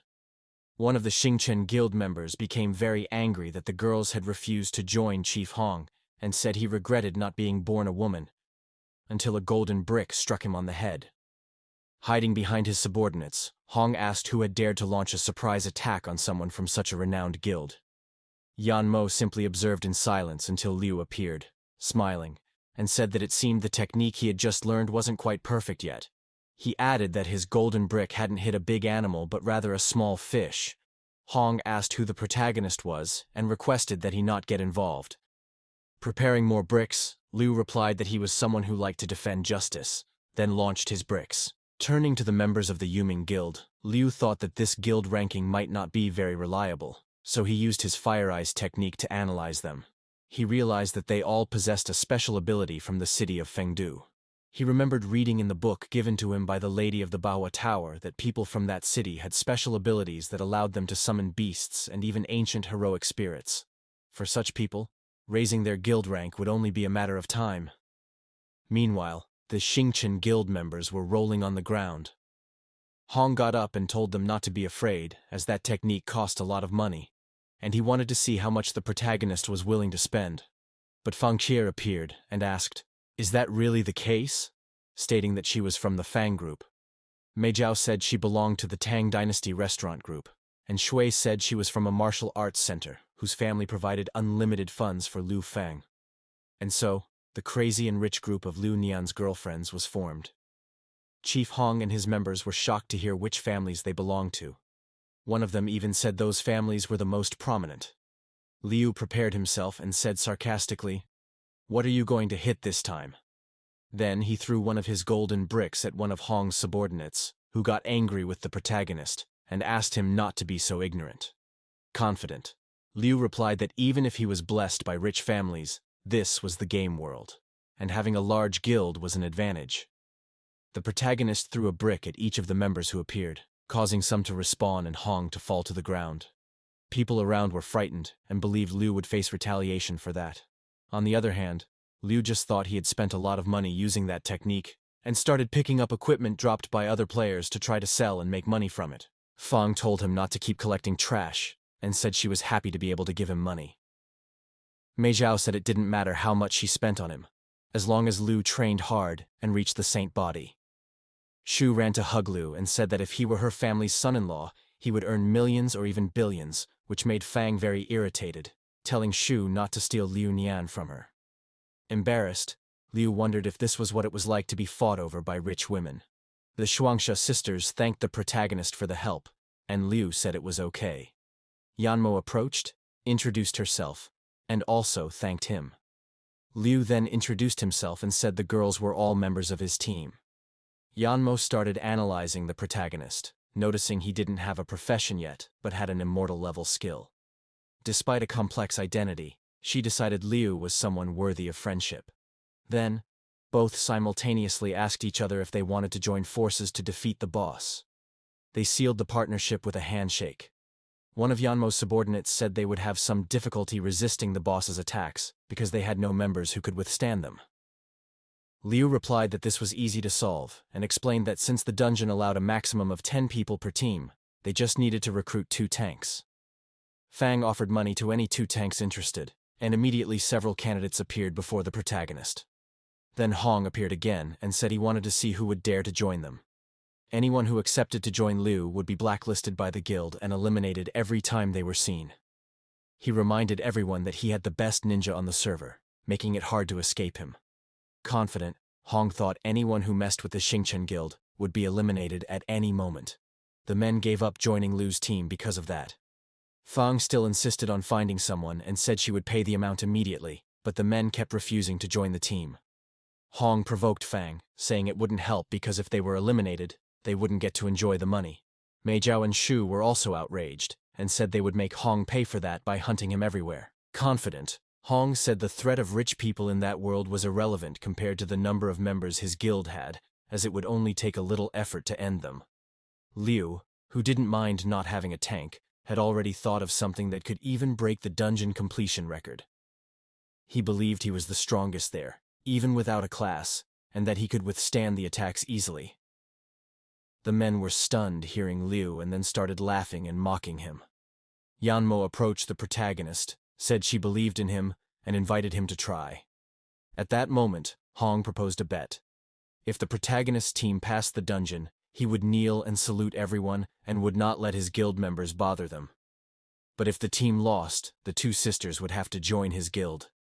One of the Xingchen Guild members became very angry that the girls had refused to join Chief Hong and said he regretted not being born a woman, until a golden brick struck him on the head. Hiding behind his subordinates, Hong asked who had dared to launch a surprise attack on someone from such a renowned guild. Yan Mo simply observed in silence until Liu appeared, smiling, and said that it seemed the technique he had just learned wasn't quite perfect yet. He added that his golden brick hadn't hit a big animal but rather a small fish. Hong asked who the protagonist was and requested that he not get involved. Preparing more bricks, Liu replied that he was someone who liked to defend justice, then launched his bricks. Turning to the members of the Yuming Guild, Liu thought that this guild ranking might not be very reliable, so he used his Fire Eyes technique to analyze them. He realized that they all possessed a special ability from the city of Fengdu. He remembered reading in the book given to him by the Lady of the Baoa Tower that people from that city had special abilities that allowed them to summon beasts and even ancient heroic spirits. For such people, raising their guild rank would only be a matter of time. Meanwhile, the Xingchen Guild members were rolling on the ground. Hong got up and told them not to be afraid, as that technique cost a lot of money, and he wanted to see how much the protagonist was willing to spend. But Fang Qie appeared and asked, "Is that really the case?" stating that she was from the Fang group. Mei Zhao said she belonged to the Tang Dynasty restaurant group, and Shui said she was from a martial arts center whose family provided unlimited funds for Liu Fang. And so, the crazy and rich group of Liu Nian's girlfriends was formed. Chief Hong and his members were shocked to hear which families they belonged to. One of them even said those families were the most prominent. Liu prepared himself and said sarcastically, "What are you going to hit this time?" Then he threw one of his golden bricks at one of Hong's subordinates, who got angry with the protagonist and asked him not to be so ignorant. Confident, Liu replied that even if he was blessed by rich families, this was the game world, and having a large guild was an advantage. The protagonist threw a brick at each of the members who appeared, causing some to respawn and Hong to fall to the ground. People around were frightened and believed Liu would face retaliation for that. On the other hand, Liu just thought he had spent a lot of money using that technique and started picking up equipment dropped by other players to try to sell and make money from it. Fang told him not to keep collecting trash and said she was happy to be able to give him money. Mei Zhao said it didn't matter how much she spent on him, as long as Liu trained hard and reached the saint body. Shu ran to hug Liu and said that if he were her family's son-in-law, he would earn millions or even billions, which made Fang very irritated, telling Shu not to steal Liu Nian from her. Embarrassed, Liu wondered if this was what it was like to be fought over by rich women. The Shuangxia sisters thanked the protagonist for the help, and Liu said it was okay. Yanmo approached, introduced herself, and also thanked him. Liu then introduced himself and said the girls were all members of his team. Yanmo started analyzing the protagonist, noticing he didn't have a profession yet, but had an immortal-level skill. Despite a complex identity, she decided Liu was someone worthy of friendship. Then, both simultaneously asked each other if they wanted to join forces to defeat the boss. They sealed the partnership with a handshake. One of Yanmo's subordinates said they would have some difficulty resisting the boss's attacks because they had no members who could withstand them. Liu replied that this was easy to solve and explained that since the dungeon allowed a maximum of 10 people per team, they just needed to recruit 2 tanks. Fang offered money to any 2 tanks interested, and immediately several candidates appeared before the protagonist. Then Hong appeared again and said he wanted to see who would dare to join them. Anyone who accepted to join Liu would be blacklisted by the guild and eliminated every time they were seen. He reminded everyone that he had the best ninja on the server, making it hard to escape him. Confident, Hong thought anyone who messed with the Xingchen guild would be eliminated at any moment. The men gave up joining Liu's team because of that. Fang still insisted on finding someone and said she would pay the amount immediately, but the men kept refusing to join the team. Hong provoked Fang, saying it wouldn't help because if they were eliminated, they wouldn't get to enjoy the money. Mei Zhao and Shu were also outraged and said they would make Hong pay for that by hunting him everywhere. Confident, Hong said the threat of rich people in that world was irrelevant compared to the number of members his guild had, as it would only take a little effort to end them. Liu, who didn't mind not having a tank, had already thought of something that could even break the dungeon completion record. He believed he was the strongest there, even without a class, and that he could withstand the attacks easily. The men were stunned hearing Liu and then started laughing and mocking him. Yanmo approached the protagonist, said she believed in him, and invited him to try. At that moment, Hong proposed a bet. If the protagonist's team passed the dungeon, he would kneel and salute everyone and would not let his guild members bother them. But if the team lost, the 2 sisters would have to join his guild.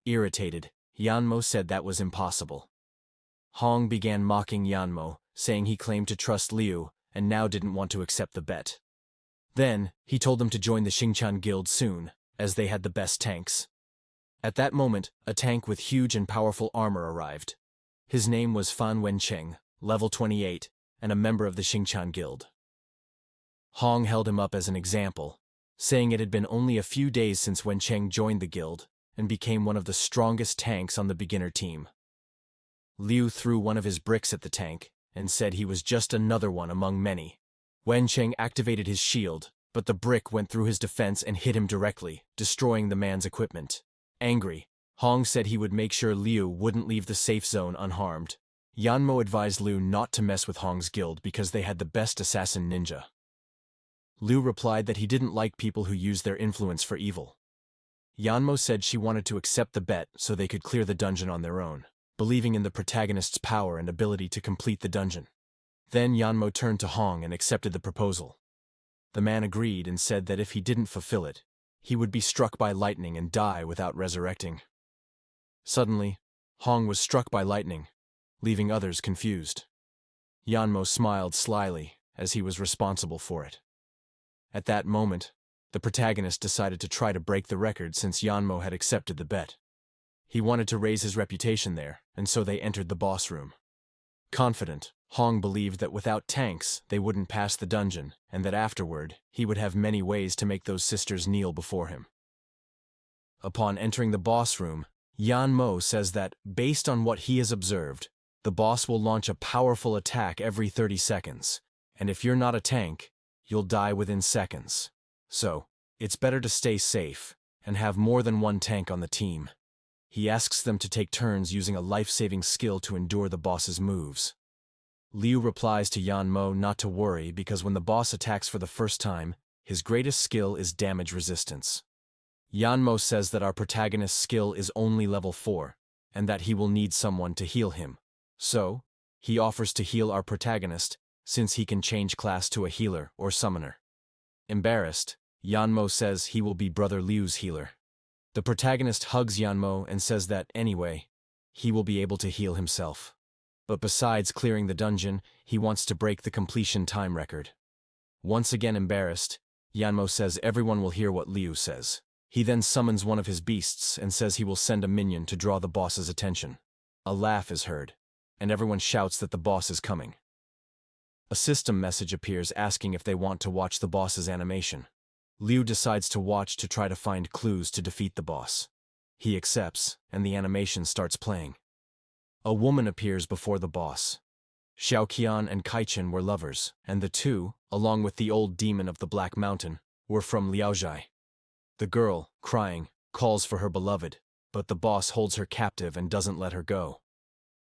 Irritated, Yanmo said that was impossible. Hong began mocking Yanmo, saying he claimed to trust Liu and now didn't want to accept the bet. Then, he told them to join the Xingchen guild soon, as they had the best tanks. At that moment, a tank with huge and powerful armor arrived. His name was Fan Wencheng, level 28, and a member of the Xingchen guild. Hong held him up as an example, saying it had been only a few days since Wencheng joined the guild and became one of the strongest tanks on the beginner team. Liu threw one of his bricks at the tank and said he was just another one among many. Wencheng activated his shield, but the brick went through his defense and hit him directly, destroying the man's equipment. Angry, Hong said he would make sure Liu wouldn't leave the safe zone unharmed. Yanmo advised Liu not to mess with Hong's guild because they had the best assassin ninja. Liu replied that he didn't like people who used their influence for evil. Yanmo said she wanted to accept the bet so they could clear the dungeon on their own, believing in the protagonist's power and ability to complete the dungeon. Then Yanmo turned to Hong and accepted the proposal. The man agreed and said that if he didn't fulfill it, he would be struck by lightning and die without resurrecting. Suddenly, Hong was struck by lightning, leaving others confused. Yanmo smiled slyly, as he was responsible for it. At that moment, the protagonist decided to try to break the record since Yanmo had accepted the bet. He wanted to raise his reputation there, and so they entered the boss room. Confident, Hong believed that without tanks, they wouldn't pass the dungeon, and that afterward, he would have many ways to make those sisters kneel before him. Upon entering the boss room, Yanmo says that, based on what he has observed, the boss will launch a powerful attack every 30 seconds, and if you're not a tank, you'll die within seconds. So, it's better to stay safe and have more than one tank on the team. He asks them to take turns using a life-saving skill to endure the boss's moves. Liu replies to Yanmo not to worry because when the boss attacks for the first time, his greatest skill is damage resistance. Yanmo says that our protagonist's skill is only level 4, and that he will need someone to heal him. So, he offers to heal our protagonist, since he can change class to a healer or summoner. Embarrassed, Yanmo says he will be Brother Liu's healer. The protagonist hugs Yanmo and says that, anyway, he will be able to heal himself. But besides clearing the dungeon, he wants to break the completion time record. Once again embarrassed, Yanmo says everyone will hear what Liu says. He then summons one of his beasts and says he will send a minion to draw the boss's attention. A laugh is heard, and everyone shouts that the boss is coming. A system message appears asking if they want to watch the boss's animation. Liu decides to watch to try to find clues to defeat the boss. He accepts, and the animation starts playing. A woman appears before the boss. Xiaoqian and Kaichen were lovers, and the two, along with the old demon of the Black Mountain, were from Liaozhai. The girl, crying, calls for her beloved, but the boss holds her captive and doesn't let her go.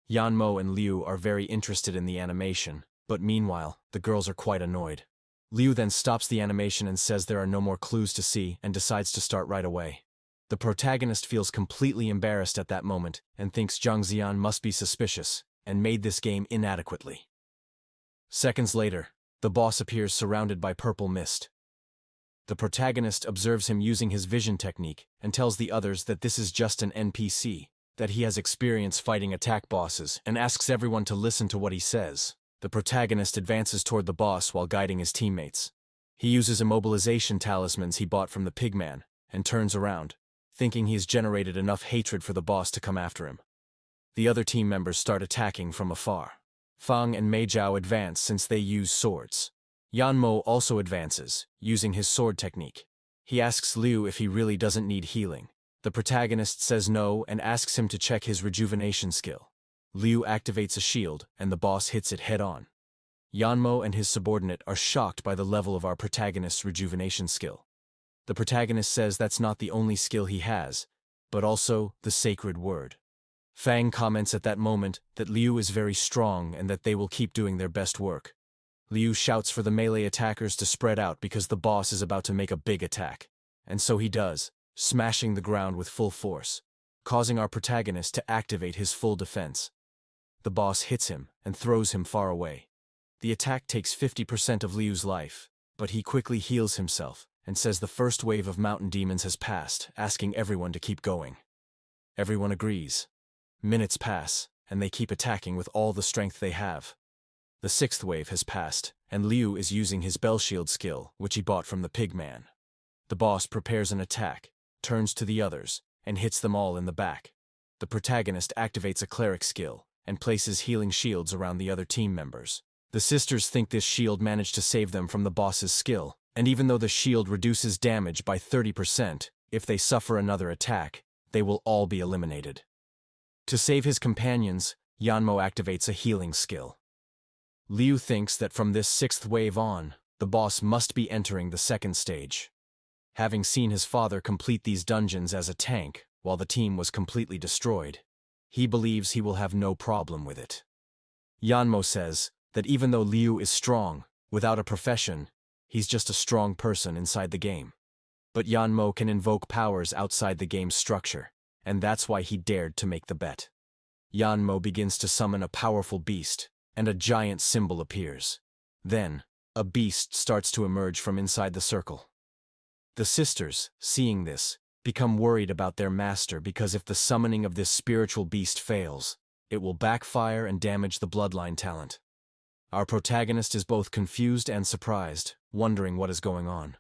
Yanmo and Liu are very interested in the animation, but meanwhile, the girls are quite annoyed. Liu then stops the animation and says there are no more clues to see and decides to start right away. The protagonist feels completely embarrassed at that moment and thinks Zhang Xian must be suspicious and made this game inadequately. Seconds later, the boss appears surrounded by purple mist. The protagonist observes him using his vision technique and tells the others that this is just an NPC, that he has experience fighting attack bosses, and asks everyone to listen to what he says. The protagonist advances toward the boss while guiding his teammates. He uses immobilization talismans he bought from the pigman, and turns around, thinking he's generated enough hatred for the boss to come after him. The other team members start attacking from afar. Fang and Mei Zhao advance since they use swords. Yanmo also advances, using his sword technique. He asks Liu if he really doesn't need healing. The protagonist says no and asks him to check his rejuvenation skill. Liu activates a shield, and the boss hits it head-on. Yanmo and his subordinate are shocked by the level of our protagonist's rejuvenation skill. The protagonist says that's not the only skill he has, but also the sacred word. Fang comments at that moment that Liu is very strong and that they will keep doing their best work. Liu shouts for the melee attackers to spread out because the boss is about to make a big attack. And so he does, smashing the ground with full force, causing our protagonist to activate his full defense. The boss hits him and throws him far away. The attack takes 50% of Liu's life, but he quickly heals himself and says the first wave of mountain demons has passed, asking everyone to keep going. Everyone agrees. Minutes pass, and they keep attacking with all the strength they have. The sixth wave has passed, and Liu is using his bell shield skill, which he bought from the pigman. The boss prepares an attack, turns to the others, and hits them all in the back. The protagonist activates a cleric skill, and places healing shields around the other team members. The sisters think this shield managed to save them from the boss's skill, and even though the shield reduces damage by 30%, if they suffer another attack, they will all be eliminated. To save his companions, Yanmo activates a healing skill. Liu thinks that from this sixth wave on, the boss must be entering the second stage. Having seen his father complete these dungeons as a tank, while the team was completely destroyed, he believes he will have no problem with it. Yanmo says that even though Liu is strong, without a profession, he's just a strong person inside the game. But Yanmo can invoke powers outside the game's structure, and that's why he dared to make the bet. Yanmo begins to summon a powerful beast, and a giant symbol appears. Then, a beast starts to emerge from inside the circle. The sisters, seeing this, become worried about their master because if the summoning of this spiritual beast fails, it will backfire and damage the bloodline talent. Our protagonist is both confused and surprised, wondering what is going on.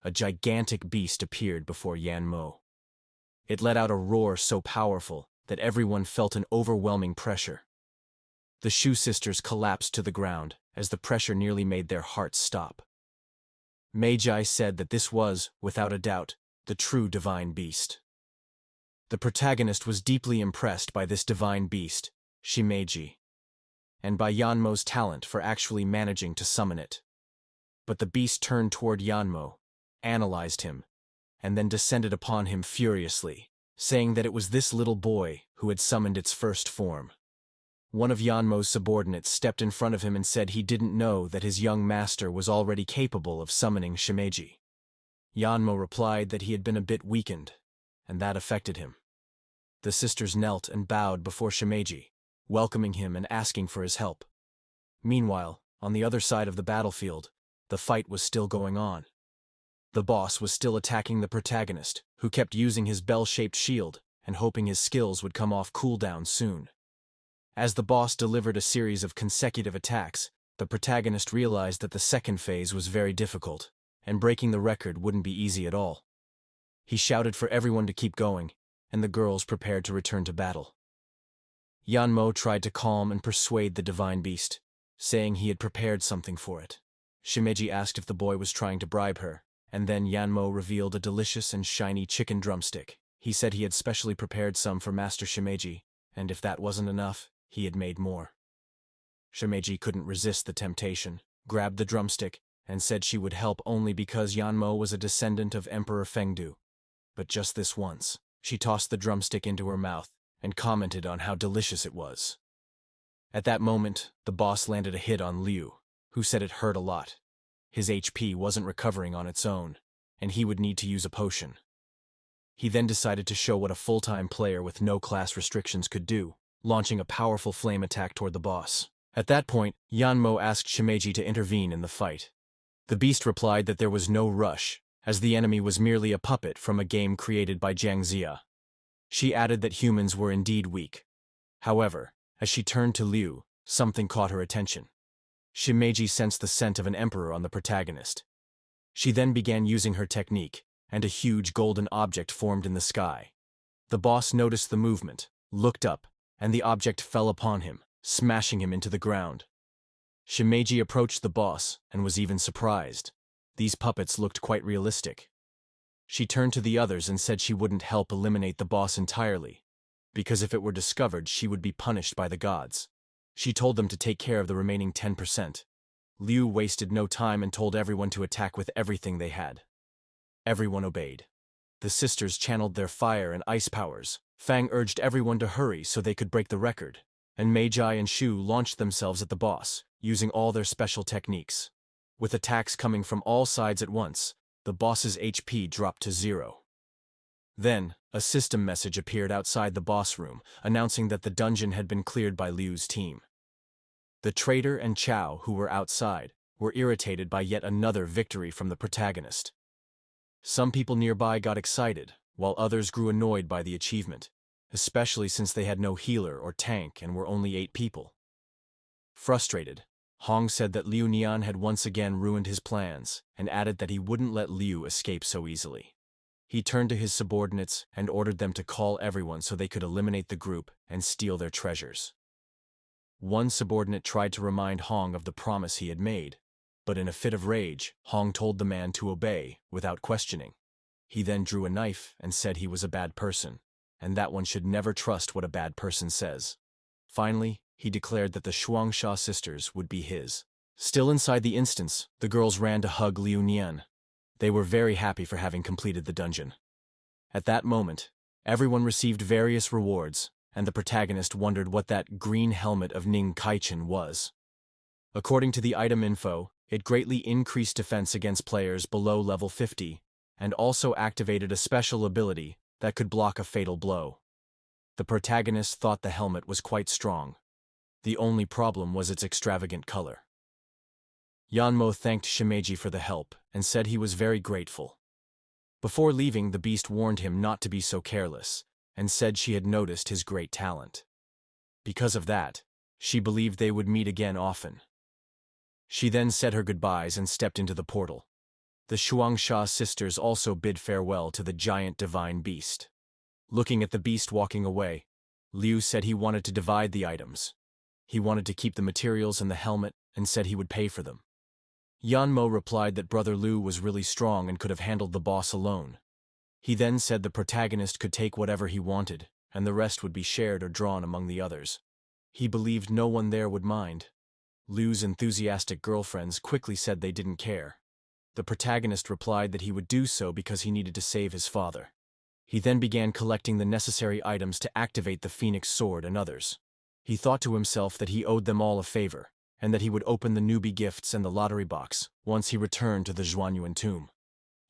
A gigantic beast appeared before Yanmo. It let out a roar so powerful that everyone felt an overwhelming pressure. The Shu sisters collapsed to the ground as the pressure nearly made their hearts stop. Magi said that this was, without a doubt, the true divine beast. The protagonist was deeply impressed by this divine beast, Shimeji, and by Yanmo's talent for actually managing to summon it. But the beast turned toward Yanmo, analyzed him, and then descended upon him furiously, saying that it was this little boy who had summoned its first form. One of Yanmo's subordinates stepped in front of him and said he didn't know that his young master was already capable of summoning Shimeji. Yanmo replied that he had been a bit weakened, and that affected him. The sisters knelt and bowed before Shimeji, welcoming him and asking for his help. Meanwhile, on the other side of the battlefield, the fight was still going on. The boss was still attacking the protagonist, who kept using his bell-shaped shield and hoping his skills would come off cooldown soon. As the boss delivered a series of consecutive attacks, the protagonist realized that the second phase was very difficult, and breaking the record wouldn't be easy at all. He shouted for everyone to keep going, and the girls prepared to return to battle. Yanmo tried to calm and persuade the divine beast, saying he had prepared something for it. Shimeji asked if the boy was trying to bribe her, and then Yanmo revealed a delicious and shiny chicken drumstick. He said he had specially prepared some for Master Shimeji, and if that wasn't enough, he had made more. Shimeji couldn't resist the temptation, grabbed the drumstick, and said she would help only because Yanmo was a descendant of Emperor Fengdu. But just this once, she tossed the drumstick into her mouth and commented on how delicious it was. At that moment, the boss landed a hit on Liu, who said it hurt a lot. His HP wasn't recovering on its own, and he would need to use a potion. He then decided to show what a full-time player with no class restrictions could do, launching a powerful flame attack toward the boss. At that point, Yanmo asked Shimeji to intervene in the fight. The beast replied that there was no rush, as the enemy was merely a puppet from a game created by Jiang Xia. She added that humans were indeed weak. However, as she turned to Liu, something caught her attention. Shimeji sensed the scent of an emperor on the protagonist. She then began using her technique, and a huge golden object formed in the sky. The boss noticed the movement, looked up, and the object fell upon him, smashing him into the ground. Shimeji approached the boss and was even surprised. These puppets looked quite realistic. She turned to the others and said she wouldn't help eliminate the boss entirely, because if it were discovered she would be punished by the gods. She told them to take care of the remaining 10%. Liu wasted no time and told everyone to attack with everything they had. Everyone obeyed. The sisters channeled their fire and ice powers. Fang urged everyone to hurry so they could break the record, and Magi and Shu launched themselves at the boss, using all their special techniques. With attacks coming from all sides at once, the boss's HP dropped to 0. Then, a system message appeared outside the boss room, announcing that the dungeon had been cleared by Liu's team. The traitor and Chao, who were outside, were irritated by yet another victory from the protagonist. Some people nearby got excited, while others grew annoyed by the achievement, especially since they had no healer or tank and were only 8 people. Frustrated, Hong said that Liu Nian had once again ruined his plans, and added that he wouldn't let Liu escape so easily. He turned to his subordinates and ordered them to call everyone so they could eliminate the group and steal their treasures. One subordinate tried to remind Hong of the promise he had made, but in a fit of rage, Hong told the man to obey without questioning. He then drew a knife and said he was a bad person, and that one should never trust what a bad person says. Finally, he declared that the Shuangsha sisters would be his. Still inside the instance, the girls ran to hug Liu Nian. They were very happy for having completed the dungeon. At that moment, everyone received various rewards, and the protagonist wondered what that green helmet of Ning Kaichen was. According to the item info, it greatly increased defense against players below level 50, and also activated a special ability that could block a fatal blow. The protagonist thought the helmet was quite strong. The only problem was its extravagant color. Yanmo thanked Shimeji for the help and said he was very grateful. Before leaving, the beast warned him not to be so careless, and said she had noticed his great talent. Because of that, she believed they would meet again often. She then said her goodbyes and stepped into the portal. The Shuangsha sisters also bid farewell to the giant divine beast. Looking at the beast walking away, Liu said he wanted to divide the items. He wanted to keep the materials and the helmet and said he would pay for them. Yanmo replied that brother Liu was really strong and could have handled the boss alone. He then said the protagonist could take whatever he wanted, and the rest would be shared or drawn among the others. He believed no one there would mind. Liu's enthusiastic girlfriends quickly said they didn't care. The protagonist replied that he would do so because he needed to save his father. He then began collecting the necessary items to activate the Phoenix Sword and others. He thought to himself that he owed them all a favor, and that he would open the newbie gifts and the lottery box once he returned to the Zhuanyuan tomb.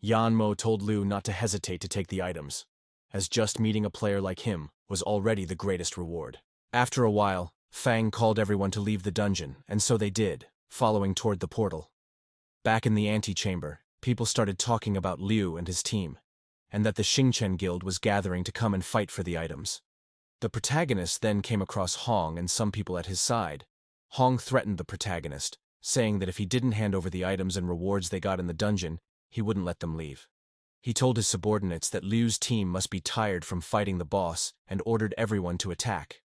Yanmo told Liu not to hesitate to take the items, as just meeting a player like him was already the greatest reward. After a while, Fang called everyone to leave the dungeon, and so they did, following toward the portal. Back in the antechamber, people started talking about Liu and his team, and that the Xingchen Guild was gathering to come and fight for the items. The protagonist then came across Hong and some people at his side. Hong threatened the protagonist, saying that if he didn't hand over the items and rewards they got in the dungeon, he wouldn't let them leave. He told his subordinates that Liu's team must be tired from fighting the boss and ordered everyone to attack.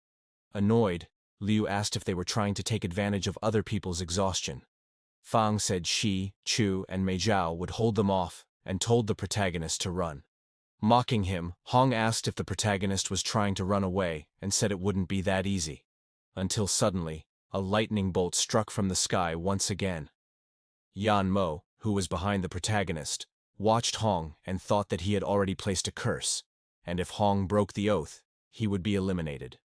Annoyed, Liu asked if they were trying to take advantage of other people's exhaustion. Fang said she, Chu, and Mei Zhao would hold them off and told the protagonist to run. Mocking him, Hong asked if the protagonist was trying to run away and said it wouldn't be that easy. Until suddenly, a lightning bolt struck from the sky once again. Yanmo, who was behind the protagonist, watched Hong and thought that he had already placed a curse, and if Hong broke the oath, he would be eliminated.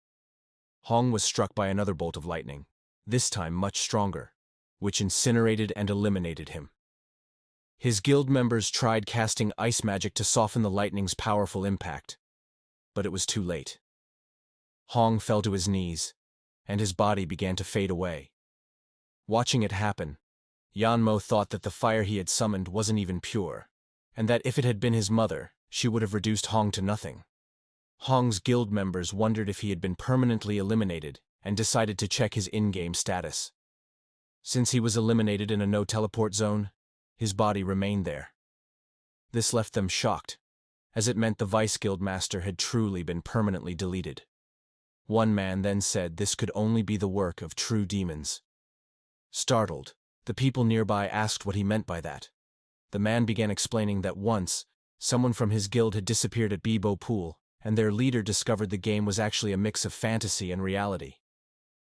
Hong was struck by another bolt of lightning, this time much stronger, which incinerated and eliminated him. His guild members tried casting ice magic to soften the lightning's powerful impact, but it was too late. Hong fell to his knees, and his body began to fade away. Watching it happen, Yanmo thought that the fire he had summoned wasn't even pure, and that if it had been his mother, she would have reduced Hong to nothing. Hong's guild members wondered if he had been permanently eliminated and decided to check his in-game status. Since he was eliminated in a no-teleport zone, his body remained there. This left them shocked, as it meant the Vice Guild Master had truly been permanently deleted. One man then said this could only be the work of true demons. Startled, the people nearby asked what he meant by that. The man began explaining that once, someone from his guild had disappeared at Bibo Pool, and their leader discovered the game was actually a mix of fantasy and reality.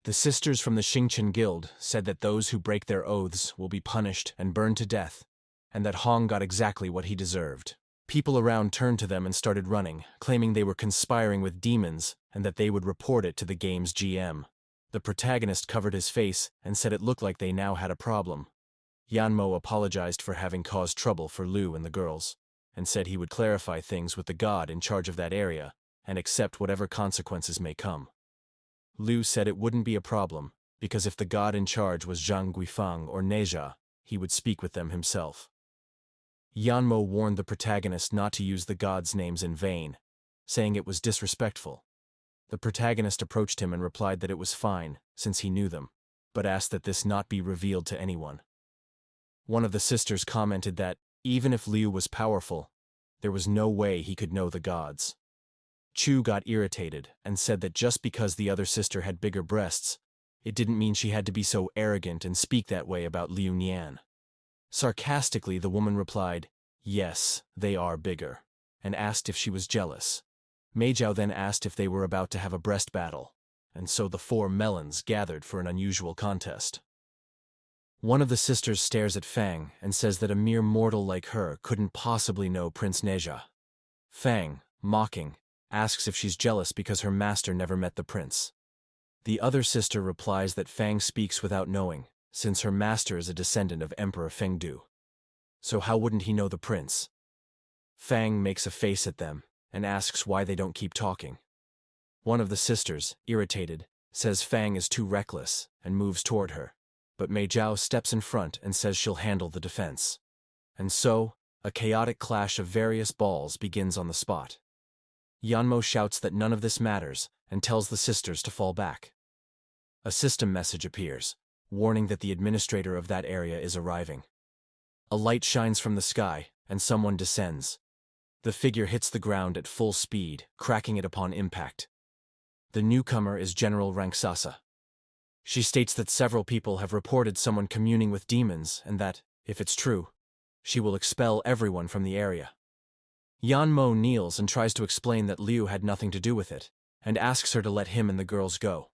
The sisters from the Xingchen Guild said that those who break their oaths will be punished and burned to death, and that Hong got exactly what he deserved. People around turned to them and started running, claiming they were conspiring with demons and that they would report it to the game's GM. The protagonist covered his face and said it looked like they now had a problem. Yanmo apologized for having caused trouble for Liu and the girls, and said he would clarify things with the god in charge of that area and accept whatever consequences may come. Liu said it wouldn't be a problem, because if the god in charge was Zhang Guifang or Neja, he would speak with them himself. Yanmo warned the protagonist not to use the gods' names in vain, saying it was disrespectful. The protagonist approached him and replied that it was fine, since he knew them, but asked that this not be revealed to anyone. One of the sisters commented that, even if Liu was powerful, there was no way he could know the gods. Chu got irritated and said that just because the other sister had bigger breasts, it didn't mean she had to be so arrogant and speak that way about Liu Nian. Sarcastically, the woman replied, "Yes, they are bigger," and asked if she was jealous. Mei Zhao then asked if they were about to have a breast battle, and so the four melons gathered for an unusual contest. One of the sisters stares at Fang and says that a mere mortal like her couldn't possibly know Prince Neja. Fang, mocking, asks if she's jealous because her master never met the prince. The other sister replies that Fang speaks without knowing, since her master is a descendant of Emperor Fengdu. So how wouldn't he know the prince? Fang makes a face at them and asks why they don't keep talking. One of the sisters, irritated, says Fang is too reckless and moves toward her, but Mei Zhao steps in front and says she'll handle the defense. And so, a chaotic clash of various balls begins on the spot. Yanmo shouts that none of this matters and tells the sisters to fall back. A system message appears, warning that the administrator of that area is arriving. A light shines from the sky, and someone descends. The figure hits the ground at full speed, cracking it upon impact. The newcomer is General Rangsasa. She states that several people have reported someone communing with demons and that, if it's true, she will expel everyone from the area. Yanmo kneels and tries to explain that Liu had nothing to do with it, and asks her to let him and the girls go.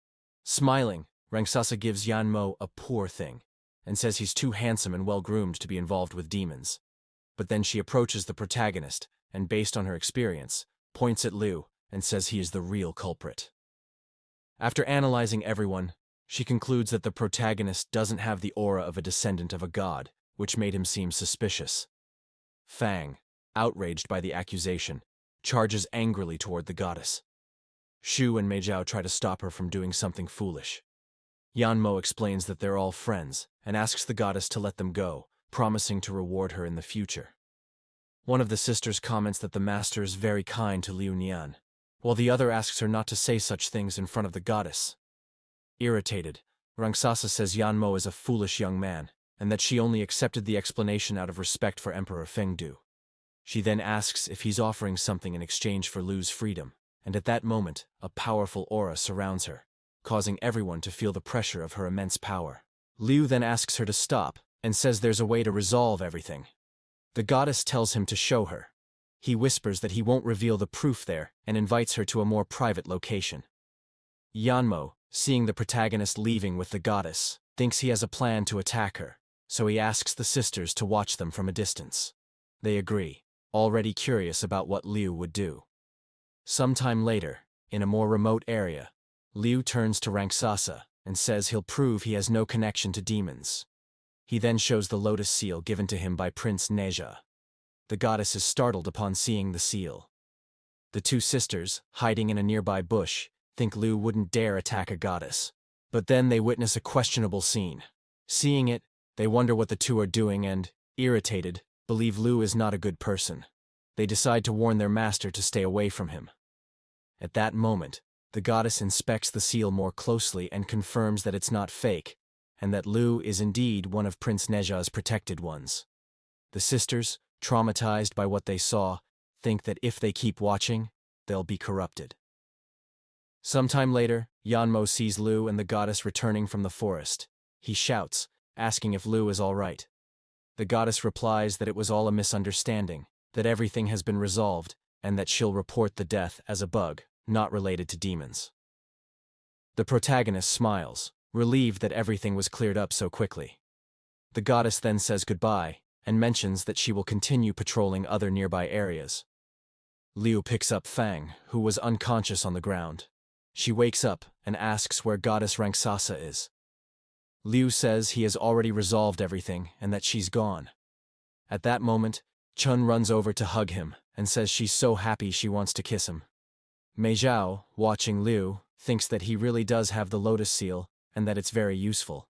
Smiling, Rangsasa gives Yanmo a poor thing, and says he's too handsome and well-groomed to be involved with demons. But then she approaches the protagonist, and based on her experience, points at Liu and says he is the real culprit. After analyzing everyone, she concludes that the protagonist doesn't have the aura of a descendant of a god, which made him seem suspicious. Fang, outraged by the accusation, charges angrily toward the goddess. Shu and Mei Zhao try to stop her from doing something foolish. Yanmo explains that they're all friends and asks the goddess to let them go, promising to reward her in the future. One of the sisters comments that the master is very kind to Liu Nian, while the other asks her not to say such things in front of the goddess. Irritated, Rangsasa says Yanmo is a foolish young man, and that she only accepted the explanation out of respect for Emperor Fengdu. She then asks if he's offering something in exchange for Liu's freedom, and at that moment, a powerful aura surrounds her, causing everyone to feel the pressure of her immense power. Liu then asks her to stop, and says there's a way to resolve everything. The goddess tells him to show her. He whispers that he won't reveal the proof there, and invites her to a more private location. Yanmo, seeing the protagonist leaving with the goddess, thinks he has a plan to attack her, so he asks the sisters to watch them from a distance. They agree, already curious about what Liu would do. Sometime later, in a more remote area, Liu turns to Rangsasa and says he'll prove he has no connection to demons. He then shows the lotus seal given to him by Prince Neja. The goddess is startled upon seeing the seal. The two sisters, hiding in a nearby bush, think Liu wouldn't dare attack a goddess. But then they witness a questionable scene. Seeing it, they wonder what the two are doing and, irritated, believe Liu is not a good person. They decide to warn their master to stay away from him. At that moment, the goddess inspects the seal more closely and confirms that it's not fake, and that Liu is indeed one of Prince Neja's protected ones. The sisters, traumatized by what they saw, think that if they keep watching, they'll be corrupted. Sometime later, Yanmo sees Liu and the goddess returning from the forest. He shouts, asking if Liu is all right. The goddess replies that it was all a misunderstanding, that everything has been resolved, and that she'll report the death as a bug, not related to demons. The protagonist smiles, relieved that everything was cleared up so quickly. The goddess then says goodbye, and mentions that she will continue patrolling other nearby areas. Liu picks up Fang, who was unconscious on the ground. She wakes up and asks where Goddess Rangsasa is. Liu says he has already resolved everything and that she's gone. At that moment, Chun runs over to hug him and says she's so happy she wants to kiss him. Mei Zhao, watching Liu, thinks that he really does have the lotus seal and that it's very useful.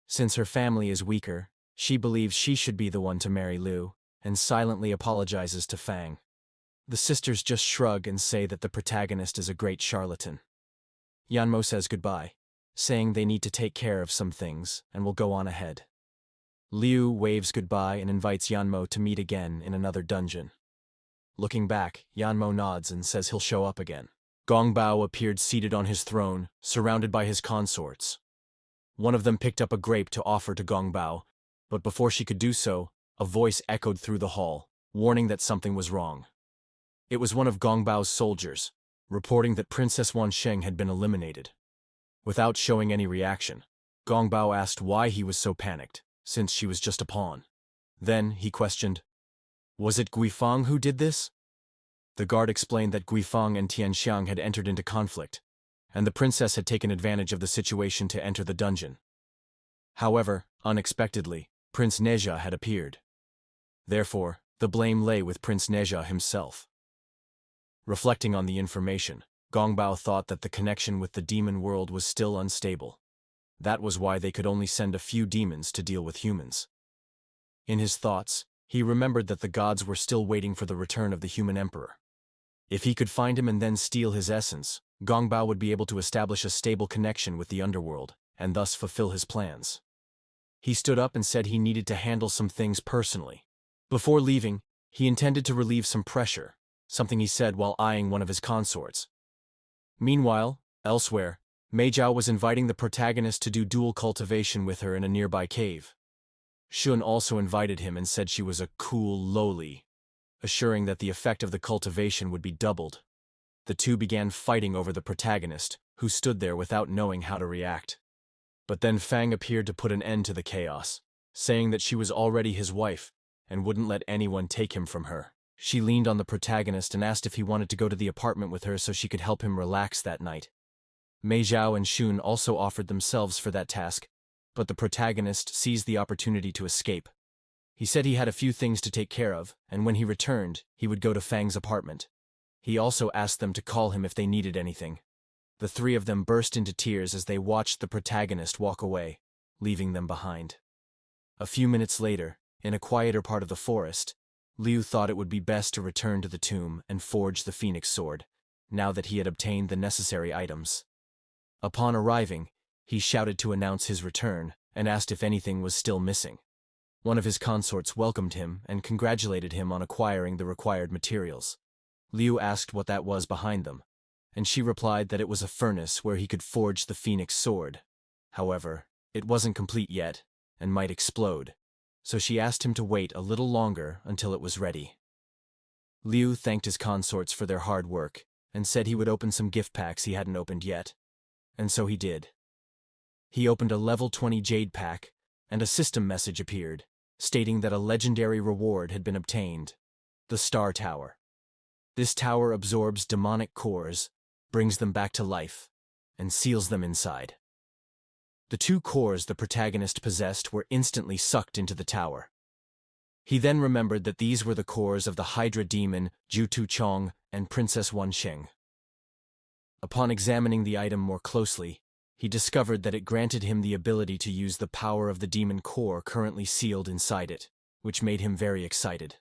Since her family is weaker, she believes she should be the one to marry Liu, and silently apologizes to Fang. The sisters just shrug and say that the protagonist is a great charlatan. Yanmo says goodbye, saying they need to take care of some things and will go on ahead. Liu waves goodbye and invites Yanmo to meet again in another dungeon. Looking back, Yanmo nods and says he'll show up again. Gongbao appeared seated on his throne, surrounded by his consorts. One of them picked up a grape to offer to Gongbao, but before she could do so, a voice echoed through the hall, warning that something was wrong. It was one of Gongbao's soldiers, reporting that Princess Wansheng had been eliminated. Without showing any reaction, Gongbao asked why he was so panicked, since she was just a pawn. Then, he questioned, "Was it Guifang who did this?" The guard explained that Guifang and Tianxiang had entered into conflict, and the princess had taken advantage of the situation to enter the dungeon. However, unexpectedly, Prince Neja had appeared. Therefore, The blame lay with Prince Neja himself. Reflecting on the information, Gongbao thought that the connection with the demon world was still unstable. That was why they could only send a few demons to deal with humans. In his thoughts, he remembered that the gods were still waiting for the return of the human emperor. If he could find him and then steal his essence, Gongbao would be able to establish a stable connection with the underworld, and thus fulfill his plans. He stood up and said he needed to handle some things personally. Before leaving, he intended to relieve some pressure, something he said while eyeing one of his consorts. Meanwhile, elsewhere, Mei Zhao was inviting the protagonist to do dual cultivation with her in a nearby cave. Shun also invited him and said she was a cool loli, assuring that the effect of the cultivation would be doubled. The two began fighting over the protagonist, who stood there without knowing how to react. But then Fang appeared to put an end to the chaos, saying that she was already his wife and wouldn't let anyone take him from her. She leaned on the protagonist and asked if he wanted to go to the apartment with her so she could help him relax that night. Mei Zhao and Shun also offered themselves for that task, but the protagonist seized the opportunity to escape. He said he had a few things to take care of, and when he returned, he would go to Fang's apartment. He also asked them to call him if they needed anything. The three of them burst into tears as they watched the protagonist walk away, leaving them behind. A few minutes later, in a quieter part of the forest, Liu thought it would be best to return to the tomb and forge the phoenix sword, now that he had obtained the necessary items. Upon arriving, he shouted to announce his return and asked if anything was still missing. One of his consorts welcomed him and congratulated him on acquiring the required materials. Liu asked what that was behind them, and she replied that it was a furnace where he could forge the phoenix sword. However, it wasn't complete yet and might explode, so she asked him to wait a little longer until it was ready. Liu thanked his consorts for their hard work and said he would open some gift packs he hadn't opened yet, and so he did. He opened a level 20 jade pack, and a system message appeared, stating that a legendary reward had been obtained: the Star Tower. This tower absorbs demonic cores, brings them back to life, and seals them inside. The two cores the protagonist possessed were instantly sucked into the tower. He then remembered that these were the cores of the Hydra demon Zhu Tuchong and Princess Wansheng. Upon examining the item more closely, he discovered that it granted him the ability to use the power of the demon core currently sealed inside it, which made him very excited.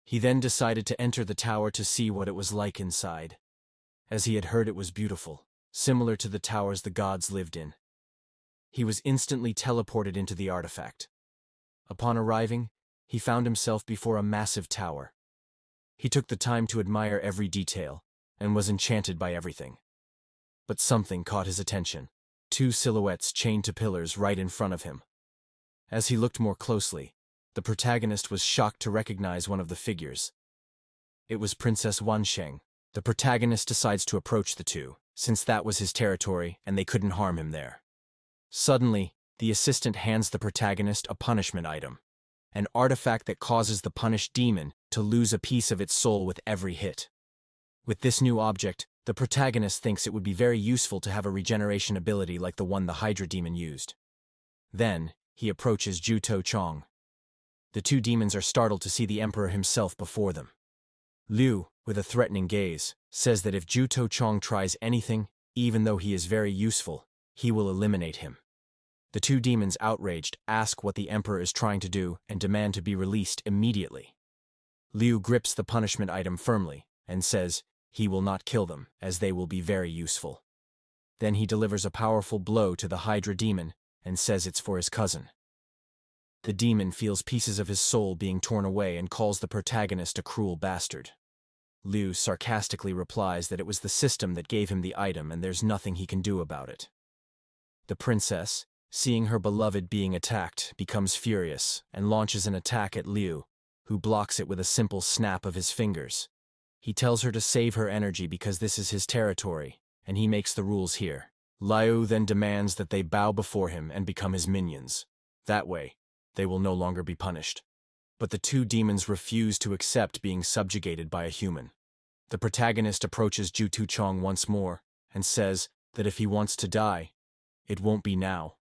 He then decided to enter the tower to see what it was like inside, as he had heard it was beautiful, similar to the towers the gods lived in. He was instantly teleported into the artifact. Upon arriving, he found himself before a massive tower. He took the time to admire every detail, and was enchanted by everything. But something caught his attention: two silhouettes chained to pillars right in front of him. As he looked more closely, the protagonist was shocked to recognize one of the figures. It was Princess Wansheng. The protagonist decides to approach the two, since that was his territory and they couldn't harm him there. Suddenly, the assistant hands the protagonist a punishment item, an artifact that causes the punished demon to lose a piece of its soul with every hit. With this new object, the protagonist thinks it would be very useful to have a regeneration ability like the one the Hydra demon used. Then, he approaches Zhu Tuchong. The two demons are startled to see the emperor himself before them. Liu, with a threatening gaze, says that if Zhu Tuchong tries anything, even though he is very useful, he will eliminate him. The two demons, outraged, ask what the emperor is trying to do and demand to be released immediately. Liu grips the punishment item firmly and says he will not kill them, as they will be very useful. Then he delivers a powerful blow to the Hydra demon and says it's for his cousin. The demon feels pieces of his soul being torn away and calls the protagonist a cruel bastard. Liu sarcastically replies that it was the system that gave him the item and there's nothing he can do about it. The princess, seeing her beloved being attacked, becomes furious and launches an attack at Liu, who blocks it with a simple snap of his fingers. He tells her to save her energy because this is his territory, and he makes the rules here. Liu then demands that they bow before him and become his minions. That way, they will no longer be punished. But the two demons refuse to accept being subjugated by a human. The protagonist approaches Zhu Tuchong once more and says that if he wants to die, it won't be now.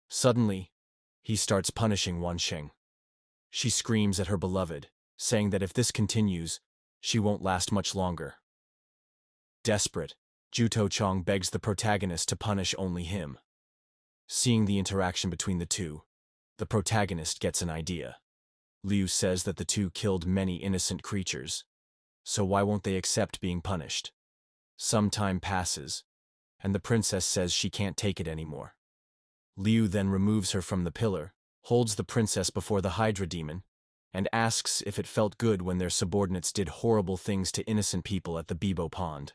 Suddenly, he starts punishing Wansheng. She screams at her beloved, saying that if this continues, she won't last much longer. Desperate, Zhu Chong begs the protagonist to punish only him. Seeing the interaction between the two, the protagonist gets an idea. Liu says that the two killed many innocent creatures, so why won't they accept being punished? Some time passes, and the princess says she can't take it anymore. Liu then removes her from the pillar, holds the princess before the Hydra demon, and asks if it felt good when their subordinates did horrible things to innocent people at the Bibo pond.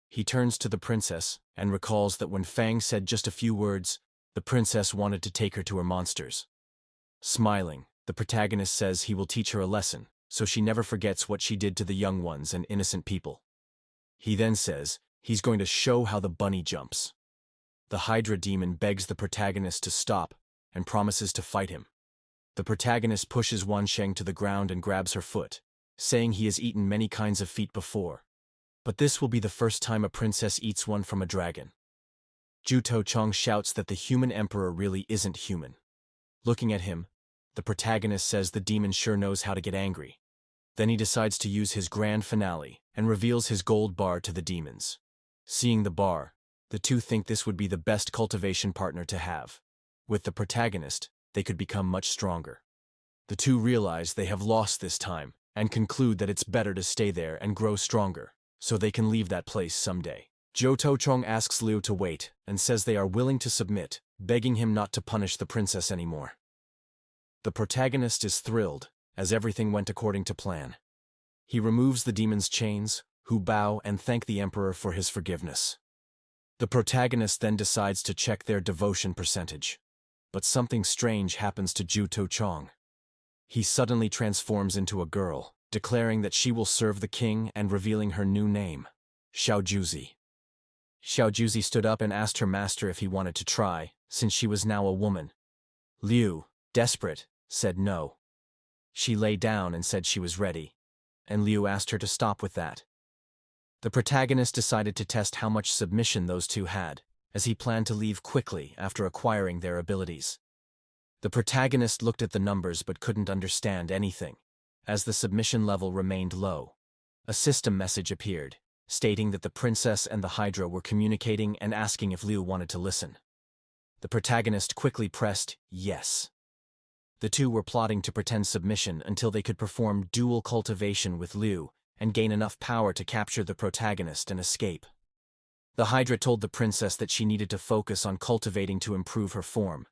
He turns to the princess and recalls that when Fang said just a few words, the princess wanted to take her to her monsters. Smiling, the protagonist says he will teach her a lesson, so she never forgets what she did to the young ones and innocent people. He then says he's going to show how the bunny jumps. The Hydra demon begs the protagonist to stop and promises to fight him. The protagonist pushes Wansheng to the ground and grabs her foot, saying he has eaten many kinds of feet before, but this will be the first time a princess eats one from a dragon. Zhu Chong shouts that the human emperor really isn't human. Looking at him, the protagonist says the demon sure knows how to get angry. Then he decides to use his grand finale and reveals his gold bar to the demons. Seeing the bar, the two think this would be the best cultivation partner to have. With the protagonist, they could become much stronger. The two realize they have lost this time and conclude that it's better to stay there and grow stronger, so they can leave that place someday. Zhu Chong asks Liu to wait and says they are willing to submit, begging him not to punish the princess anymore. The protagonist is thrilled, as everything went according to plan. He removes the demon's chains, who bow and thank the emperor for his forgiveness. The protagonist then decides to check their devotion percentage. But something strange happens to Zhu Chong. He suddenly transforms into a girl, declaring that she will serve the king and revealing her new name, Xiaojuzi. Xiaojuzi stood up and asked her master if he wanted to try, since she was now a woman. Liu, desperate, said no. She lay down and said she was ready, and Liu asked her to stop with that. The protagonist decided to test how much submission those two had, as he planned to leave quickly after acquiring their abilities. The protagonist looked at the numbers but couldn't understand anything, as the submission level remained low. A system message appeared, stating that the princess and the Hydra were communicating and asking if Liu wanted to listen. The protagonist quickly pressed yes. The two were plotting to pretend submission until they could perform dual cultivation with Liu and gain enough power to capture the protagonist and escape. The Hydra told the princess that she needed to focus on cultivating to improve her form.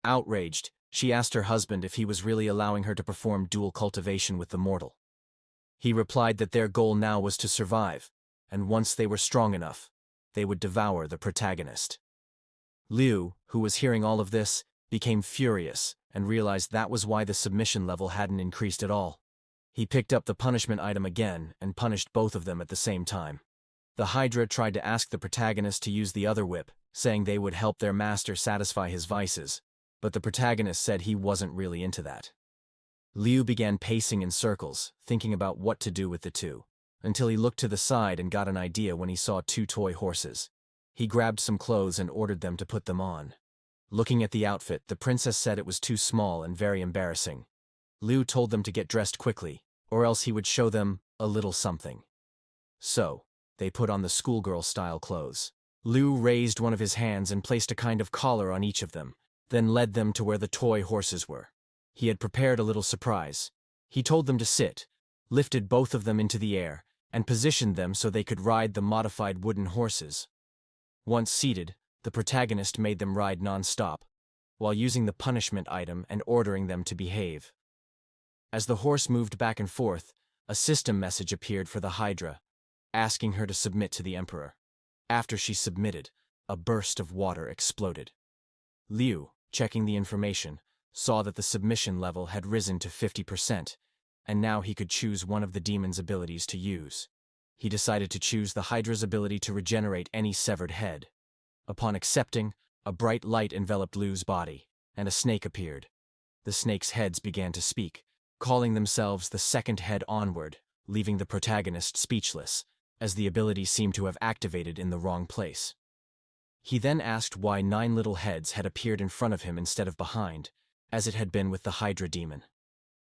Outraged, she asked her husband if he was really allowing her to perform dual cultivation with the mortal. He replied that their goal now was to survive, and once they were strong enough, they would devour the protagonist. Liu, who was hearing all of this, became furious and realized that was why the submission level hadn't increased at all. He picked up the punishment item again and punished both of them at the same time. The Hydra tried to ask the protagonist to use the other whip, saying they would help their master satisfy his vices, but the protagonist said he wasn't really into that. Liu began pacing in circles, thinking about what to do with the two, until he looked to the side and got an idea when he saw two toy horses. He grabbed some clothes and ordered them to put them on. Looking at the outfit, the princess said it was too small and very embarrassing. Liu told them to get dressed quickly, or else he would show them a little something. So, they put on the schoolgirl-style clothes. Liu raised one of his hands and placed a kind of collar on each of them, then led them to where the toy horses were. He had prepared a little surprise. He told them to sit, lifted both of them into the air, and positioned them so they could ride the modified wooden horses. Once seated, the protagonist made them ride non-stop, while using the punishment item and ordering them to behave. As the horse moved back and forth, a system message appeared for the Hydra, asking her to submit to the emperor. After she submitted, a burst of water exploded. Liu, checking the information, saw that the submission level had risen to 50%, and now he could choose one of the demon's abilities to use. He decided to choose the Hydra's ability to regenerate any severed head. Upon accepting, a bright light enveloped Liu's body, and a snake appeared. The snake's heads began to speak, calling themselves the second head onward, leaving the protagonist speechless, as the ability seemed to have activated in the wrong place. He then asked why 9 little heads had appeared in front of him instead of behind, as it had been with the Hydra demon.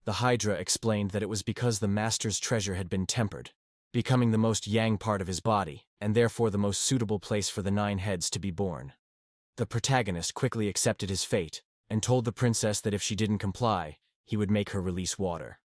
The Hydra explained that it was because the master's treasure had been tempered, becoming the most yang part of his body, and therefore the most suitable place for the 9 heads to be born. The protagonist quickly accepted his fate, and told the princess that if she didn't comply, he would make her release water.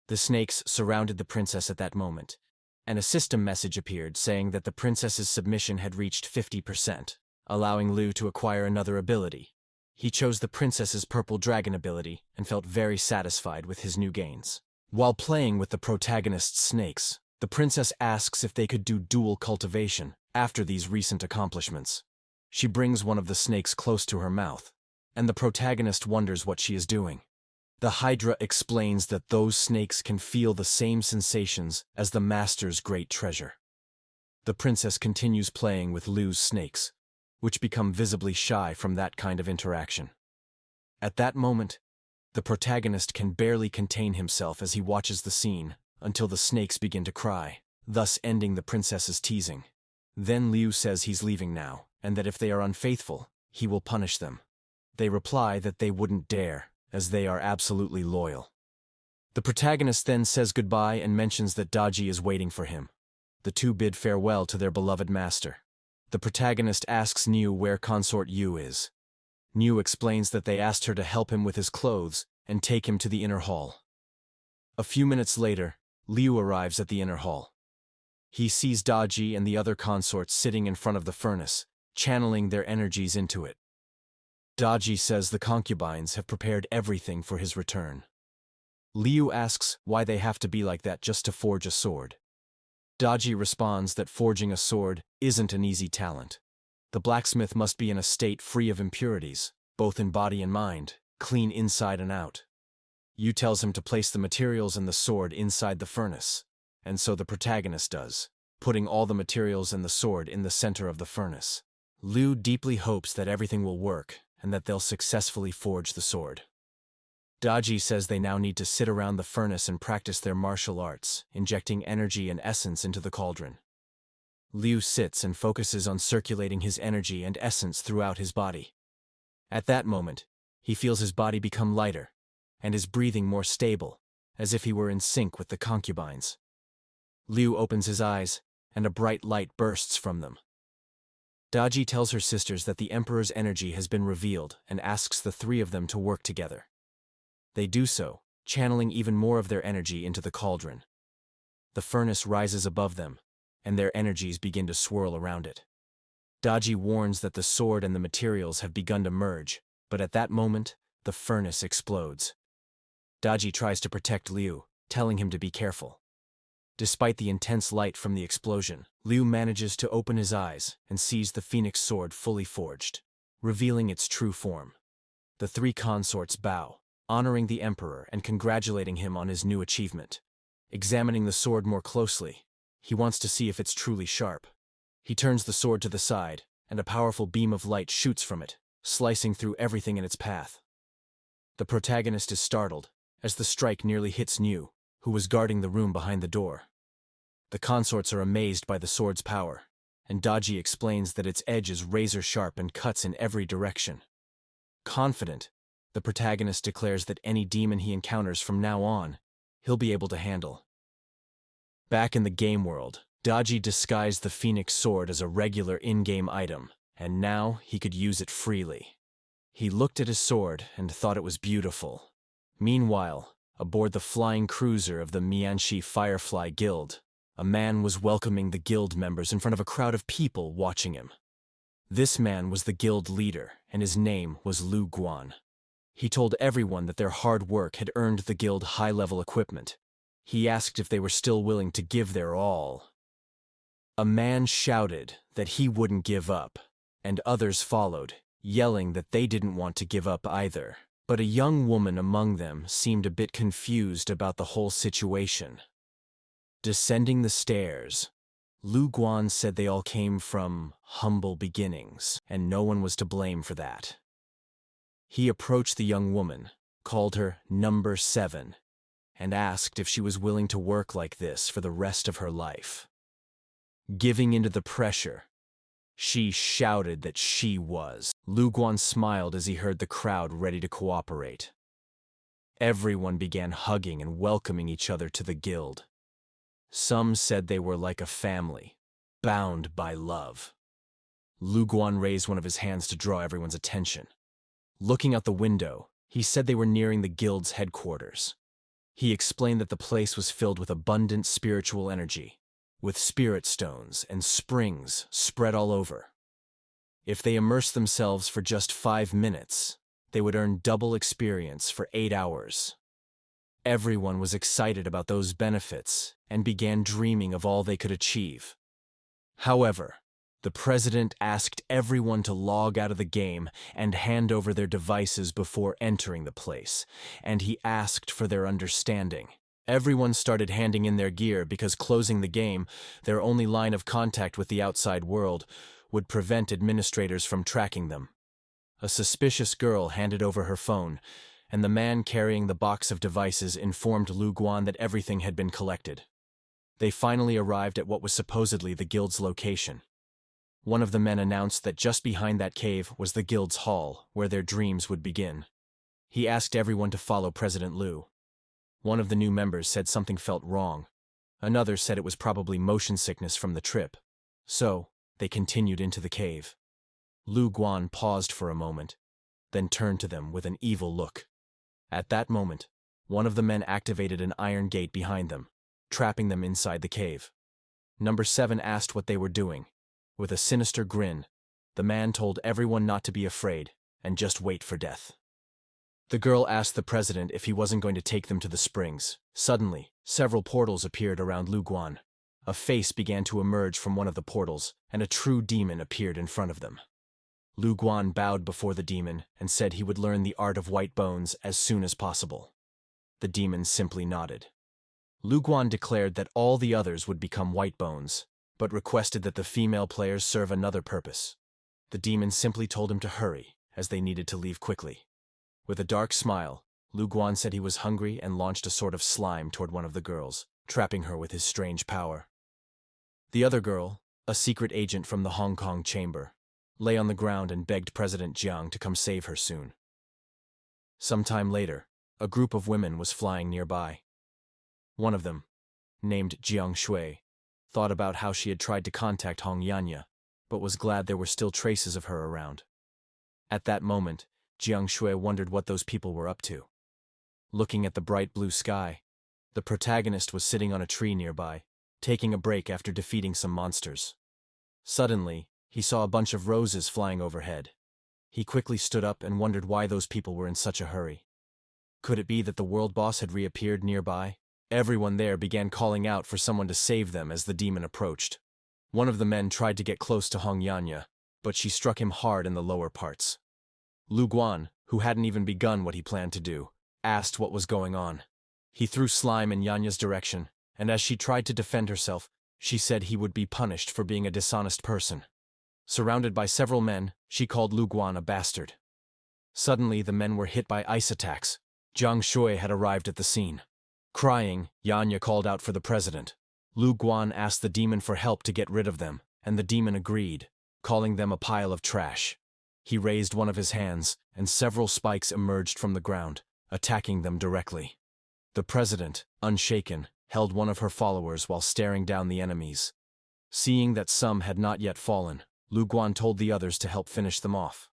The snakes surrounded the princess at that moment, and a system message appeared saying that the princess's submission had reached 50%, allowing Liu to acquire another ability. He chose the princess's purple dragon ability and felt very satisfied with his new gains. While playing with the protagonist's snakes, the princess asks if they could do dual cultivation after these recent accomplishments. She brings one of the snakes close to her mouth, and the protagonist wonders what she is doing. The Hydra explains that those snakes can feel the same sensations as the master's great treasure. The princess continues playing with Liu's snakes, which become visibly shy from that kind of interaction. At that moment, the protagonist can barely contain himself as he watches the scene until the snakes begin to cry, thus ending the princess's teasing. Then Liu says he's leaving now, and that if they are unfaithful, he will punish them. They reply that they wouldn't dare, as they are absolutely loyal. The protagonist then says goodbye and mentions that Daji is waiting for him. The two bid farewell to their beloved master. The protagonist asks Niu where consort Yu is. Niu explains that they asked her to help him with his clothes and take him to the inner hall. A few minutes later, Liu arrives at the inner hall. He sees Daji and the other consorts sitting in front of the furnace, channeling their energies into it. Daji says the concubines have prepared everything for his return. Liu asks why they have to be like that just to forge a sword. Daji responds that forging a sword isn't an easy talent. The blacksmith must be in a state free of impurities, both in body and mind, clean inside and out. Yu tells him to place the materials and the sword inside the furnace, and so the protagonist does, putting all the materials and the sword in the center of the furnace. Liu deeply hopes that everything will work and that they'll successfully forge the sword. Daji says they now need to sit around the furnace and practice their martial arts, injecting energy and essence into the cauldron. Liu sits and focuses on circulating his energy and essence throughout his body. At that moment, he feels his body become lighter, and his breathing more stable, as if he were in sync with the concubines. Liu opens his eyes, and a bright light bursts from them. Daji tells her sisters that the Emperor's energy has been revealed and asks the 3 of them to work together. They do so, channeling even more of their energy into the cauldron. The furnace rises above them, and their energies begin to swirl around it. Daji warns that the sword and the materials have begun to merge, but at that moment, the furnace explodes. Daji tries to protect Liu, telling him to be careful. Despite the intense light from the explosion, Liu manages to open his eyes and sees the phoenix sword fully forged, revealing its true form. The 3 consorts bow, honoring the Emperor and congratulating him on his new achievement. Examining the sword more closely, he wants to see if it's truly sharp. He turns the sword to the side, and a powerful beam of light shoots from it, slicing through everything in its path. The protagonist is startled, as the strike nearly hits Niu, who was guarding the room behind the door. The consorts are amazed by the sword's power, and Daji explains that its edge is razor-sharp and cuts in every direction. Confident, the protagonist declares that any demon he encounters from now on, he'll be able to handle. Back in the game world, Daji disguised the phoenix sword as a regular in-game item, and now he could use it freely. He looked at his sword and thought it was beautiful. Meanwhile, aboard the flying cruiser of the Mianxi Firefly Guild, a man was welcoming the guild members in front of a crowd of people watching him. This man was the guild leader, and his name was Lu Guan. He told everyone that their hard work had earned the guild high-level equipment. He asked if they were still willing to give their all. A man shouted that he wouldn't give up, and others followed, yelling that they didn't want to give up either. But a young woman among them seemed a bit confused about the whole situation. Descending the stairs, Lu Guan said they all came from humble beginnings, and no one was to blame for that. He approached the young woman, called her Number 7, and asked if she was willing to work like this for the rest of her life. Giving into the pressure, she shouted that she was. Lu Guan smiled as he heard the crowd ready to cooperate. Everyone began hugging and welcoming each other to the guild. Some said they were like a family, bound by love. Lu Guan raised one of his hands to draw everyone's attention. Looking out the window, he said they were nearing the guild's headquarters. He explained that the place was filled with abundant spiritual energy, with spirit stones and springs spread all over. If they immersed themselves for just 5 minutes, they would earn double experience for 8 hours. Everyone was excited about those benefits and began dreaming of all they could achieve. However, the president asked everyone to log out of the game and hand over their devices before entering the place, and he asked for their understanding. Everyone started handing in their gear because closing the game, their only line of contact with the outside world, would prevent administrators from tracking them. A suspicious girl handed over her phone, and the man carrying the box of devices informed Lu Guan that everything had been collected. They finally arrived at what was supposedly the guild's location. One of the men announced that just behind that cave was the guild's hall, where their dreams would begin. He asked everyone to follow President Liu. One of the new members said something felt wrong. Another said it was probably motion sickness from the trip. So, they continued into the cave. Lu Guan paused for a moment, then turned to them with an evil look. At that moment, one of the men activated an iron gate behind them, trapping them inside the cave. Number 7 asked what they were doing. With a sinister grin, the man told everyone not to be afraid and just wait for death. The girl asked the president if he wasn't going to take them to the springs. Suddenly, several portals appeared around Lu Guan. A face began to emerge from one of the portals, and a true demon appeared in front of them. Lu Guan bowed before the demon and said he would learn the art of white bones as soon as possible. The demon simply nodded. Lu Guan declared that all the others would become white bones, but requested that the female players serve another purpose. The demon simply told him to hurry, as they needed to leave quickly. With a dark smile, Lu Guan said he was hungry and launched a sort of slime toward one of the girls, trapping her with his strange power. The other girl, a secret agent from the Hong Kong chamber, lay on the ground and begged President Jiang to come save her soon. Sometime later, a group of women was flying nearby. One of them, named Jiang Shui, thought about how she had tried to contact Hong Yanya, but was glad there were still traces of her around. At that moment, Jiang Shui wondered what those people were up to. Looking at the bright blue sky, the protagonist was sitting on a tree nearby, taking a break after defeating some monsters. Suddenly, he saw a bunch of roses flying overhead. He quickly stood up and wondered why those people were in such a hurry. Could it be that the world boss had reappeared nearby? Everyone there began calling out for someone to save them as the demon approached. One of the men tried to get close to Hong Yanya, but she struck him hard in the lower parts. Lu Guan, who hadn't even begun what he planned to do, asked what was going on. He threw slime in Yanya's direction, and as she tried to defend herself, she said he would be punished for being a dishonest person. Surrounded by several men, she called Lu Guan a bastard. Suddenly, the men were hit by ice attacks. Jiang Shui had arrived at the scene. Crying, Yanya called out for the president. Lu Guan asked the demon for help to get rid of them, and the demon agreed, calling them a pile of trash. He raised one of his hands, and several spikes emerged from the ground, attacking them directly. The president, unshaken, held one of her followers while staring down the enemies. Seeing that some had not yet fallen, Lu Guan told the others to help finish them off.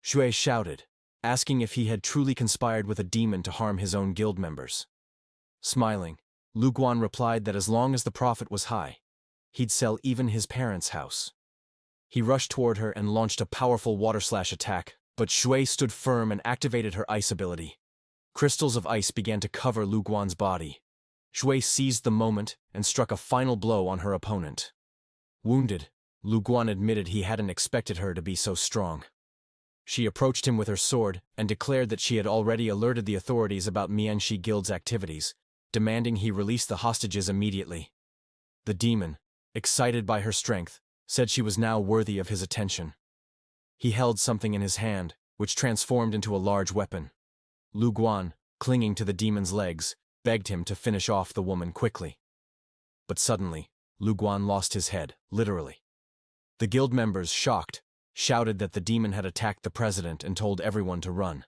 Shui shouted, asking if he had truly conspired with a demon to harm his own guild members. Smiling, Lu Guan replied that as long as the profit was high, he'd sell even his parents' house. He rushed toward her and launched a powerful water slash attack, but Shui stood firm and activated her ice ability. Crystals of ice began to cover Lu Guan's body. Shui seized the moment and struck a final blow on her opponent. Wounded, Lu Guan admitted he hadn't expected her to be so strong. She approached him with her sword and declared that she had already alerted the authorities about Mianxi Guild's activities, demanding he release the hostages immediately. The demon, excited by her strength, said she was now worthy of his attention. He held something in his hand, which transformed into a large weapon. Lu Guan, clinging to the demon's legs, begged him to finish off the woman quickly. But suddenly, Lu Guan lost his head, literally. The guild members, shocked, shouted that the demon had attacked the president and told everyone to run.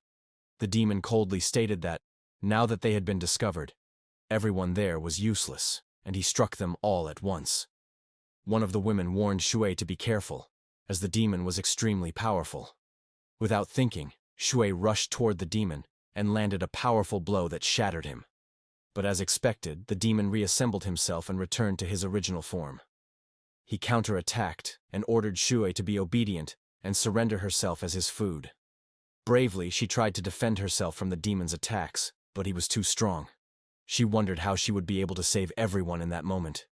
The demon coldly stated that, Now that they had been discovered, everyone there was useless, and he struck them all at once. One of the women warned Shui to be careful, as the demon was extremely powerful. Without thinking, Shui rushed toward the demon and landed a powerful blow that shattered him. But as expected, the demon reassembled himself and returned to his original form. He counterattacked and ordered Shui to be obedient and surrender herself as his food. Bravely, she tried to defend herself from the demon's attacks, but he was too strong. She wondered how she would be able to save everyone in that moment.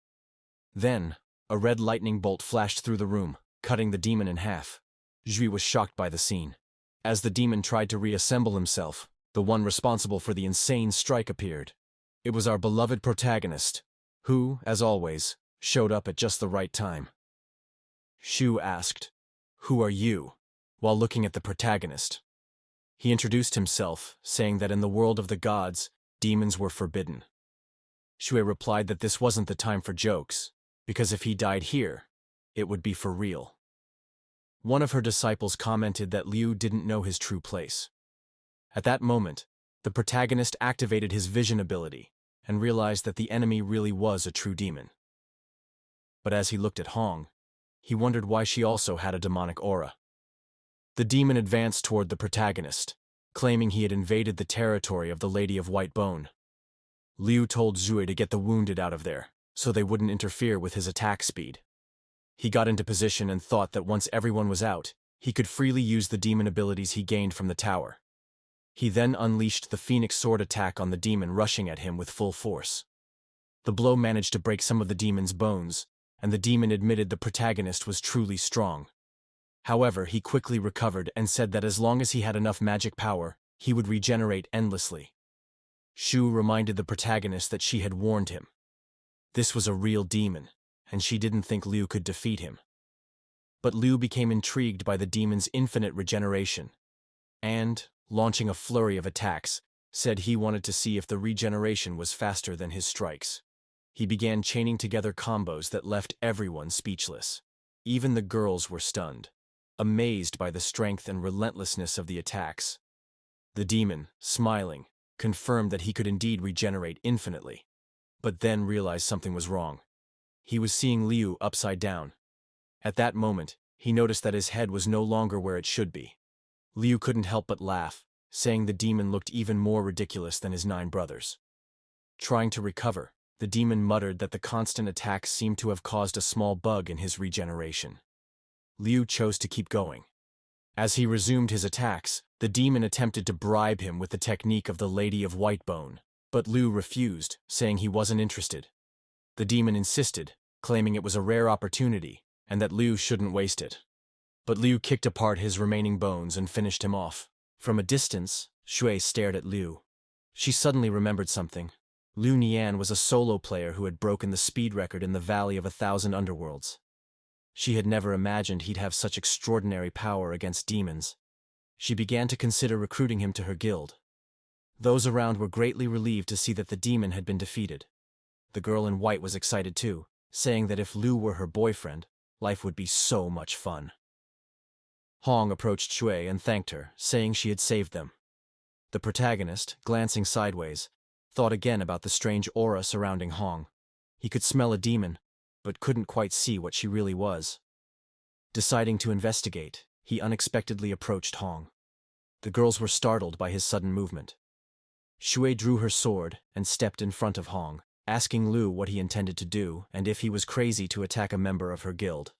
Then, a red lightning bolt flashed through the room, cutting the demon in half. Zhui was shocked by the scene. As the demon tried to reassemble himself, the one responsible for the insane strike appeared. It was our beloved protagonist, who, as always, showed up at just the right time. Shu asked, "Who are you?" while looking at the protagonist. He introduced himself, saying that in the world of the gods, demons were forbidden. Shui replied that this wasn't the time for jokes, because if he died here, it would be for real. One of her disciples commented that Liu didn't know his true place. At that moment, the protagonist activated his vision ability and realized that the enemy really was a true demon. But as he looked at Hong, he wondered why she also had a demonic aura. The demon advanced toward the protagonist, claiming he had invaded the territory of the Lady of White Bone. Liu told Zhui to get the wounded out of there, so they wouldn't interfere with his attack speed. He got into position and thought that once everyone was out, he could freely use the demon abilities he gained from the tower. He then unleashed the Phoenix Sword attack on the demon rushing at him with full force. The blow managed to break some of the demon's bones, and the demon admitted the protagonist was truly strong. However, he quickly recovered and said that as long as he had enough magic power, he would regenerate endlessly. Shu reminded the protagonist that she had warned him. This was a real demon, and she didn't think Liu could defeat him. But Liu became intrigued by the demon's infinite regeneration, and, launching a flurry of attacks, said he wanted to see if the regeneration was faster than his strikes. He began chaining together combos that left everyone speechless. Even the girls were stunned, amazed by the strength and relentlessness of the attacks. The demon, smiling, confirmed that he could indeed regenerate infinitely, but then realized something was wrong. He was seeing Liu upside down. At that moment, he noticed that his head was no longer where it should be. Liu couldn't help but laugh, saying the demon looked even more ridiculous than his 9 brothers. Trying to recover, the demon muttered that the constant attacks seemed to have caused a small bug in his regeneration. Liu chose to keep going. As he resumed his attacks, the demon attempted to bribe him with the technique of the Lady of White Bone, but Liu refused, saying he wasn't interested. The demon insisted, claiming it was a rare opportunity, and that Liu shouldn't waste it. But Liu kicked apart his remaining bones and finished him off. From a distance, Shui stared at Liu. She suddenly remembered something. Liu Nian was a solo player who had broken the speed record in the Valley of 1,000 Underworlds. She had never imagined he'd have such extraordinary power against demons. She began to consider recruiting him to her guild. Those around were greatly relieved to see that the demon had been defeated. The girl in white was excited too, saying that if Liu were her boyfriend, life would be so much fun. Hong approached Shui and thanked her, saying she had saved them. The protagonist, glancing sideways, thought again about the strange aura surrounding Hong. He could smell a demon, but couldn't quite see what she really was. Deciding to investigate, he unexpectedly approached Hong. The girls were startled by his sudden movement. Shui drew her sword and stepped in front of Hong, asking Liu what he intended to do and if he was crazy to attack a member of her guild.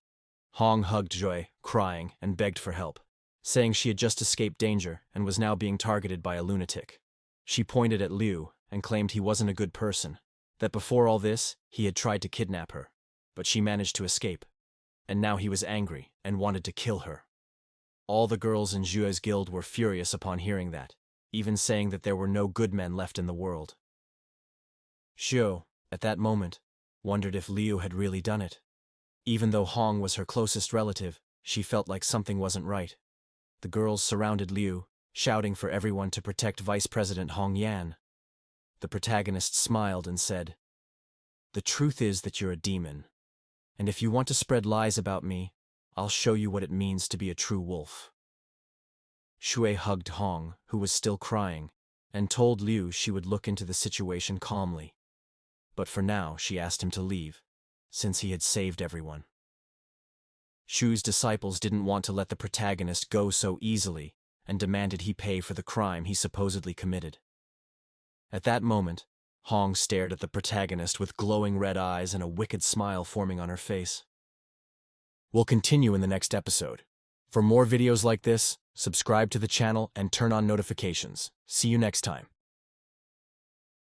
Hong hugged Shui, crying, and begged for help, saying she had just escaped danger and was now being targeted by a lunatic. She pointed at Liu and claimed he wasn't a good person, that before all this, he had tried to kidnap her, but she managed to escape, and now he was angry and wanted to kill her. All the girls in Zhue's guild were furious upon hearing that, even saying that there were no good men left in the world. Zhou, at that moment, wondered if Liu had really done it. Even though Hong was her closest relative, she felt like something wasn't right. The girls surrounded Liu, shouting for everyone to protect Vice President Hong Yan. The protagonist smiled and said, "The truth is that you're a demon, and if you want to spread lies about me, I'll show you what it means to be a true wolf." Shui hugged Hong, who was still crying, and told Liu she would look into the situation calmly. But for now, she asked him to leave, since he had saved everyone. Shu's disciples didn't want to let the protagonist go so easily and demanded he pay for the crime he supposedly committed. At that moment, Hong stared at the protagonist with glowing red eyes and a wicked smile forming on her face. We'll continue in the next episode. For more videos like this, subscribe to the channel and turn on notifications. See you next time.